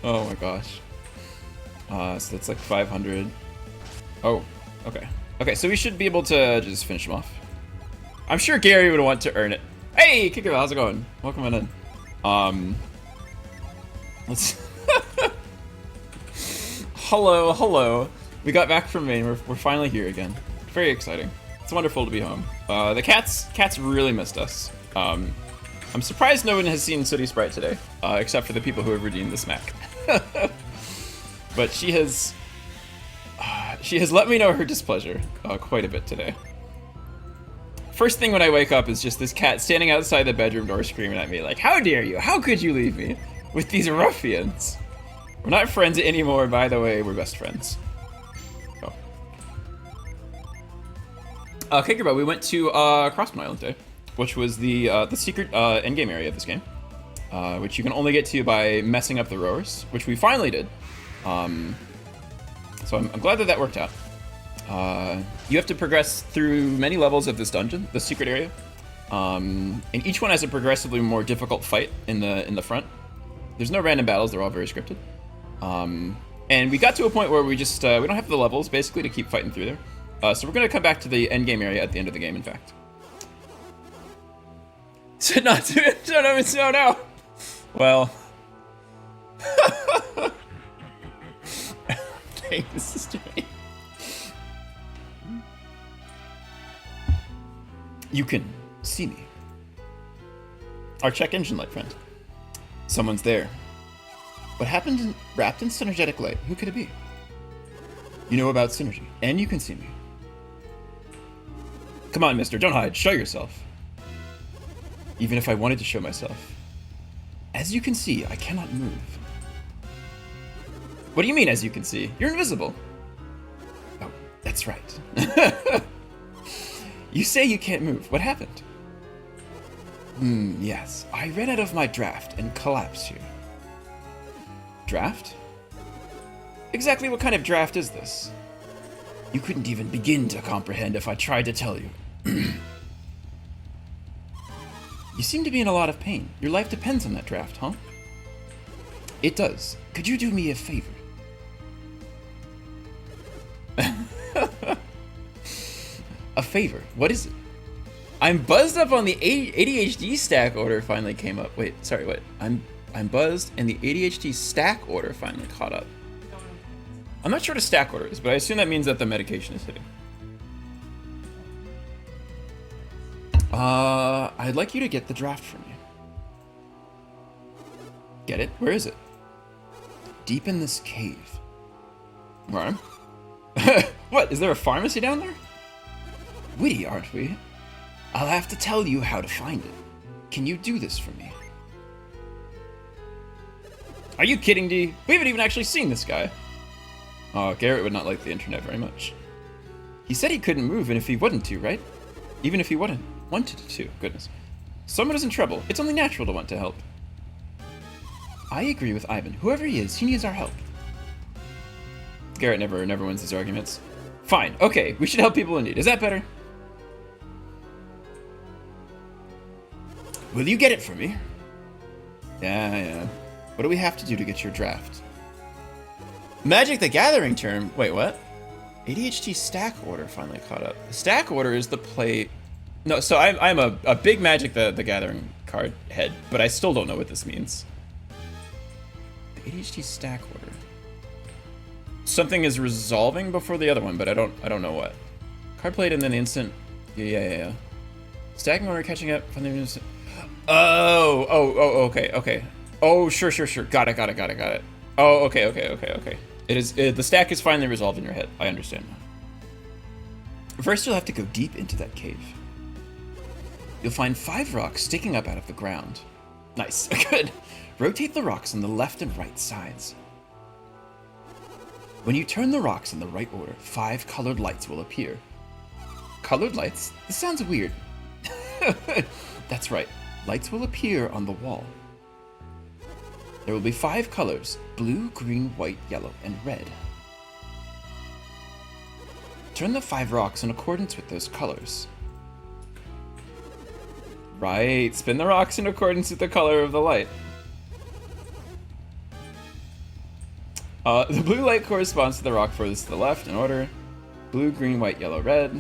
Oh my gosh. So that's like 500. Oh, okay. Okay, so we should be able to just finish him off. I'm sure Gary would want to earn it. Hey, Kicker, how's it going? Welcome on in. Let's. hello. We got back from Maine. We're finally here again. Very exciting. It's wonderful to be home. The cats really missed us. I'm surprised no one has seen Sooty Sprite today, except for the people who have redeemed the smack. But she has let me know her displeasure quite a bit today. First thing when I wake up is just this cat standing outside the bedroom door screaming at me like, "How dare you? How could you leave me with these ruffians? We're not friends anymore, by the way, we're best friends." Oh. Okay, goodbye. We went to Crossman Island today, which was the secret endgame area of this game, which you can only get to by messing up the rowers, which we finally did. So I'm glad that worked out. You have to progress through many levels of this dungeon, the secret area, and each one has a progressively more difficult fight in the front. There's no random battles; they're all very scripted. And we got to a point where we just we don't have the levels basically to keep fighting through there. So we're gonna come back to the end game area at the end of the game. In fact, so not to no. Well, dang, this is Jimmy. You can see me. Our check engine light friend. Someone's there. What happened wrapped in synergetic light? Who could it be? You know about synergy, and you can see me. Come on, mister, don't hide. Show yourself. Even if I wanted to show myself. As you can see, I cannot move. What do you mean, as you can see? You're invisible. Oh, That's right. You say you can't move. What happened? Yes. I ran out of my draft and collapsed here. Draft? Exactly what kind of draft is this? You couldn't even begin to comprehend if I tried to tell you. You seem to be in a lot of pain. Your life depends on that draft, huh? It does. Could you do me a favor? A favor? What is it? I'm buzzed up on the ADHD stack order finally came up. Wait, sorry, what? I'm buzzed and the ADHD stack order finally caught up. I'm not sure what a stack order is, but I assume that means that the medication is hitting. I'd like you to get the draft from me. Get it? Where is it? Deep in this cave. Right. What, is there a pharmacy down there? Witty, aren't we? I'll have to tell you how to find it. Can you do this for me? Are you kidding, D? We haven't even actually seen this guy. Oh, Garrett would not like the internet very much. He said he couldn't move and if he wouldn't to, right? Even if he wanted to, goodness. Someone is in trouble. It's only natural to want to help. I agree with Ivan. Whoever he is, he needs our help. Garrett never wins these arguments. Fine, okay, we should help people in need. Is that better? Will you get it for me? Yeah. What do we have to do to get your draft? Magic the Gathering term? Wait, what? ADHD stack order finally caught up. The stack order is the play... No, so I'm a big Magic the Gathering card head, but I still don't know what this means. The ADHD stack order. Something is resolving before the other one, but I don't know what. Card played and then instant... Yeah. Stacking order catching up from the instant... okay. Oh, sure. Got it. Oh, okay. The stack is finally resolved in your head. I understand now. First, you'll have to go deep into that cave. You'll find 5 rocks sticking up out of the ground. Nice, good. Rotate the rocks on the left and right sides. When you turn the rocks in the right order, 5 colored lights will appear. Colored lights? This sounds weird. That's right. Lights will appear on the wall. There will be 5 colors: blue, green, white, yellow, and red. Turn the 5 rocks in accordance with those colors. Right, spin the rocks in accordance with the color of the light. The blue light corresponds to the rock furthest to the left in order. Blue, green, white, yellow, red.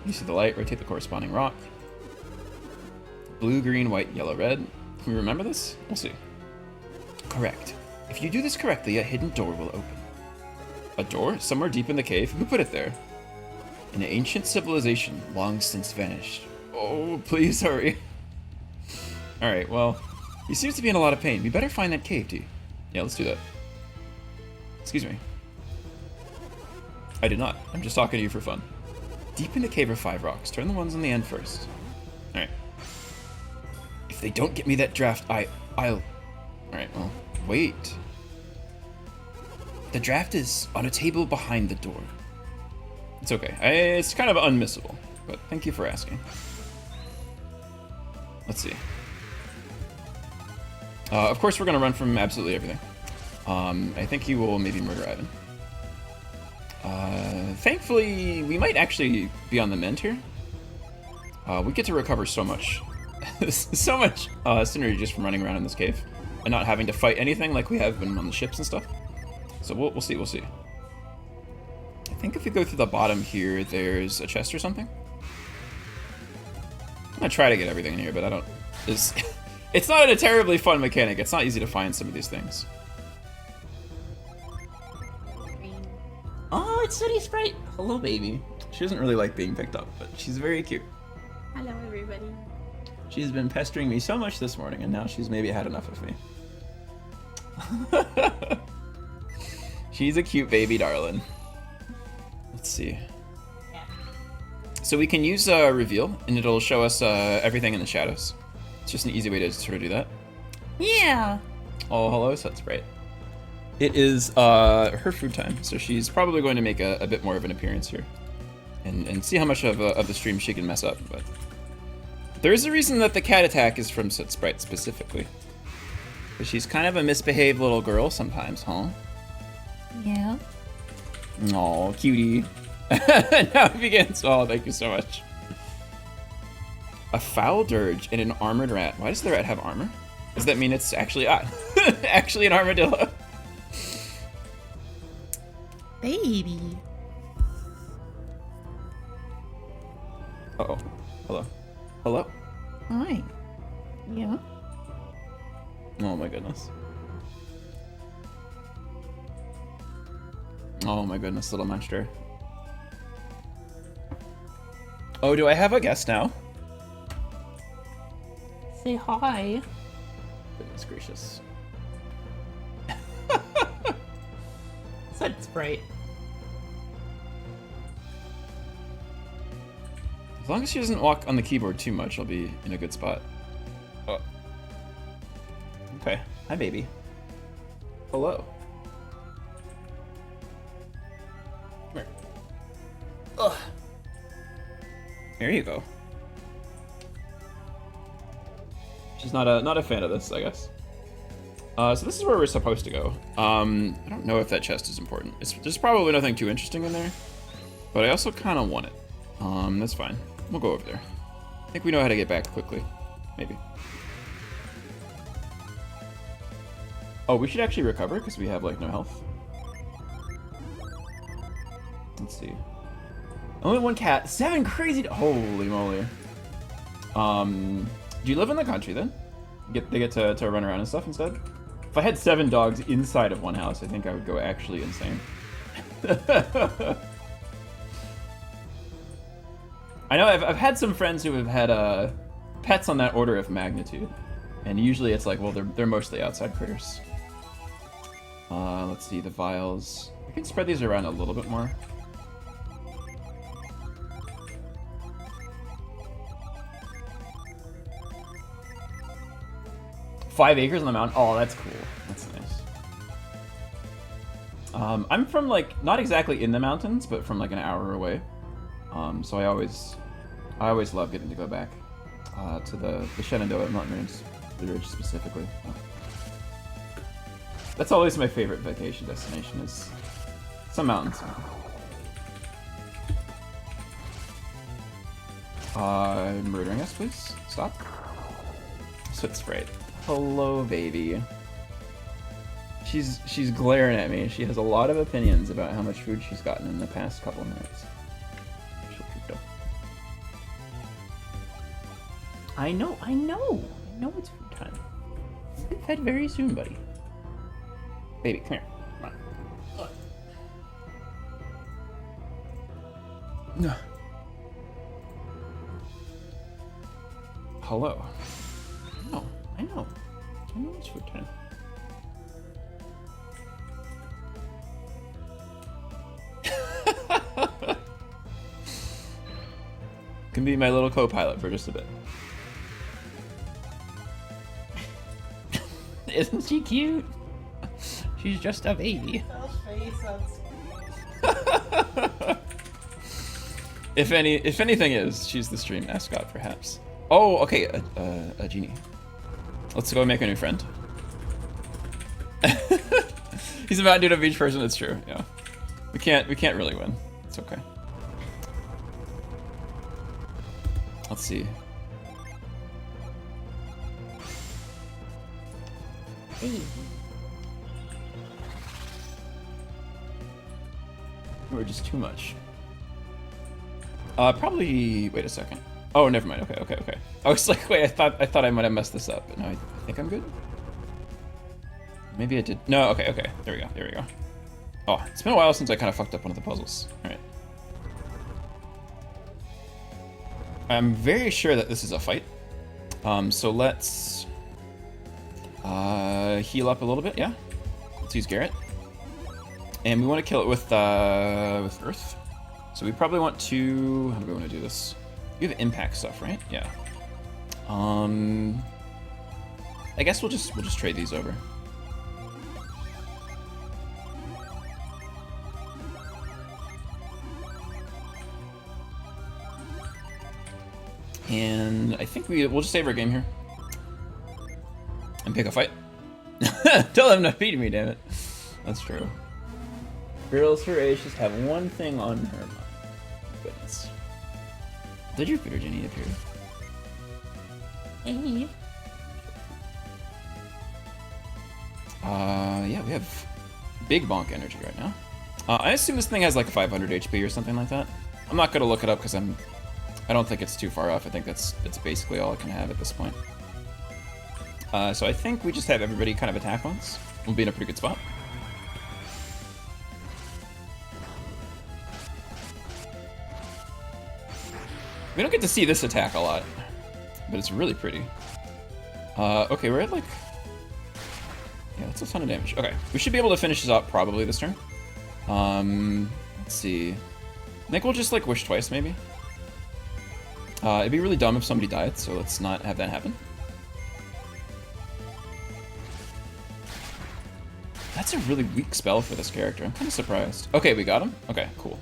You see the light, rotate the corresponding rock. Blue, green, white, yellow, red. Can we remember this? We'll see. Correct. If you do this correctly, a hidden door will open. A door? Somewhere deep in the cave? Who put it there? An ancient civilization, long since vanished. Oh, please hurry. Alright, well, he seems to be in a lot of pain. We better find that cave, D. Yeah, let's do that. Excuse me. I did not. I'm just talking to you for fun. Deep in the cave are 5 rocks. Turn the ones on the end first. Alright. If they don't get me that draft, I'll... Alright, well, wait. The draft is on a table behind the door. It's okay. It's kind of unmissable, but thank you for asking. Let's see. Of course, we're going to run from absolutely everything. I think he will maybe murder Ivan. Thankfully, we might actually be on the mend here. We get to recover so much. So much synergy just from running around in this cave. And not having to fight anything like we have been on the ships and stuff. So we'll see. I think if we go through the bottom here, there's a chest or something. I'm gonna try to get everything in here, but I don't... It's not a terribly fun mechanic. It's not easy to find some of these things. Oh, it's City Sprite! Hello, baby. She doesn't really like being picked up, but she's very cute. Hello, everybody. She's been pestering me so much this morning, and now she's maybe had enough of me. She's a cute baby darling. Let's see. Yeah. So we can use reveal, and it'll show us everything in the shadows. It's just an easy way to sort of do that. Yeah. Oh, hello, Sun Sprite. It is her food time, so she's probably going to make a bit more of an appearance here, and see how much of the stream she can mess up. But there is a reason that the cat attack is from Soot Sprite specifically, because she's kind of a misbehaved little girl sometimes, huh? Yeah. Aw, cutie. Now it begins. Oh, thank you so much. A foul dirge and an armored rat. Why does the rat have armor? Does that mean it's actually actually an armadillo? Baby. Uh-oh. Hello. Hello. Hi. Yeah. Oh my goodness. Oh my goodness, little monster. Oh, do I have a guest now? Say hi. Goodness gracious. Soot Sprite. As long as she doesn't walk on the keyboard too much, I'll be in a good spot. Oh. Okay. Hi, baby. Hello. Come here. Ugh. There you go. She's not a fan of this, I guess. So this is where we're supposed to go. I don't know if that chest is important. There's probably nothing too interesting in there, but I also kind of want it. That's fine. We'll go over there. I think we know how to get back quickly. Maybe. Oh, we should actually recover because we have, like, no health. Let's see. Only one cat. 7 crazy... Holy moly. Do you live in the country, then? They get to run around and stuff instead? If I had 7 dogs inside of one house, I think I would go actually insane. I know I've had some friends who have had pets on that order of magnitude, and usually it's like, well, they're mostly outside critters. Let's see, the vials. I can spread these around a little bit more. Five acres on the mountain. Oh, that's cool. That's nice. I'm from, like, not exactly in the mountains, but from like an hour away. So I always love getting to go back to the Shenandoah Mountain Ridge specifically. That's always my favorite vacation destination, is some mountains. Murdering us, please. Stop. Soot Sprite. Hello, baby. She's glaring at me. She has a lot of opinions about how much food she's gotten in the past couple minutes. She'll keep though. I know it's food time. You'll get fed very soon, buddy. Baby, come here. Come on. No. Hello. I know it's food time. Can be my little co-pilot for just a bit. Isn't she cute? She's just a baby. If anything is, she's the stream mascot, perhaps. Oh, okay, a genie. Let's go make a new friend. He's a Mountain Dew Beach person. It's true. Yeah, we can't really win. It's okay. Let's see. Hey. Or just too much. Probably. Wait a second. Oh, never mind. Okay. I was like, wait, I thought I might have messed this up, but no, I think I'm good. Maybe I did. No, okay. There we go. Oh, it's been a while since I kind of fucked up one of the puzzles. All right. I'm very sure that this is a fight. So let's heal up a little bit. Yeah. Let's use Garrett, and we want to kill it with Earth. So we probably want to. How do we want to do this? You have impact stuff, right? Yeah. I guess we'll just trade these over. And I think we'll just save our game here. And pick a fight. Tell them to feed me, damn it. That's true. Girls her age just have one thing on her mind. Goodness. The Jupiter Genie appeared. Hey. Yeah, we have big bonk energy right now. I assume this thing has like 500 HP or something like that. I'm not gonna look it up because I don't think it's too far off. I think that's basically all it can have at this point. So I think we just have everybody kind of attack once. We'll be in a pretty good spot. We don't get to see this attack a lot, but it's really pretty. Okay, we're at like... Yeah, that's a ton of damage. Okay, we should be able to finish this up probably this turn. Let's see. I think we'll just like wish twice maybe. It'd be really dumb if somebody died, so let's not have that happen. That's a really weak spell for this character. I'm kind of surprised. Okay, we got him? Okay, cool.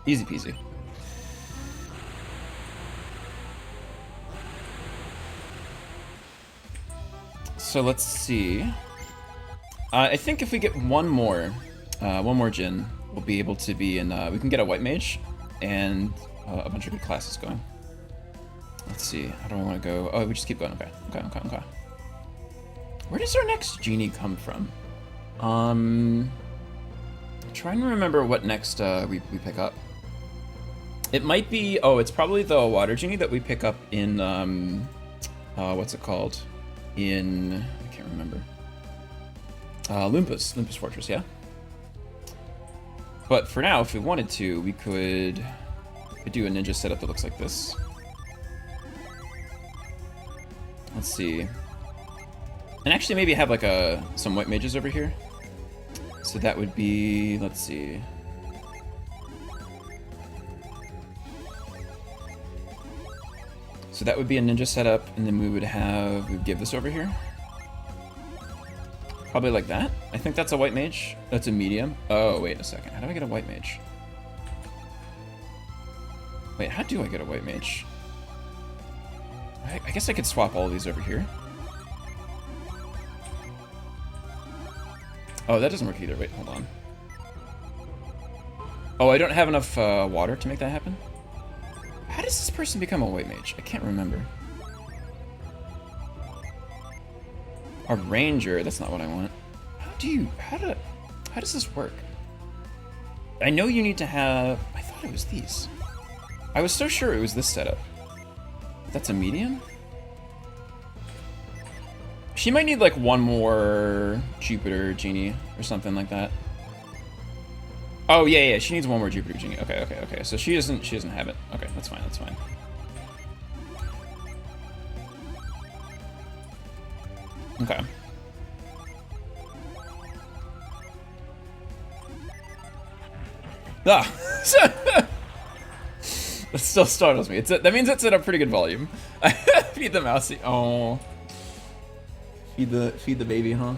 Easy peasy. So let's see. I think if we get one more Jin, we'll be able to be in, we can get a White Mage and a bunch of good classes going. Let's see, how do I want to go? Oh, we just keep going, okay. Where does our next genie come from? Trying to remember what next we pick up. It might be, oh, it's probably the water genie that we pick up in, what's it called? I can't remember. Olympus Fortress, yeah? But for now, if we wanted to, we could do a ninja setup that looks like this. Let's see. And actually maybe have like some white mages over here. So that would be, let's see. So that would be a ninja setup, and then we'd give this over here. Probably like that. I think that's a white mage. That's a medium. Oh, wait a second. How do I get a white mage? Wait, how do I get a white mage? I guess I could swap all of these over here. Oh, that doesn't work either. Wait, hold on. Oh, I don't have enough water to make that happen? How does this person become a white mage? I can't remember. A ranger, that's not what I want. How does this work? I know you need to have, I thought it was these. I was so sure it was this setup. That's a medium? She might need like one more Jupiter genie or something like that. Oh yeah, she needs one more Jupiter genie. Okay. So she doesn't have it. Okay, that's fine. Okay. Ah! That still startles me. That means it's at a pretty good volume. Feed the mousey. Oh. Feed the baby, huh?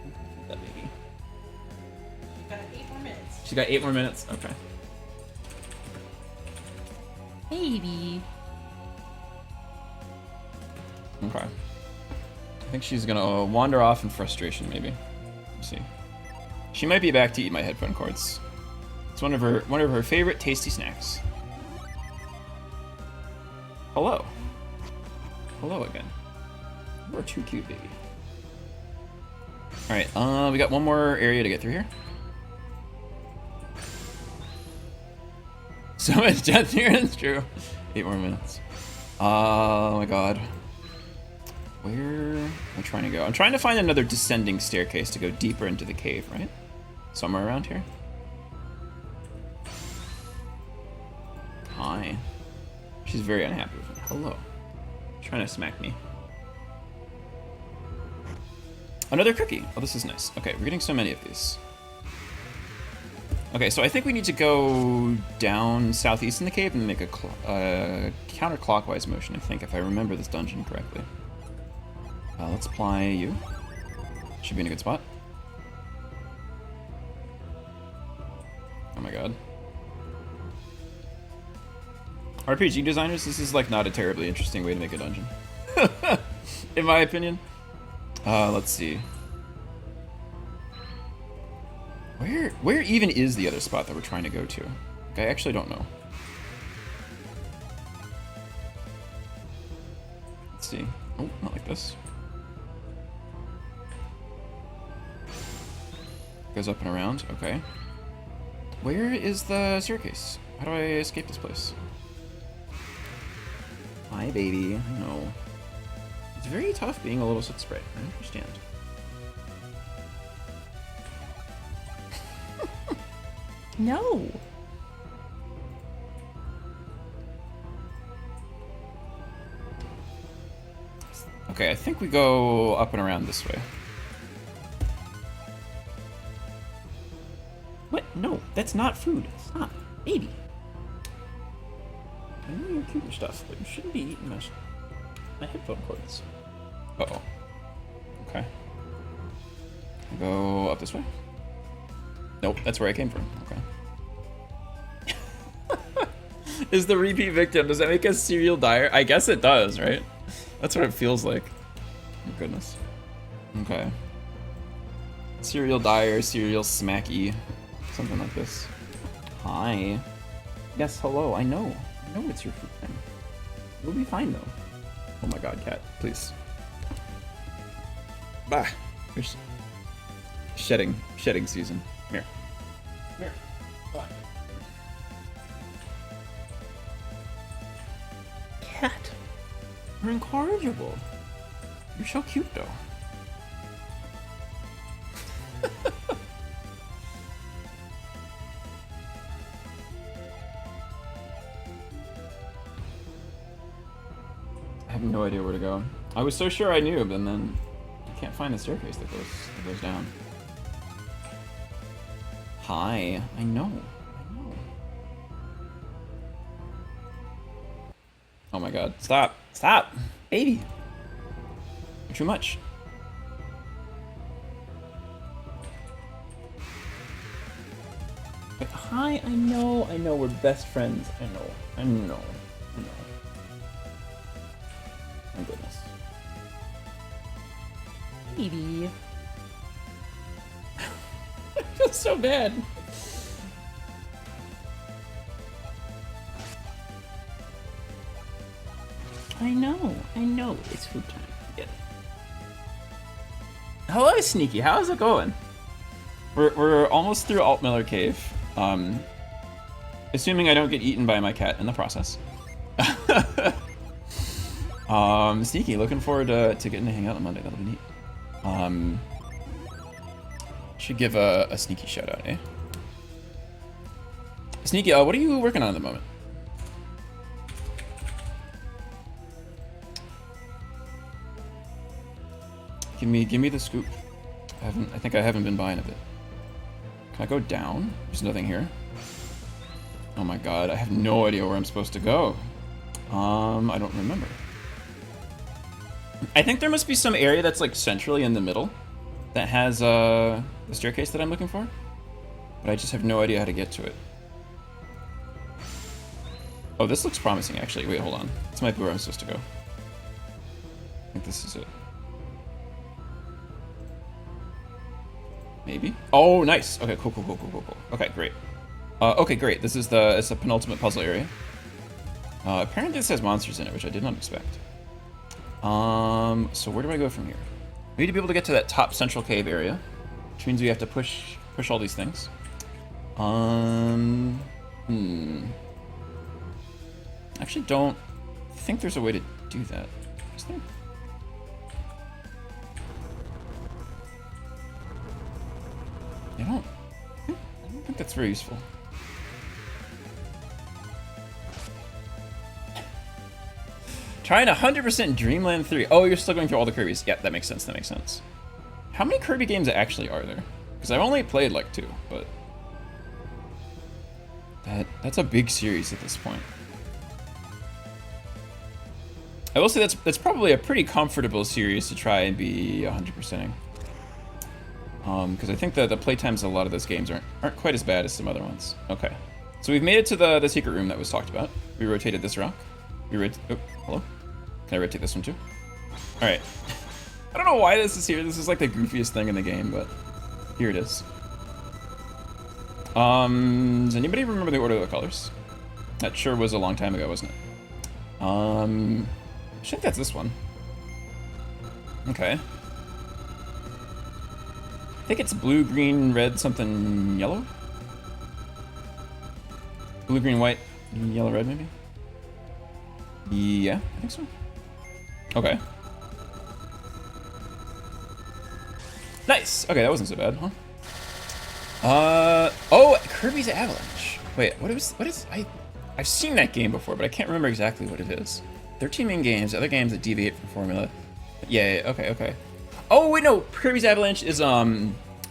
Feed that baby. She's got 8 more minutes. She got 8 more minutes? Okay. Baby. Okay. I think she's gonna wander off in frustration, maybe. Let's see. She might be back to eat my headphone cords. It's one of her favorite tasty snacks. Hello. Hello again. You're too cute, baby. Alright, we got one more area to get through here. So much death here, it's true. 8 more minutes. Oh my god. Where am I trying to go? I'm trying to find another descending staircase to go deeper into the cave, right? Somewhere around here. Hi. She's very unhappy with me. Hello. Trying to smack me. Another cookie. Oh, this is nice. Okay, we're getting so many of these. Okay, so I think we need to go down southeast in the cave and make a counterclockwise motion, I think, if I remember this dungeon correctly. Let's apply you. Should be in a good spot. Oh my god. RPG designers, this is like not a terribly interesting way to make a dungeon. In my opinion. Let's see. Where even is the other spot that we're trying to go to? Like, I actually don't know. Let's see. Oh, not like this. Goes up and around. Okay. Where is the staircase? How do I escape this place? Hi, baby. I know. It's very tough being a little soot spray. I understand. No. Okay, I think we go up and around this way. What? No, that's not food. Stop. Baby. I know you're cute and stuff, but you shouldn't be eating my headphone cords. Uh-oh. Okay. Go up this way? Nope, that's where I came from. Okay. Is the repeat victim, does that make us serial dyer? I guess it does, right? That's what it feels like. Oh, goodness. Okay. Serial dyer, serial smacky. Something like this. Hi. Yes, hello, I know. I know it's your food time. We'll be fine, though. Oh my god, cat, please. Bah. There's shedding season. Here. Here. Bye. Cat. You're incorrigible. You're so cute, though. I have no idea where to go. I was so sure I knew, but then I can't find the staircase that goes down. Hi. I know. Oh my god. Stop. Stop! Baby! You're too much. But hi, I know, we're best friends. I know. My goodness. Baby. I feel so bad. I know. It's food time. Get it. Hello, Sneaky. How's it going? We're almost through Altmiller Cave. Assuming I don't get eaten by my cat in the process. Sneaky, looking forward to getting to hang out on Monday. That'll be neat. Should give a Sneaky shout out, eh? Sneaky, what are you working on at the moment? Give me the scoop. I think I haven't been buying a bit. Can I go down? There's nothing here. Oh my god, I have no idea where I'm supposed to go. I don't remember. I think there must be some area that's like centrally in the middle that has the staircase that I'm looking for, but I just have no idea how to get to it. Oh, this looks promising actually. Wait, hold on. This might be where I'm supposed to go. I think this is it. Maybe? Oh, nice. Okay, cool. Okay, great. Okay, great. It's a penultimate puzzle area. Apparently this has monsters in it, which I did not expect. So where do I go from here? We need to be able to get to that top central cave area, which means we have to push all these things. Actually don't think there's a way to do that. Is there? I don't think that's very useful. Trying 100% Dreamland 3. Oh, you're still going through all the Kirby's. Yeah, that makes sense. How many Kirby games actually are there? Because I've only played like 2, but that's a big series at this point. I will say that's probably a pretty comfortable series to try and be 100%ing. Because I think the playtimes of a lot of those games aren't quite as bad as some other ones. Okay, so we've made it to the secret room that was talked about. We rotated this rock. Oh, hello. Can I rotate this one too? All right. I don't know why this is here. This is like the goofiest thing in the game, but here it is. Does anybody remember the order of the colors? That sure was a long time ago, wasn't it? I think that's this one. Okay. I think it's blue, green, red, something yellow? Blue, green, white, yellow, red, maybe? Yeah, I think so. Okay. Nice! Okay, that wasn't so bad, huh? Oh, Kirby's Avalanche. Wait, what is, I've seen that game before, but I can't remember exactly what it is. 13 main games, other games that deviate from formula. Yeah, okay. Oh, wait, no, Kirby's Avalanche is,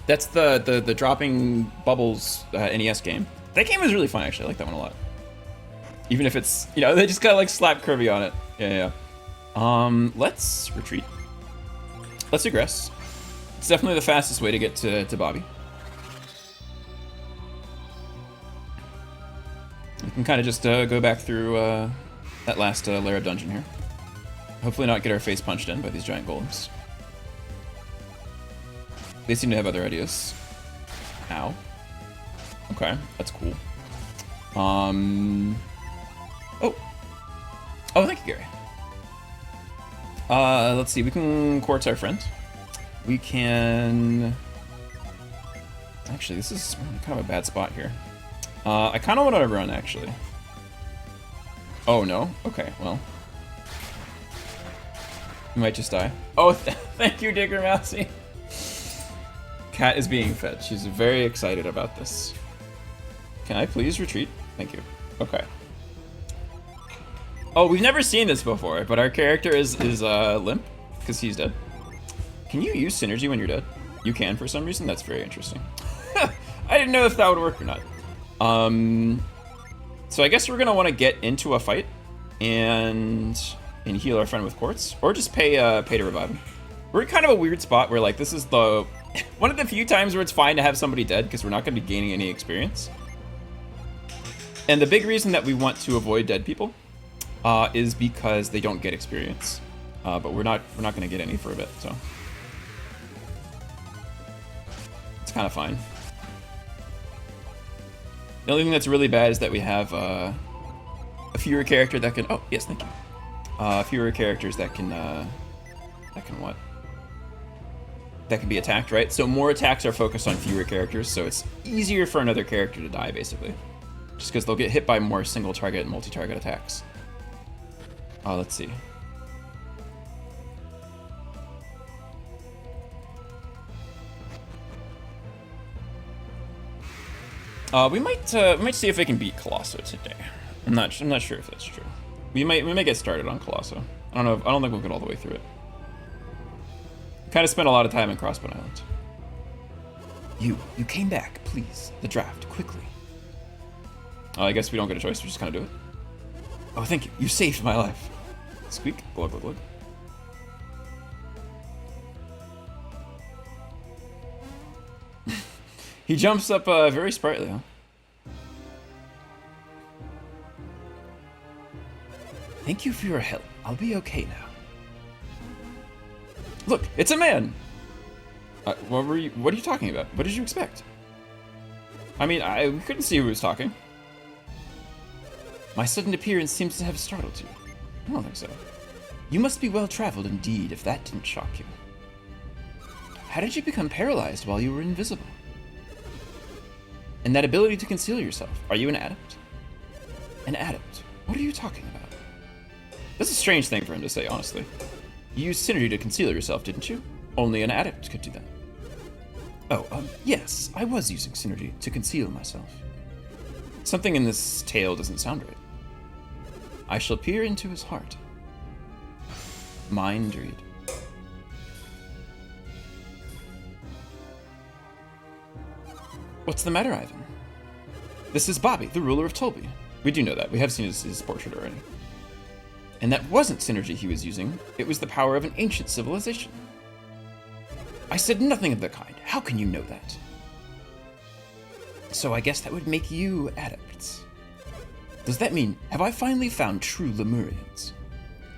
that's the dropping bubbles NES game. That game was really fun, actually. I like that one a lot. Even if it's, you know, they just gotta, like, slap Kirby on it. Yeah. Let's retreat. Let's aggress. It's definitely the fastest way to get to Bobby. We can kind of just go back through that last layer of dungeon here. Hopefully not get our face punched in by these giant golems. They seem to have other ideas. Ow. Okay, that's cool. Oh, thank you, Gary. Let's see. We can quartz our friend. We can... Actually, this is kind of a bad spot here. I kind of want to run, actually. Oh, no? Okay, well. We might just die. Oh, thank you, Digger Mousy. Cat is being fed. She's very excited about this. Can I please retreat? Thank you. Okay. Oh, we've never seen this before, but our character is limp, because he's dead. Can you use synergy when you're dead? You can for some reason? That's very interesting. I didn't know if that would work or not. So I guess we're gonna want to get into a fight and heal our friend with quartz, or just pay to revive him. We're in kind of a weird spot where, like, this is the one of the few times where it's fine to have somebody dead because we're not going to be gaining any experience. And the big reason that we want to avoid dead people is because they don't get experience. But we're not going to get any for a bit, so it's kind of fine. The only thing that's really bad is that we have a fewer character that can. Oh yes, thank you. Fewer characters that can what? That can be attacked, right? So more attacks are focused on fewer characters, so it's easier for another character to die, basically. Just because they'll get hit by more single-target and multi-target attacks. Let's see. We might see if we can beat Colosso today. I'm not sure if that's true. We may get started on Colosso. I don't think we'll get all the way through it. Kind of spent a lot of time in Crossbone Island. You came back, please. The draft, quickly. I guess we don't get a choice, we just kind of do it. Oh, thank you. You saved my life. Squeak. Glug, glug, glug. He jumps up very sprightly, huh? Thank you for your help. I'll be okay now. Look, it's a man! What are you talking about? What did you expect? I mean, we couldn't see who was talking. My sudden appearance seems to have startled you. I don't think so. You must be well-traveled indeed if that didn't shock you. How did you become paralyzed while you were invisible? And that ability to conceal yourself, are you an adept? An adept? What are you talking about? That's a strange thing for him to say, honestly. You used synergy to conceal yourself, didn't you? Only an adept could do that. Oh, yes, I was using synergy to conceal myself. Something in this tale doesn't sound right. I shall peer into his heart. Mind read. What's the matter, Ivan? This is Bobby, the ruler of Tolby. We do know that. We have seen his portrait already. And that wasn't synergy he was using. It was the power of an ancient civilization. I said nothing of the kind. How can you know that? So I guess that would make you adepts. Does that mean, have I finally found true Lemurians?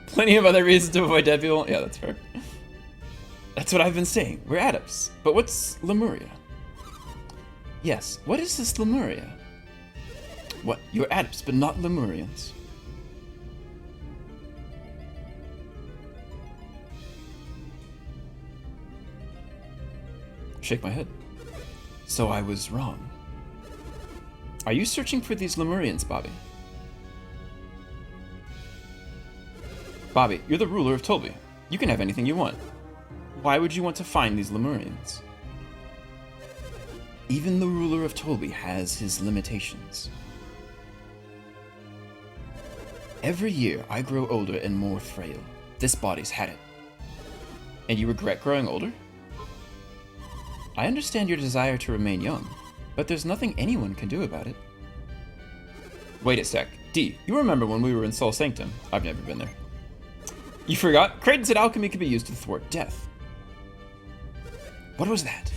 Plenty of other reasons to avoid dead people. Yeah, that's fair. That's what I've been saying. We're adepts. But what's Lemuria? Yes, what is this Lemuria? What? You're adepts, but not Lemurians. Shake my head. So I was wrong. Are you searching for these Lemurians, Bobby? Bobby, you're the ruler of Tolby. You can have anything you want. Why would you want to find these Lemurians? Even the ruler of Tolby has his limitations. Every year, I grow older and more frail. This body's had it. And you regret growing older? I understand your desire to remain young, but there's nothing anyone can do about it. Wait a sec. D, you remember when we were in Sol Sanctum? I've never been there. You forgot? Kraden said alchemy could be used to thwart death. What was that?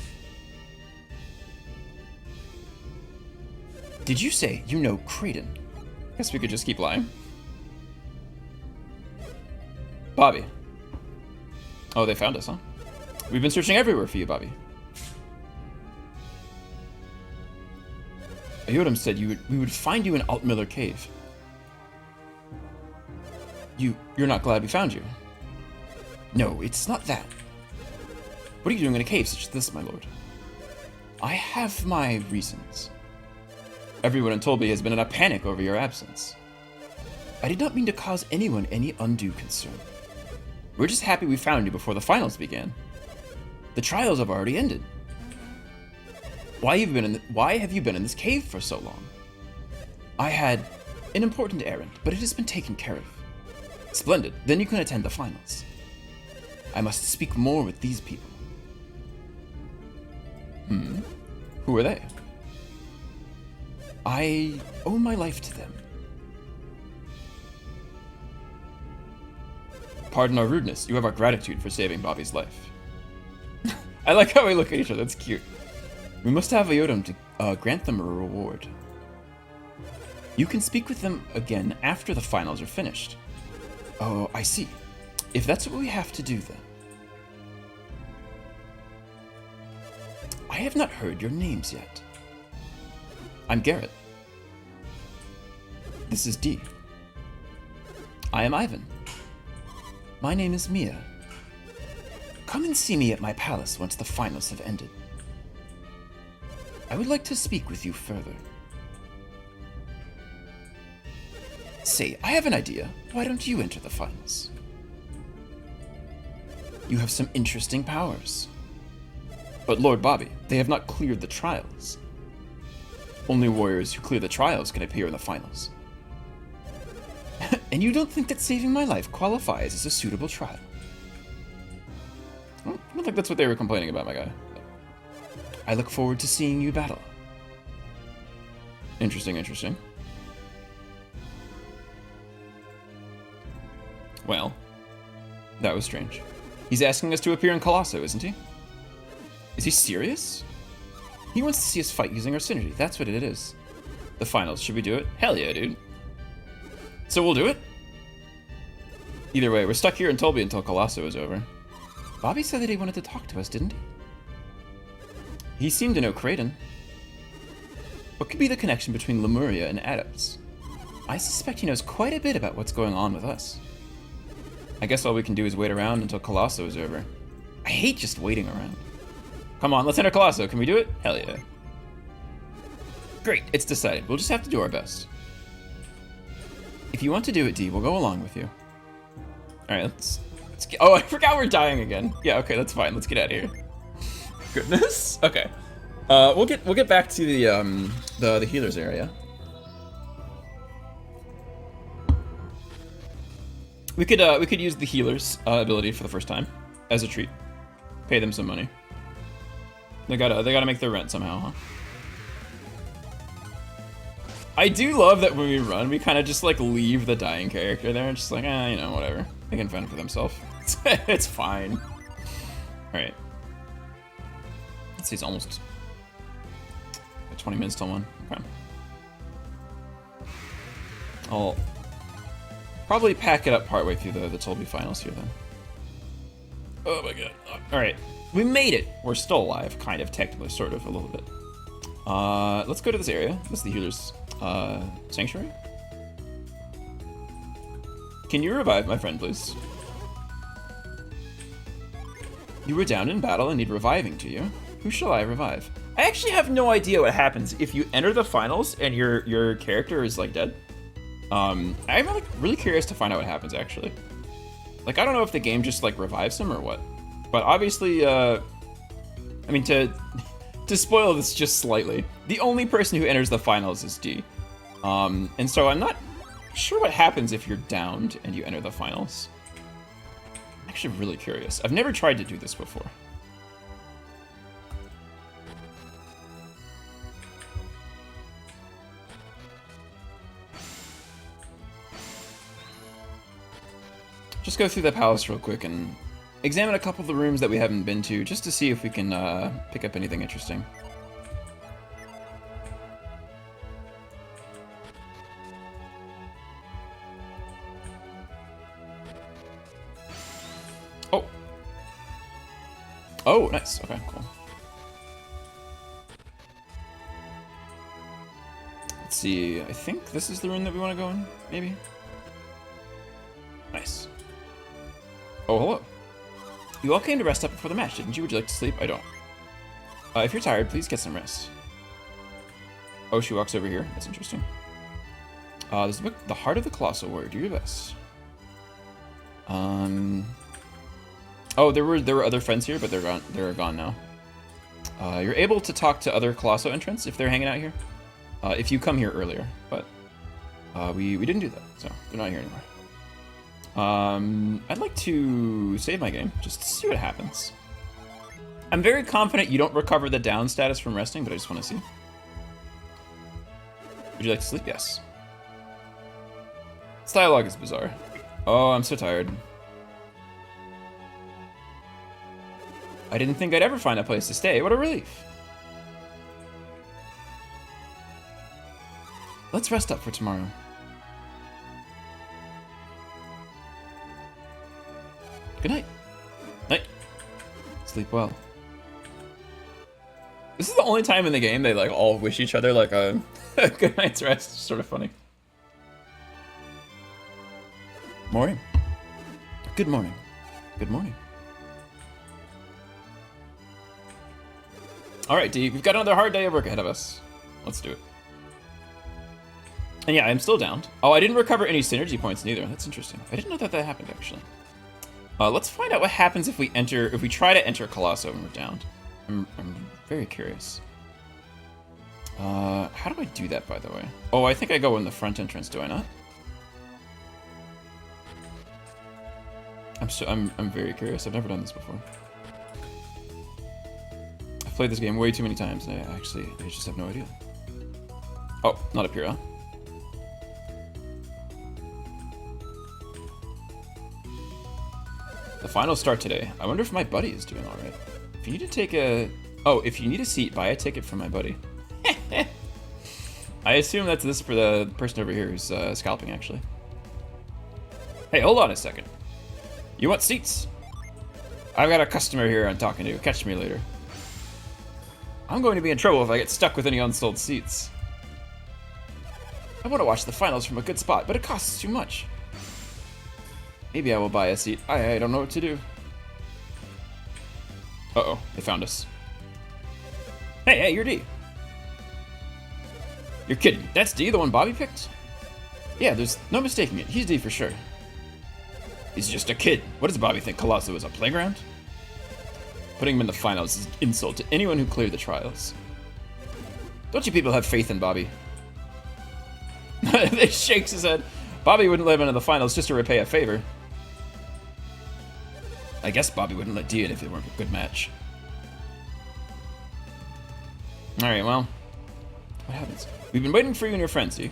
Did you say you know Kraden? Guess we could just keep lying. Bobby. Oh, they found us, huh? We've been searching everywhere for you, Bobby. Ayodam said we would find you in Altmiller Cave. You're not glad we found you? No, it's not that. What are you doing in a cave such as this, my lord? I have my reasons. Everyone in Tolby has been in a panic over your absence. I did not mean to cause anyone any undue concern. We're just happy we found you before the finals began. The trials have already ended. Why have you been in this cave for so long? I had an important errand, but it has been taken care of. Splendid. Then you can attend the finals. I must speak more with these people. Who are they? I owe my life to them. Pardon our rudeness. You have our gratitude for saving Bobby's life. I like how we look at each other. That's cute. We must have Ayodam to grant them a reward. You can speak with them again after the finals are finished. Oh, I see. If that's what we have to do, then. I have not heard your names yet. I'm Garrett. This is D. I am Ivan. My name is Mia. Come and see me at my palace once the finals have ended. I would like to speak with you further. Say, I have an idea. Why don't you enter the finals? You have some interesting powers. But Lord Bobby, they have not cleared the trials. Only warriors who clear the trials can appear in the finals. And you don't think that saving my life qualifies as a suitable trial? I don't think that's what they were complaining about, my guy. I look forward to seeing you battle. Interesting, interesting. Well, that was strange. He's asking us to appear in Colosso, isn't he? Is he serious? He wants to see us fight using our synergy. That's what it is. The finals. Should we do it? Hell yeah, dude. So we'll do it? Either way, we're stuck here in Tolby until Colosso is over. Bobby said that he wanted to talk to us, didn't he? He seemed to know Kraden. What could be the connection between Lemuria and adepts? I suspect he knows quite a bit about what's going on with us. I guess all we can do is wait around until Colosso is over. I hate just waiting around. Come on, let's enter Colosso. Can we do it? Hell yeah. Great, it's decided. We'll just have to do our best. If you want to do it, D, we'll go along with you. Alright, let's get... Oh, I forgot we're dying again. Yeah, okay, that's fine. Let's get out of here. Goodness. Okay. We'll get back to the healers area. We could use the healers ability for the first time as a treat. Pay them some money. They gotta make their rent somehow, huh? I do love that when we run, we kind of just like leave the dying character there, just like, you know, whatever. They can fend for themselves. It's fine. All right. Let's see, it's almost 20 minutes till 1. Okay. I'll probably pack it up partway through the Tolby finals here then. Oh my god. Alright. We made it! We're still alive, kind of, technically, sort of, a little bit. Let's go to this area. This is the healer's sanctuary. Can you revive my friend, please? You were down in battle and need reviving, do you? Who shall I revive? I actually have no idea what happens if you enter the finals and your character is like dead. I'm like really curious to find out what happens actually. Like I don't know if the game just like revives him or what. But obviously, I mean to spoil this just slightly, the only person who enters the finals is D. And so I'm not sure what happens if you're downed and you enter the finals. I'm actually really curious. I've never tried to do this before. Just go through the palace real quick and examine a couple of the rooms that we haven't been to, just to see if we can pick up anything interesting. Oh. Oh, nice. Okay, cool. Let's see. I think this is the room that we want to go in, maybe? Nice. Oh, hello. You all came to rest up before the match, didn't you? Would you like to sleep? I don't. If you're tired, please get some rest. Oh, she walks over here. That's interesting. There's a book, The Heart of the Colossal Warrior. Do your best. Oh, there were other friends here, but they're gone. They're gone now. You're able to talk to other Colosso entrants if they're hanging out here. If you come here earlier, but we didn't do that, so they're not here anymore. I'd like to save my game, just to see what happens. I'm very confident you don't recover the down status from resting, but I just want to see. Would you like to sleep? Yes. This dialogue is bizarre. Oh, I'm so tired. I didn't think I'd ever find a place to stay. What a relief. Let's rest up for tomorrow. Good night. Night. Sleep well. This is the only time in the game they like all wish each other like a good night's rest. It's sort of funny. Morning. Good morning. Good morning. All right, D, we've got another hard day of work ahead of us. Let's do it. And yeah, I'm still downed. Oh, I didn't recover any synergy points neither. That's interesting. I didn't know that happened actually. Let's find out what happens if we try to enter Colosso and we're downed. I'm very curious. How do I do that, by the way? Oh, I think I go in the front entrance, do I not? I'm very curious. I've never done this before. I've played this game way too many times, and I just have no idea. Oh, not up here, huh? The finals start today. I wonder if my buddy is doing all right. If you need to take if you need a seat, buy a ticket from my buddy. I assume that's this for the person over here who's scalping, actually. Hey, hold on a second. You want seats? I've got a customer here I'm talking to. Catch me later. I'm going to be in trouble if I get stuck with any unsold seats. I want to watch the finals from a good spot, but it costs too much. Maybe I will buy a seat. I don't know what to do. Uh-oh, they found us. Hey, you're D. You're kidding. That's D, the one Bobby picked? Yeah, there's no mistaking it. He's D for sure. He's just a kid. What does Bobby think Colosso is, a playground? Putting him in the finals is an insult to anyone who cleared the trials. Don't you people have faith in Bobby? He shakes his head. Bobby wouldn't let him into the finals just to repay a favor. I guess Bobby wouldn't let D in if it weren't a good match. Alright, well. What happens? We've been waiting for you and your friends, see?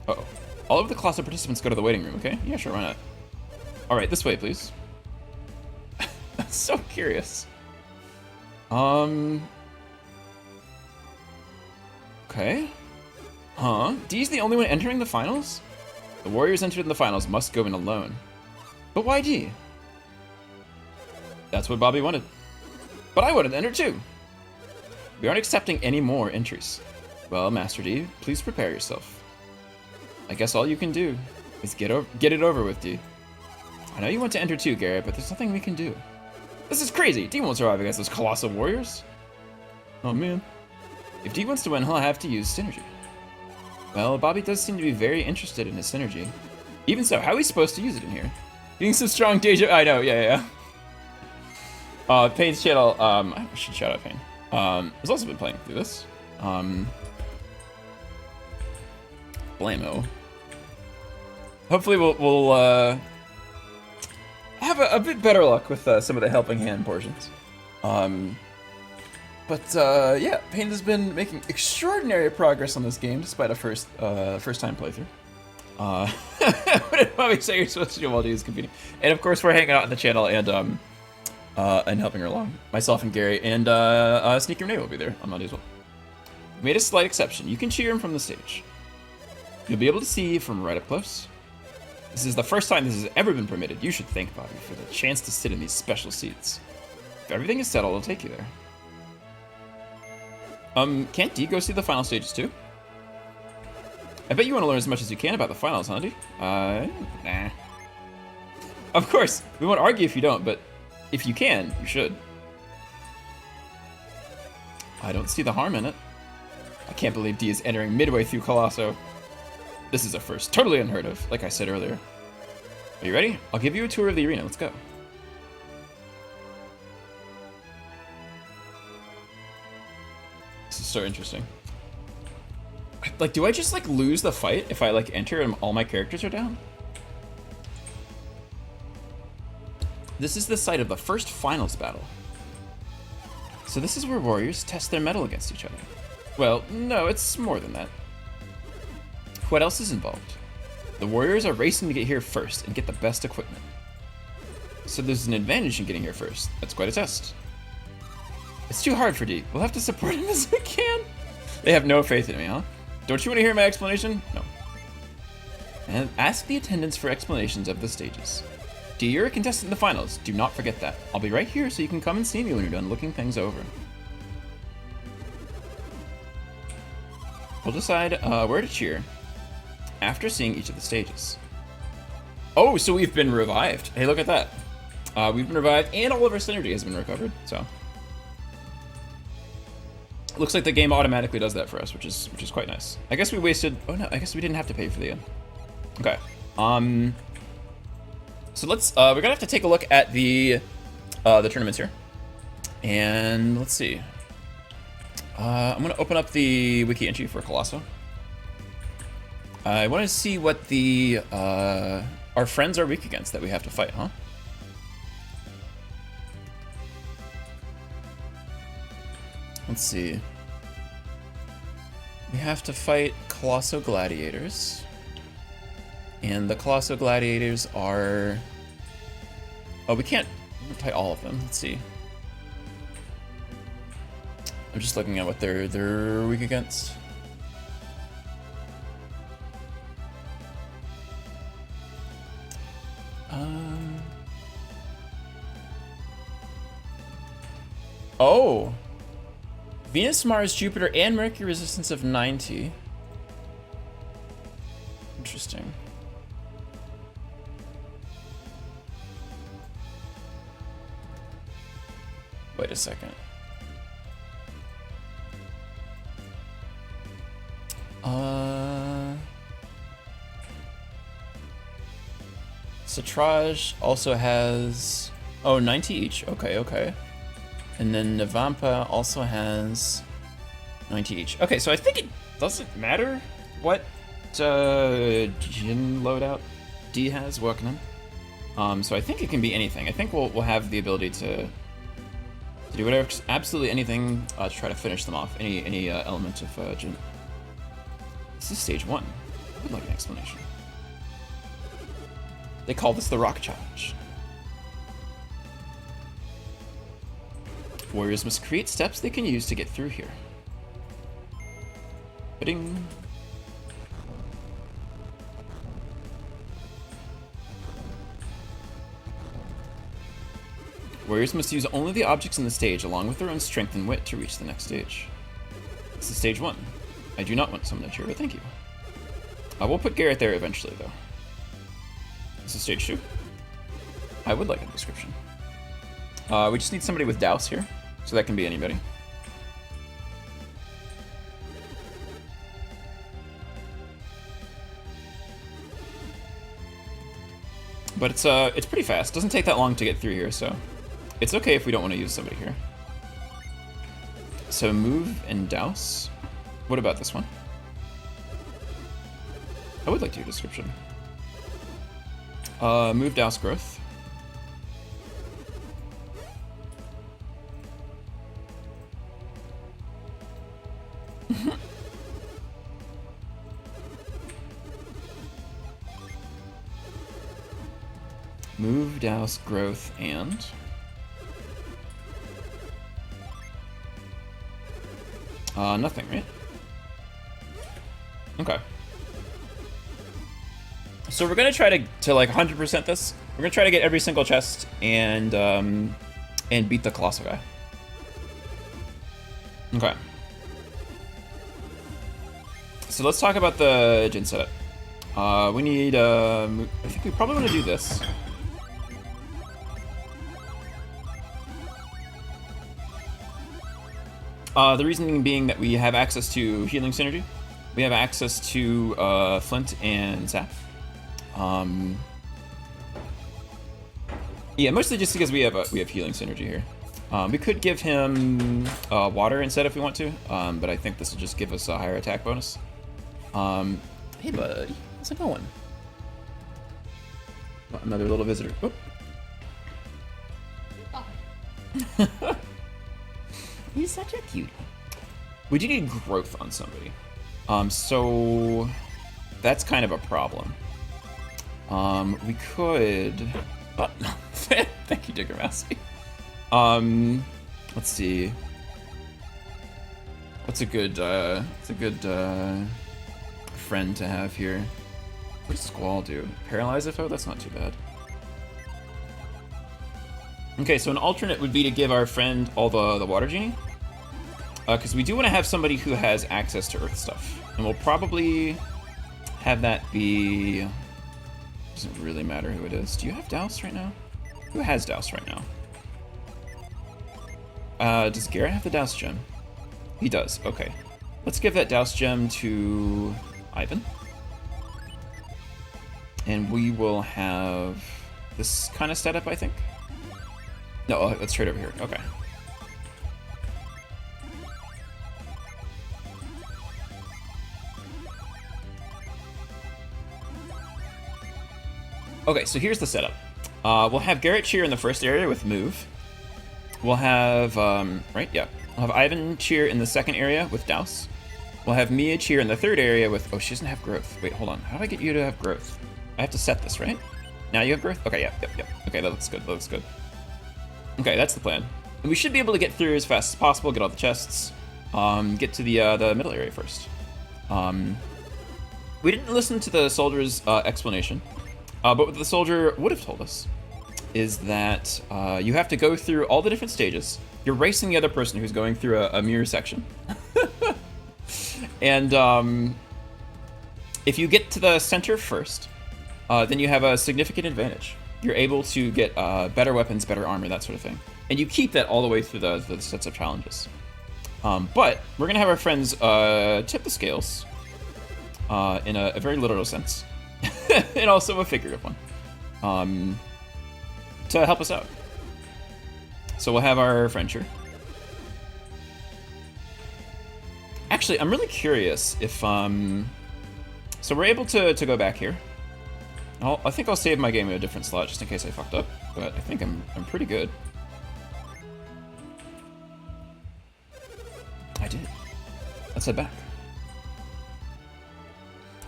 Uh-oh. All of the Colosso participants go to the waiting room, okay? Yeah, sure, why not? Alright, this way, please. I'm so curious. Okay. Huh? D's the only one entering the finals? The warriors entered in the finals must go in alone. But why D? That's what Bobby wanted. But I wanted to enter too. We aren't accepting any more entries. Well, Master D, please prepare yourself. I guess all you can do is get it over with, D. I know you want to enter too, Garrett, but there's nothing we can do. This is crazy. D won't survive against those colossal warriors. Oh, man. If D wants to win, he'll have to use synergy. Well, Bobby does seem to be very interested in his synergy. Even so, how are we supposed to use it in here? Getting some strong deja... I know, yeah. Payne's channel, I should shout out Payne. Has also been playing through this. Blamo. Hopefully we'll have a bit better luck with some of the helping hand portions. Yeah, Payne has been making extraordinary progress on this game despite a first time playthrough. What did Bobby say you're supposed to do while he's competing? And of course we're hanging out on the channel and helping her along. Myself and Gary and Sneaker Renee will be there on Monday as well. We made a slight exception. You can cheer him from the stage. You'll be able to see from right up close. This is the first time this has ever been permitted. You should thank Bobby for the chance to sit in these special seats. If everything is settled, I'll take you there. Can't D go see the final stages too? I bet you want to learn as much as you can about the finals, huh, D? Nah. Of course, we won't argue if you don't, but if you can, you should. I don't see the harm in it. I can't believe D is entering midway through Colosso. This is a first, totally unheard of, like I said earlier. Are you ready? I'll give you a tour of the arena. Let's go. This is so interesting. Like, do I just, like, lose the fight if I, like, enter and all my characters are down? This is the site of the first finals battle. So this is where warriors test their mettle against each other. Well, no, it's more than that. What else is involved? The warriors are racing to get here first and get the best equipment. So there's an advantage in getting here first. That's quite a test. It's too hard for D. We'll have to support him as we can. They have no faith in me, huh? Don't you want to hear my explanation? No. And ask the attendants for explanations of the stages. D, you're a contestant in the finals. Do not forget that. I'll be right here so you can come and see me when you're done looking things over. We'll decide where to cheer after seeing each of the stages. Oh, so we've been revived. Hey, look at that. We've been revived and all of our synergy has been recovered, so. Looks like the game automatically does that for us, which is quite nice. I guess we wasted, oh no, I guess we didn't have to pay for the end. Okay. So let's, we're gonna have to take a look at the tournaments here. And let's see. I'm gonna open up the wiki entry for Colosso. I want to see what the our friends are weak against that we have to fight, huh? Let's see. We have to fight Colosso Gladiators. And the Colosso Gladiators are... Oh, we can't fight all of them. Let's see. I'm just looking at what they're weak against. Oh! Venus, Mars, Jupiter, and Mercury resistance of 90. Interesting. Wait a second. Satraj also has... Oh, 90 each. Okay. And then Navampa also has 90 each. Okay, so I think it doesn't matter what Jin loadout D has working on. So I think it can be anything. I think we'll have the ability to do whatever, absolutely anything to try to finish them off. Any element of Jin. This is stage 1. I would like an explanation. They call this the Rock Challenge. Warriors must create steps they can use to get through here. Ba-ding. Warriors must use only the objects in the stage along with their own strength and wit to reach the next stage. This is stage 1. I do not want someone to cheer, but thank you. We'll put Garrett there eventually, though. This is stage 2. I would like a description. We just need somebody with Douse here, so that can be anybody. But it's pretty fast. Doesn't take that long to get through here, so it's okay if we don't want to use somebody here. So move and Douse. What about this one? I would like to hear a description. Move, Douse, growth. Move, Douse, growth, and... nothing, right? Okay. So we're gonna try to like 100% this. We're gonna try to get every single chest and beat the colossal guy. Okay. So let's talk about the Jin setup. We need I think we probably want to do this. The reasoning being that we have access to healing synergy. We have access to Flint and Zap. Yeah, mostly just because we have healing synergy here. We could give him water instead if we want to, but I think this will just give us a higher attack bonus. Hey buddy, how's it going? Oh, another little visitor. Oop. He's such a cutie. We do need growth on somebody. So that's kind of a problem. We could... Oh, thank you, Digger Mousy. Let's see. What's a good friend to have here? What does Squall do? Paralyze a foe? That's not too bad. Okay, so an alternate would be to give our friend all the water genie. Because we do want to have somebody who has access to earth stuff. And we'll probably have that be... Doesn't really matter who it is. Do you have Douse right now? Who has Douse right now? Does Garrett have the Douse gem? He does, okay. Let's give that Douse gem to Ivan. And we will have this kind of setup, I think. No, let's trade over here. Okay. Okay, so here's the setup. We'll have Garrett cheer in the first area with move. We'll have, right, yeah. We'll have Ivan cheer in the second area with Douse. We'll have Mia cheer in the third area with, oh, she doesn't have growth. Wait, hold on. How do I get you to have growth? I have to set this, right? Now you have growth? Okay, yep. Okay, that looks good, Okay, that's the plan. And we should be able to get through as fast as possible, get all the chests, get to the middle area first. We didn't listen to the soldier's explanation. But what the soldier would have told us is that you have to go through all the different stages. You're racing the other person who's going through a mirror section. And if you get to the center first, then you have a significant advantage. You're able to get better weapons, better armor, that sort of thing. And you keep that all the way through the sets of challenges. But we're going to have our friends tip the scales in a very literal sense. And also a figurative one, to help us out. So we'll have our friend here. Actually, I'm really curious if, so we're able to go back here. I think I'll save my game in a different slot just in case I fucked up, but I think I'm pretty good. I did. Let's head back.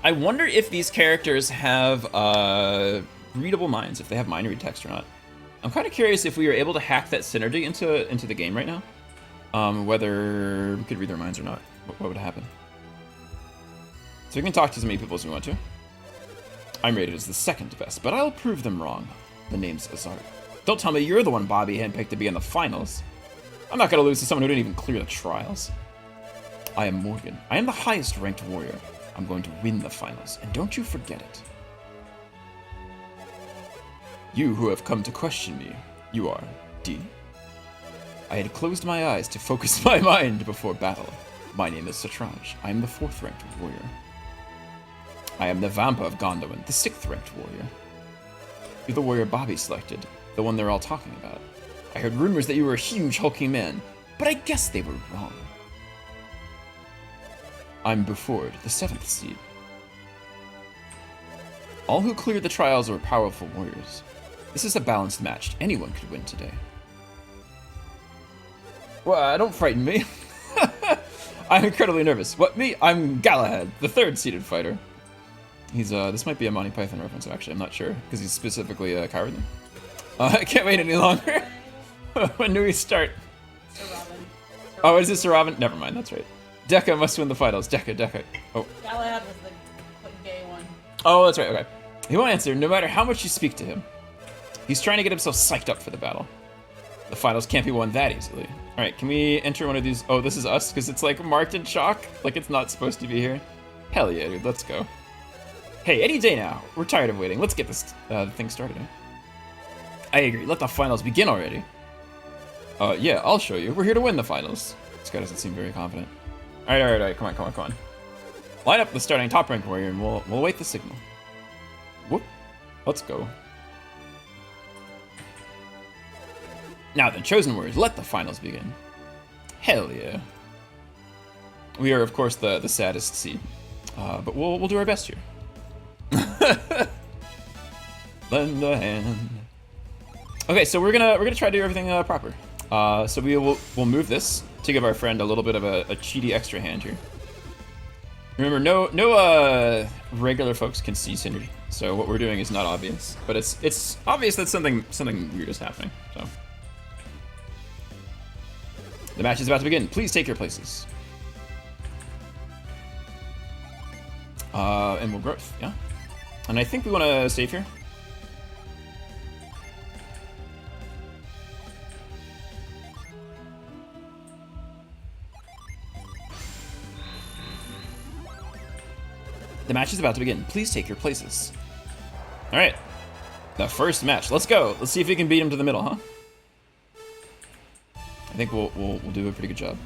I wonder if these characters have readable minds, if they have mind read text or not. I'm kind of curious if we were able to hack that synergy into the game right now. Whether we could read their minds or not. What would happen? So we can talk to as many people as we want to. I'm rated as the second best, but I'll prove them wrong. The name's Azar. Don't tell me you're the one Bobby handpicked to be in the finals. I'm not gonna lose to someone who didn't even clear the trials. I am Morgan. I am the highest ranked warrior. I'm going to win the finals, and don't you forget it. You who have come to question me, you are D. I had closed my eyes to focus my mind before battle. My name is Satraj. I am the 4th ranked warrior. I am the Vampa of Gondolin, the 6th ranked warrior. You're the warrior Bobby selected, the one they're all talking about. I heard rumors that you were a huge hulking man, but I guess they were wrong. I'm Buford, the 7th seed. All who cleared the trials were powerful warriors. This is a balanced match. Anyone could win today. Well, don't frighten me. I'm incredibly nervous. What, me? I'm Galahad, the 3rd seeded fighter. He's, this might be a Monty Python reference, actually. I'm not sure, because he's specifically cowardly. I can't wait any longer. When do we start? Sir Robin. Oh, is this Sir Robin? Never mind, that's right. Dekka must win the finals. Dekka. Oh. Galahad was the gay one. Oh, that's right, okay. He won't answer, no matter how much you speak to him. He's trying to get himself psyched up for the battle. The finals can't be won that easily. Alright, can we enter one of these? Oh, this is us, because it's like marked in chalk. Like it's not supposed to be here. Hell yeah, dude, let's go. Hey, any day now. We're tired of waiting. Let's get this thing started. I agree, let the finals begin already. Yeah, I'll show you. We're here to win the finals. This guy doesn't seem very confident. Alright, come on. Line up the starting top rank warrior and we'll await the signal. Whoop. Let's go. Now then, chosen warriors, let the finals begin. Hell yeah. We are, of course, the saddest seed. But we'll do our best here. Lend a hand. Okay, so we're gonna try to do everything proper. So we'll move this to give our friend a little bit of a cheaty extra hand here. Remember, no regular folks can see synergy, so what we're doing is not obvious, but it's obvious that something weird is happening. So the match is about to begin. Please take your places. And we'll growth, yeah. And I think we want to save here. The match is about to begin. Please take your places. All right, the first match. Let's go. Let's see if we can beat him to the middle, huh? I think we'll do a pretty good job.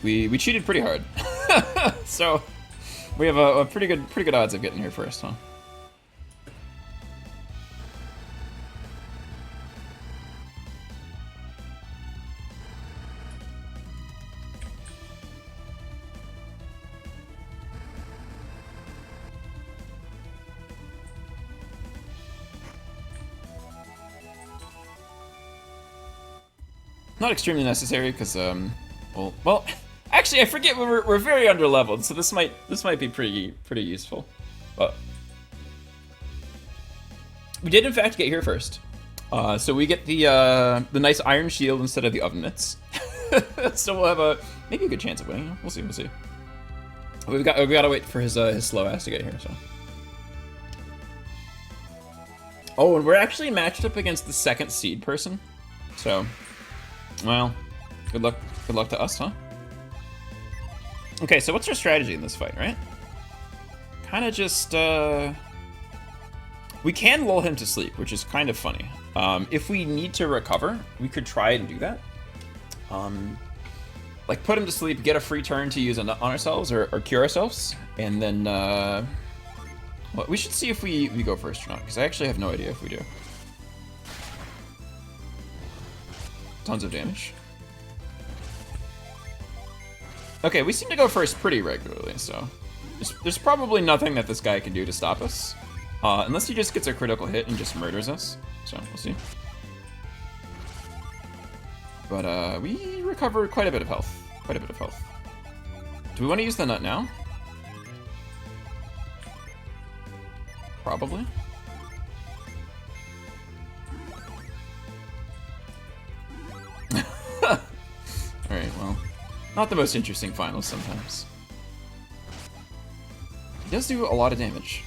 We cheated pretty hard, so we have a pretty good odds of getting here first, huh? Not extremely necessary, because well, actually I forget we're very underleveled, so this might be pretty useful. But we did in fact get here first, so we get the nice iron shield instead of the oven mitts. So we'll have maybe a good chance of winning. We'll see. We gotta wait for his slow ass to get here. So. Oh, and we're actually matched up against the 2nd seed person, so. Well, good luck to us, huh? Okay, so what's our strategy in this fight, right? Kind of just, we can lull him to sleep, which is kind of funny. If we need to recover, we could try and do that. Like put him to sleep, get a free turn to use on ourselves or cure ourselves, and then, well, we should see if we go first or not, because I actually have no idea if we do. Tons of damage. Okay, we seem to go first pretty regularly, so there's probably nothing that this guy can do to stop us, unless he just gets a critical hit and just murders us. So we'll see. But we recover quite a bit of health. Do we want to use the nut now? Probably. well, not the most interesting finals sometimes. He does do a lot of damage.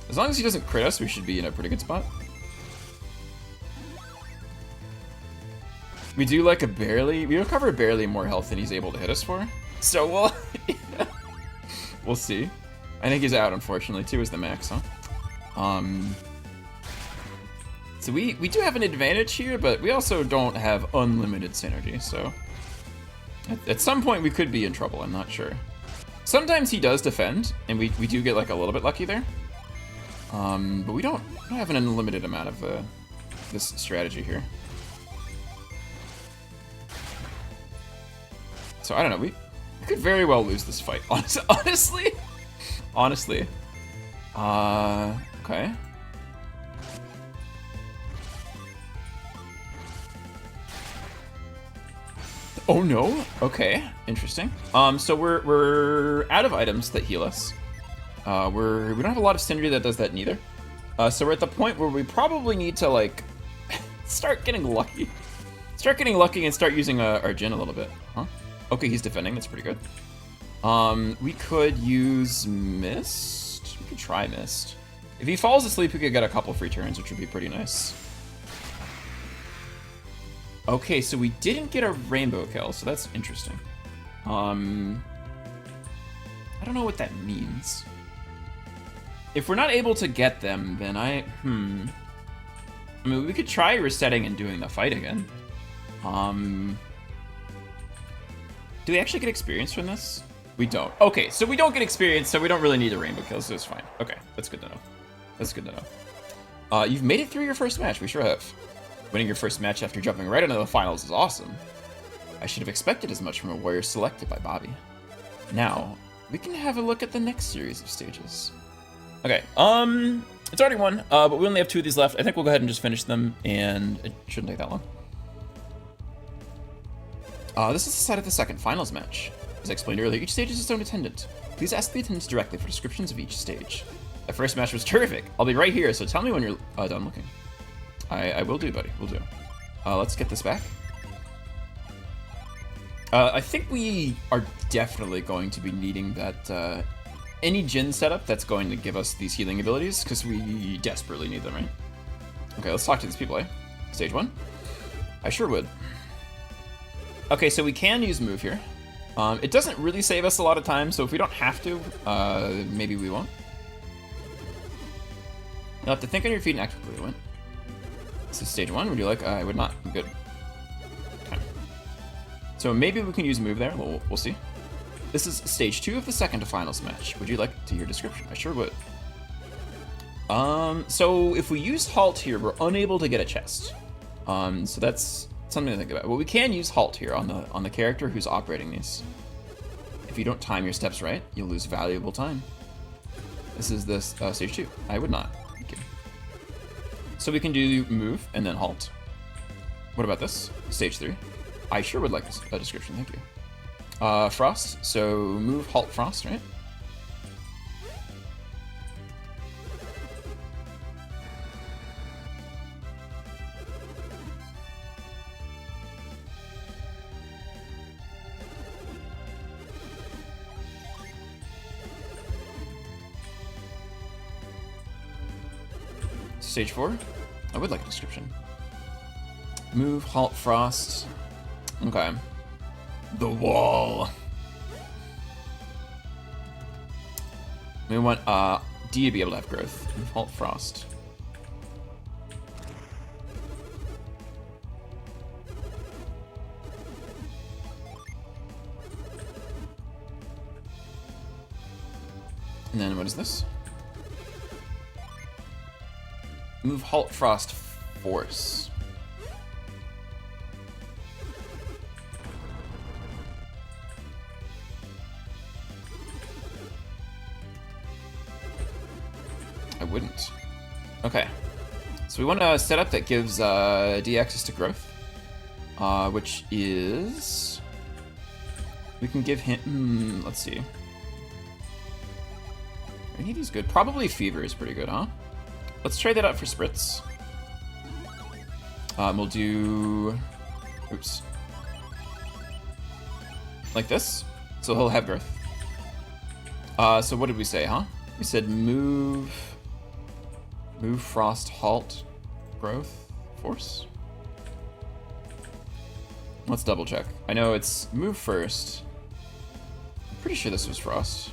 As long as he doesn't crit us, we should be in a pretty good spot. We do like we recover barely more health than he's able to hit us for. So we'll see. I think he's out, unfortunately. 2 is the max, huh? So we do have an advantage here, but we also don't have unlimited synergy, so at some point we could be in trouble, I'm not sure. Sometimes he does defend, and we do get like a little bit lucky there. But we don't have an unlimited amount of this strategy here. So I don't know, we could very well lose this fight, honestly. Okay. Oh no, okay, interesting. So we're out of items that heal us. We don't have a lot of synergy that does that neither. So we're at the point where we probably need to like start getting lucky. Start getting lucky and start using our Jin a little bit, huh? Okay, he's defending, that's pretty good. We could use Mist. We could try Mist. If he falls asleep, we could get a couple free turns, which would be pretty nice. Okay, so we didn't get a rainbow kill, so that's interesting. I don't know what that means. If we're not able to get them, then I mean, we could try resetting and doing the fight again. Do we actually get experience from this? We don't. Okay, so we don't get experience, so we don't really need a rainbow kill, so it's fine. Okay, that's good to know. That's good to know. You've made it through your first match. We sure have. Winning your first match after jumping right into the finals is awesome. I should have expected as much from a warrior selected by Bobby. Now, we can have a look at the next series of stages. Okay, it's already one, but we only have 2 of these left. I think we'll go ahead and just finish them, and it shouldn't take that long. This is the side of the second finals match. As I explained earlier, each stage is its own attendant. Please ask the attendants directly for descriptions of each stage. The first match was terrific. I'll be right here, so tell me when you're done looking. I will do, buddy. Will do. Let's get this back. I think we are definitely going to be needing that any Jin setup that's going to give us these healing abilities, because we desperately need them, right? Okay, let's talk to these people, eh? Stage 1? I sure would. Okay, so we can use move here. It doesn't really save us a lot of time, so if we don't have to, maybe we won't. You'll have to think on your feet and act quickly. Win. This is stage 1. Would you like? I would not. I'm good. Okay. So maybe we can use move there. We'll see. This is stage 2 of the second to finals match. Would you like to hear description? I sure would. So if we use halt here, we're unable to get a chest. So that's something to think about. Well, we can use halt here on the character who's operating these. If you don't time your steps right, you'll lose valuable time. This is this stage 2. I would not. Thank you. So we can do move and then halt. What about this? Stage 3. I sure would like a description. Thank you. Frost. So move, halt, frost, right? Stage 4. I would like a description. Move, halt, frost. Okay. The wall. We want D to be able to have growth. Move, halt, frost. And then what is this? Move, halt, frost, force. I wouldn't. Okay. So we want a setup that gives D access to growth. Which is... We can give him... let's see. Any of these good? Probably Fever is pretty good, huh? Let's try that out for Spritz. We'll do Oops. Like this. So he'll have growth. So what did we say, huh? We said move, frost, halt, growth, force. Let's double check. I know it's move first. I'm pretty sure this was frost.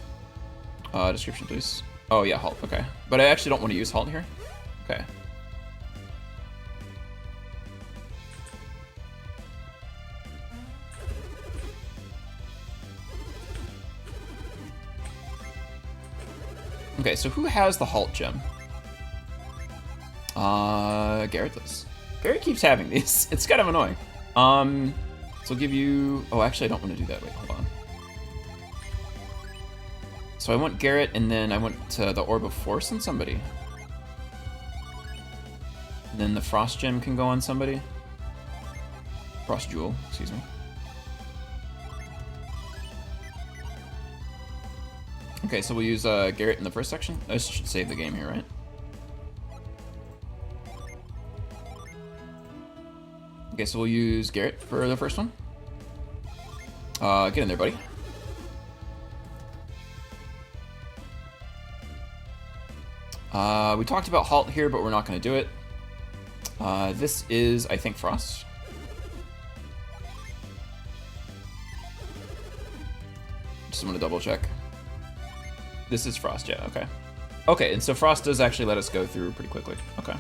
Description, please. Oh yeah, halt, okay. But I actually don't want to use halt here. Okay. Okay, so who has the halt gem? Garrett does. Garrett keeps having these. It's kind of annoying. So I'll give you... Oh, actually, I don't want to do that. Wait, hold on. So I want Garrett, and then I want the Orb of Force on somebody. And then the Frost Gem can go on somebody. Frost Jewel, excuse me. Okay, so we'll use Garrett in the first section. I should save the game here, right? Okay, so we'll use Garrett for the first one. Get in there, buddy. We talked about halt here, but we're not going to do it. This is, I think, Frost. Just want to double check. This is Frost, yeah, okay. Okay, and so Frost does actually let us go through pretty quickly. Okay.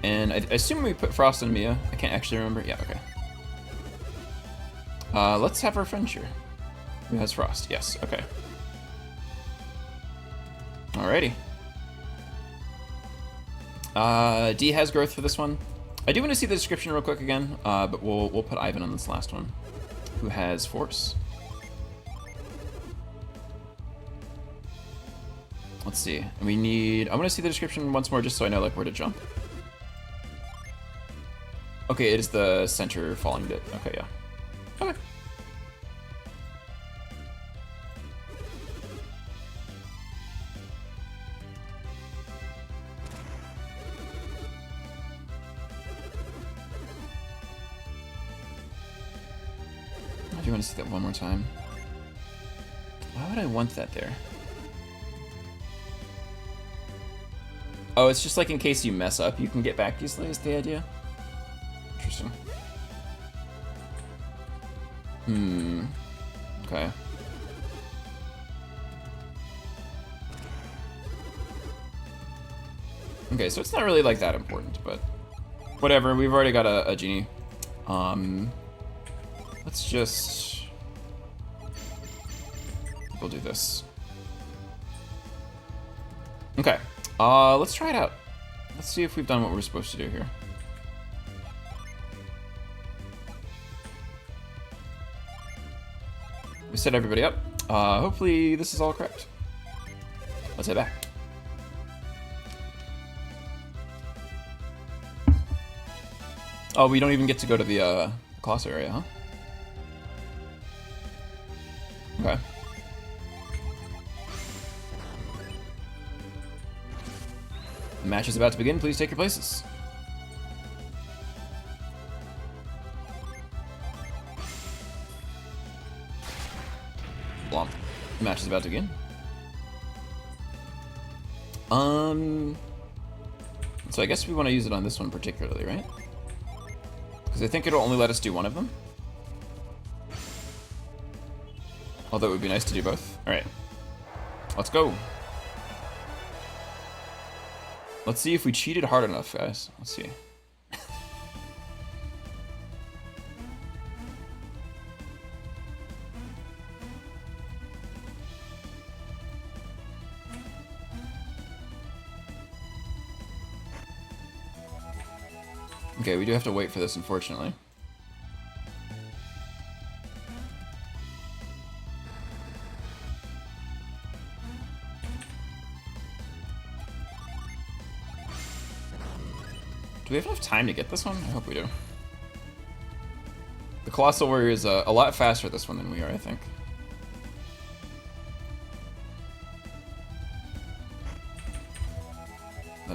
And I assume we put Frost on Mia. I can't actually remember. Yeah, okay. Let's have our friend here. Who has Frost? Yes, okay. Alrighty. D has growth for this one. I do want to see the description real quick again, but we'll put Ivan on this last one, who has force. Let's see. We need... I want to see the description once more just so I know like where to jump. Okay, it is the center falling bit. Okay, yeah. Okay. I do want to see that one more time. Why would I want that there? Oh, it's just like in case you mess up, you can get back easily is the idea? Interesting. Okay. Okay, so it's not really like that important, but whatever. We've already got a genie. Let's just... We'll do this. Okay. Let's try it out. Let's see if we've done what we're supposed to do here. We set everybody up. Hopefully this is all correct. Let's head back. Oh, we don't even get to go to the class area, huh? Okay. The match is about to begin. Please take your places. Blomp. The match is about to begin. So I guess we want to use it on this one particularly, right? Because I think it'll only let us do one of them. Although it would be nice to do both. Alright. Let's go. Let's see if we cheated hard enough, guys. Let's see. Okay, we do have to wait for this, unfortunately. Do we have enough time to get this one? I hope we do. The Colossal Warrior is a lot faster this one than we are, I think.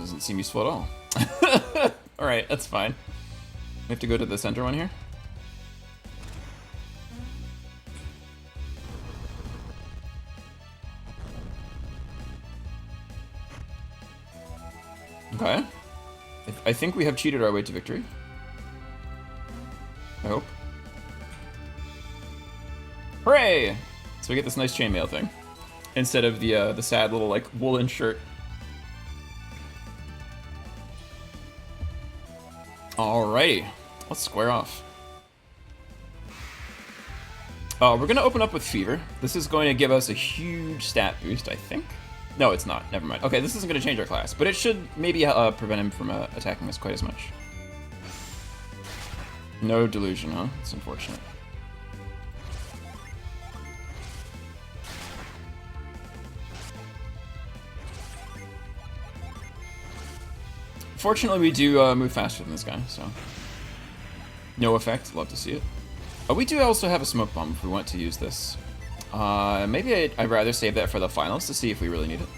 That doesn't seem useful at all. Alright, that's fine. We have to go to the center one here. Okay. I think we have cheated our way to victory. I hope. Hooray! So we get this nice chainmail thing. Instead of the sad little, like, woolen shirt. Alrighty. Let's square off. We're gonna open up with Fever. This is going to give us a huge stat boost, I think. No, it's not. Never mind. Okay, this isn't going to change our class, but it should maybe prevent him from attacking us quite as much. No delusion, huh? It's unfortunate. Fortunately, we do move faster than this guy, so... No effect. Love to see it. We do also have a smoke bomb if we want to use this. Maybe I'd rather save that for the finals to see if we really need it.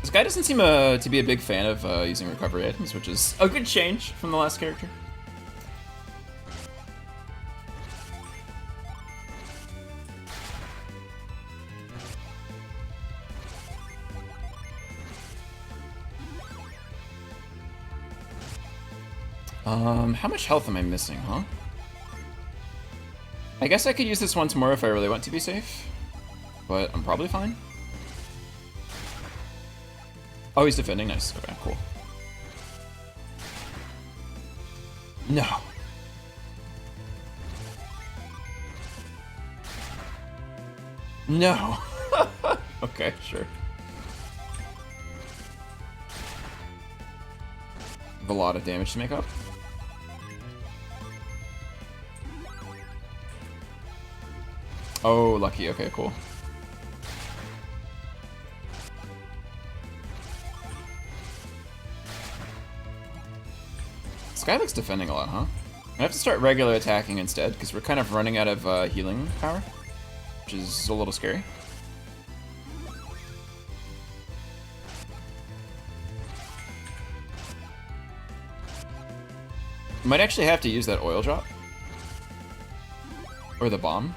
This guy doesn't seem to be a big fan of using recovery items, which is a good change from the last character. How much health am I missing, huh? I guess I could use this once more if I really want to be safe, but I'm probably fine. Oh, he's defending. Nice. Okay, cool. No. No. Okay, sure. A lot of damage to make up. Oh, lucky. Okay, cool. This guy looks defending a lot, huh? I have to start regular attacking instead, because we're kind of running out of healing power, which is a little scary. Might actually have to use that oil drop. Or the bomb.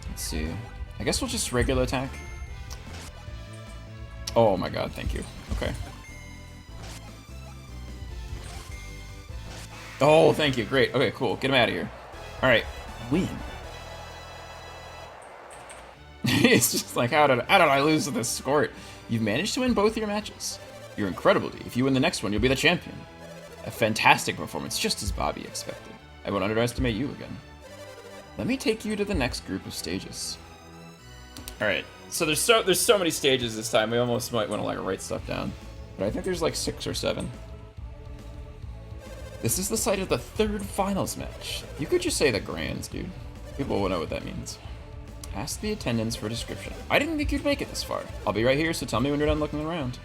Let's see. I guess we'll just regular attack. Oh my god, thank you. Okay. Oh, thank you. Great. Okay, cool. Get him out of here. Alright. Win. It's just like, how did I lose to this Skort? You've managed to win both your matches. You're incredible, D. If you win the next one, you'll be the champion. A fantastic performance, just as Bobby expected. I won't underestimate you again. Let me take you to the next group of stages. Alright, so there's so many stages this time, we almost might want to like write stuff down. But I think there's like 6 or 7. This is the site of the 3rd finals match. You could just say the grands, dude. People will know what that means. Ask the attendants for a description. I didn't think you'd make it this far. I'll be right here, so tell me when you're done looking around.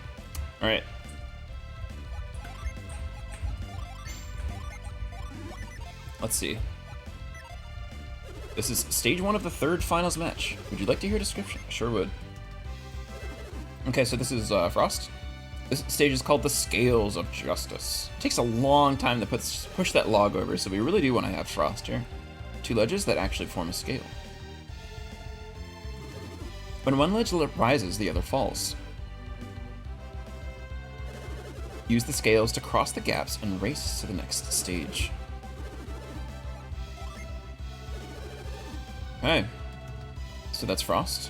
Alright. Let's see. This is stage 1 of the 3rd finals match. Would you like to hear a description? I sure would. Okay, so this is Frost. This stage is called the Scales of Justice. It takes a long time to push that log over, so we really do want to have Frost here. 2 ledges that actually form a scale. When one ledge rises, the other falls. Use the scales to cross the gaps and race to the next stage. Okay. So that's Frost.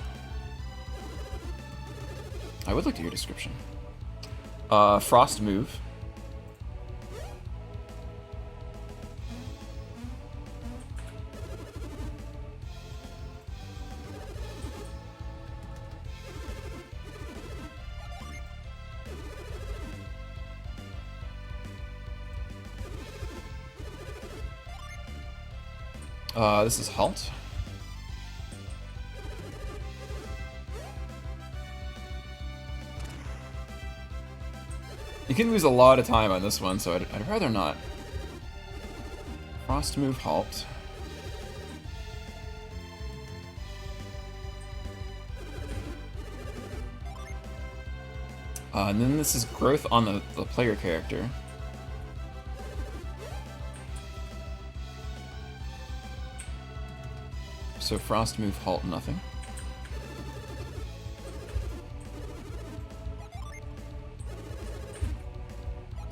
I would like to hear a description. Frost move. This is Halt. You can lose a lot of time on this one, so I'd rather not. Frost move, halt. And then this is growth on the player character. So frost move, halt, nothing.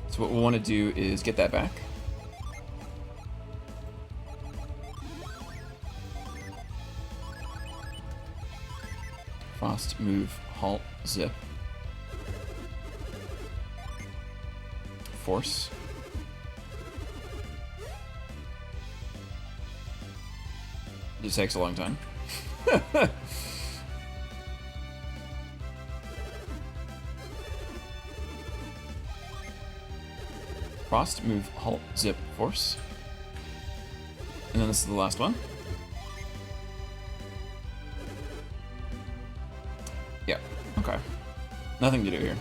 So what we'll want to do is get that back. Frost move, halt, zip. Force. It just takes a long time. Frost, move, halt, zip, force. And then this is the last one. Yeah, okay. Nothing to do here.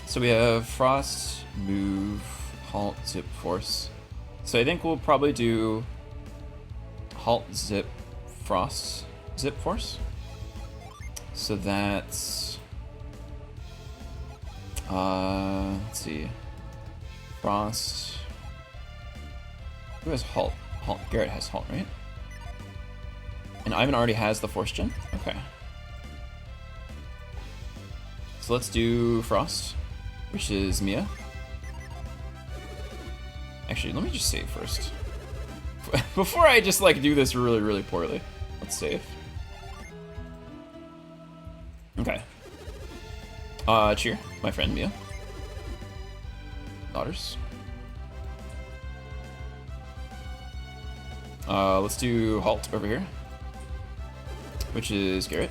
So we have frost, move, halt, zip, force. So I think we'll probably do halt, zip, frost, zip, force. So that's let's see. Frost. Who has halt? Halt. Garrett has halt, right? And Ivan already has the force gen? Okay. So let's do frost, which is Mia. Actually, let me just save first. Before I just like do this really, really poorly. Let's save. Okay. Cheer, my friend Mia. Daughters. Let's do halt over here, which is Garrett.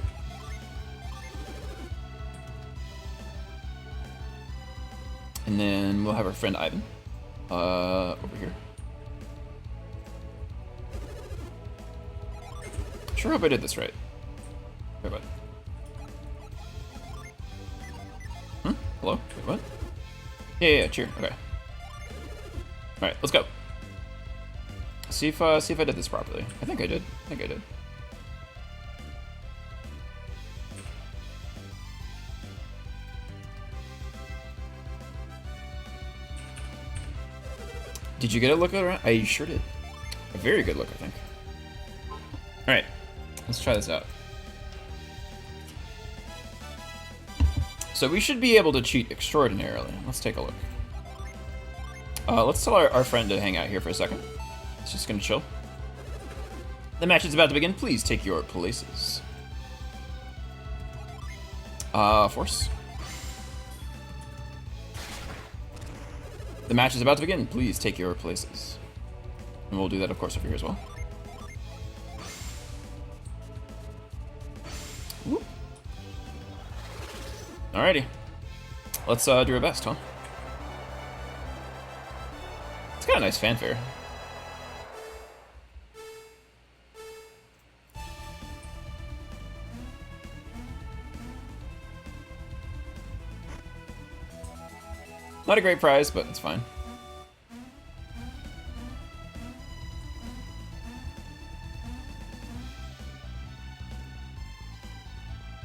And then we'll have our friend Ivan over here. Sure hope I did this right. Wait, what? Hello? Wait, what? Yeah, cheer. Okay. Alright, let's go. See if I did this properly. I think I did. Did you get a look around? I sure did. A very good look, I think. Alright, let's try this out. So we should be able to cheat extraordinarily. Let's take a look. Let's tell our friend to hang out here for a second. It's just gonna chill. The match is about to begin. Please take your places. Force. The match is about to begin. Please take your places. And we'll do that, of course, over here as well. Whoop. Alrighty. Let's do our best, huh? It's got a nice fanfare. Not a great prize, but it's fine.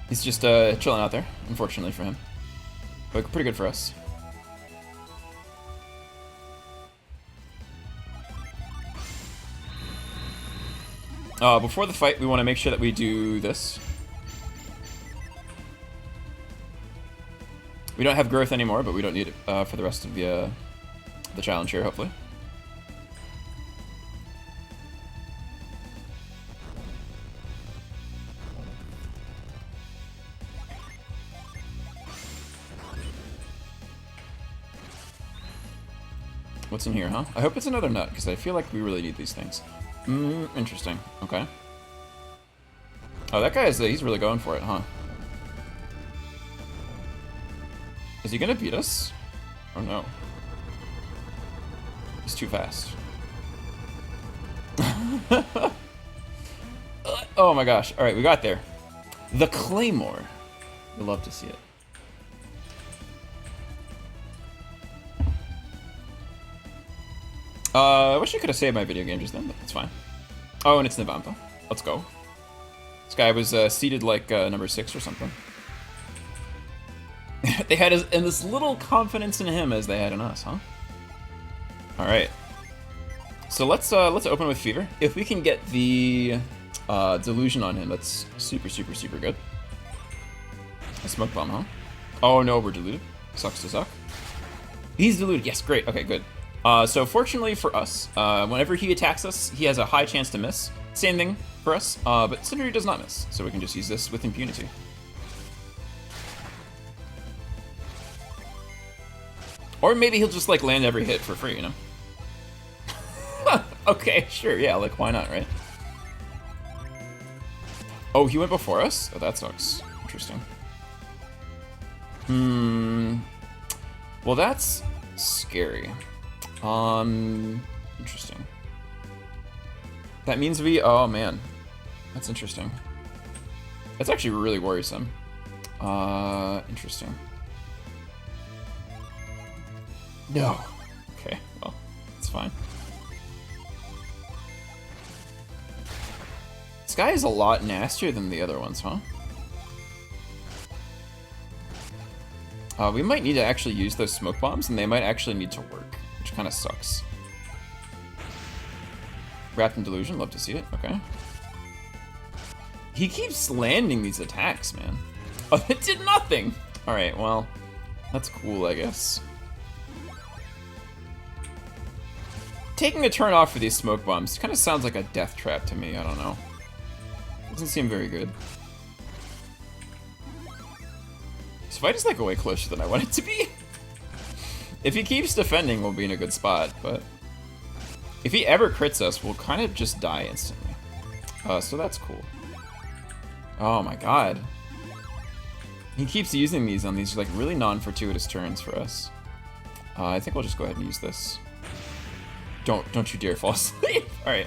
He's just chilling out there, unfortunately for him. But pretty good for us. Before the fight, we want to make sure that we do this. We don't have growth anymore, but we don't need it for the rest of the challenge here, hopefully. What's in here, huh? I hope it's another nut, because I feel like we really need these things. Interesting. Okay. Oh, that guy is, he's really going for it, huh? Is he gonna beat us? Oh no. He's too fast. Oh my gosh. All right, we got there. The Claymore. We'd love to see it. I wish I could have saved my video game just then, but it's fine. Oh, and it's Navampa. Let's go. This guy was seated like number 6 or something. They had as little confidence in him as they had in us, huh? All right. So let's open with Fever. If we can get the Delusion on him, that's super, super, super good. A Smoke Bomb, huh? Oh no, we're diluted. Sucks to suck. He's diluted. Yes, great. Okay, good. So fortunately for us, whenever he attacks us, he has a high chance to miss. Same thing for us, but Cindery does not miss, so we can just use this with impunity. Or maybe he'll just like land every hit for free, you know? Okay, sure, yeah, like why not, right? Oh, he went before us? Oh, that sucks. Interesting. Well, that's scary. Interesting. That means we, oh man. That's interesting. That's actually really worrisome. Interesting. No. Okay, well, it's fine. This guy is a lot nastier than the other ones, huh? We might need to actually use those smoke bombs, and they might actually need to work, which kind of sucks. Wrapped in Delusion, love to see it, okay. He keeps landing these attacks, man. Oh, it did nothing! Alright, well, that's cool, I guess. Taking a turn off for these smoke bombs kind of sounds like a death trap to me, I don't know. Doesn't seem very good. This fight is like way closer than I want it to be. If he keeps defending, we'll be in a good spot, but if he ever crits us, we'll kind of just die instantly. So that's cool. Oh my god. He keeps using these on these like really non-fortuitous turns for us. I think we'll just go ahead and use this. Don't you dare fall asleep. All right.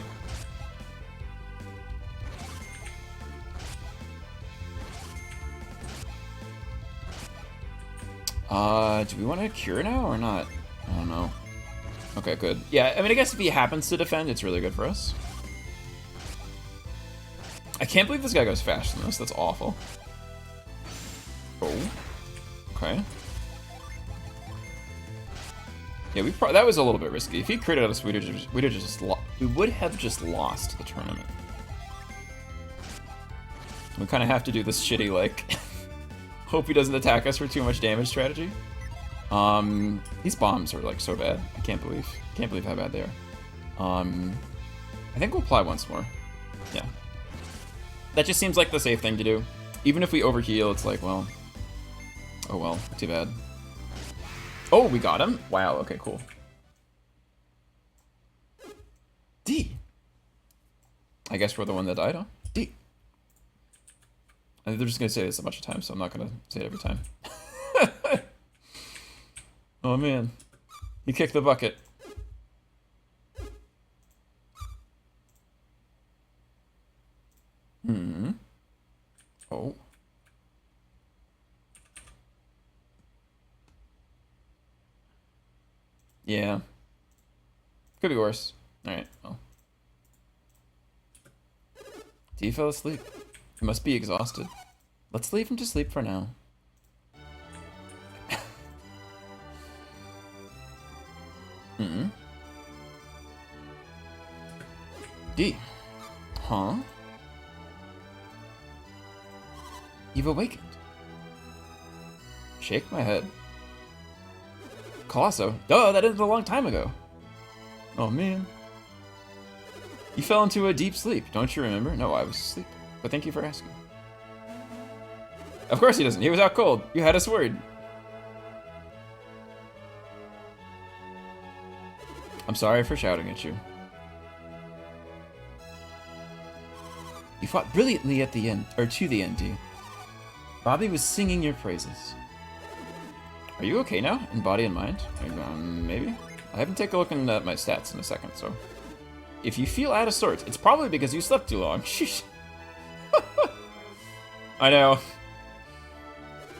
Do we want to cure now or not? I don't know. Okay, good. Yeah, I mean, I guess if he happens to defend, it's really good for us. I can't believe this guy goes faster than this. That's awful. Oh. Okay. Yeah, that was a little bit risky. If he critted us, we would have just lost the tournament. We kind of have to do this shitty like hope he doesn't attack us for too much damage strategy. These bombs are like so bad. I can't believe how bad they are. I think we'll apply once more. Yeah. That just seems like the safe thing to do. Even if we overheal, it's like, well, oh well, too bad. Oh, we got him? Wow, okay, cool. D. I guess we're the one that died, huh? D. And they're just gonna say this a bunch of times, so I'm not gonna say it every time. Oh man. He kicked the bucket. Oh. Yeah. Could be worse. Alright, well. D fell asleep. He must be exhausted. Let's leave him to sleep for now. D. Huh? You've awakened. Shake my head. Colosso? Duh, that ended a long time ago. Oh man. You fell into a deep sleep, don't you remember? No, I was asleep. But thank you for asking. Of course he doesn't. He was out cold. You had us worried. I'm sorry for shouting at you. You fought brilliantly at the end, or to the end, D. Bobby was singing your praises. Are you okay now, in body and mind? Maybe? I haven't taken a look at my stats in a second, so... If you feel out of sorts, it's probably because you slept too long. I know.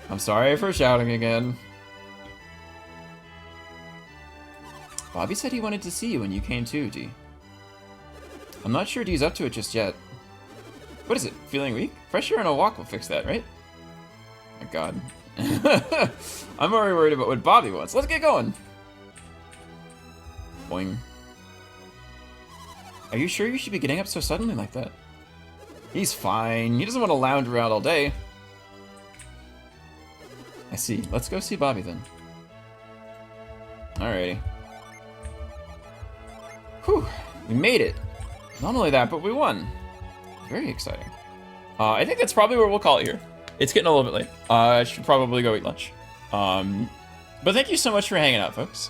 I'm sorry for shouting again. Bobby said he wanted to see you when you came too, D. I'm not sure D's up to it just yet. What is it? Feeling weak? Fresh air and a walk will fix that, right? My god. I'm already worried about what Bobby wants. Let's get going. Boing. Are you sure you should be getting up so suddenly like that? He's fine. He doesn't want to lounge around all day. I see. Let's go see Bobby then. Alrighty. Whew. We made it. Not only that, but we won. Very exciting. I think that's probably where we'll call it here. It's getting a little bit late. I should probably go eat lunch. But thank you so much for hanging out, folks.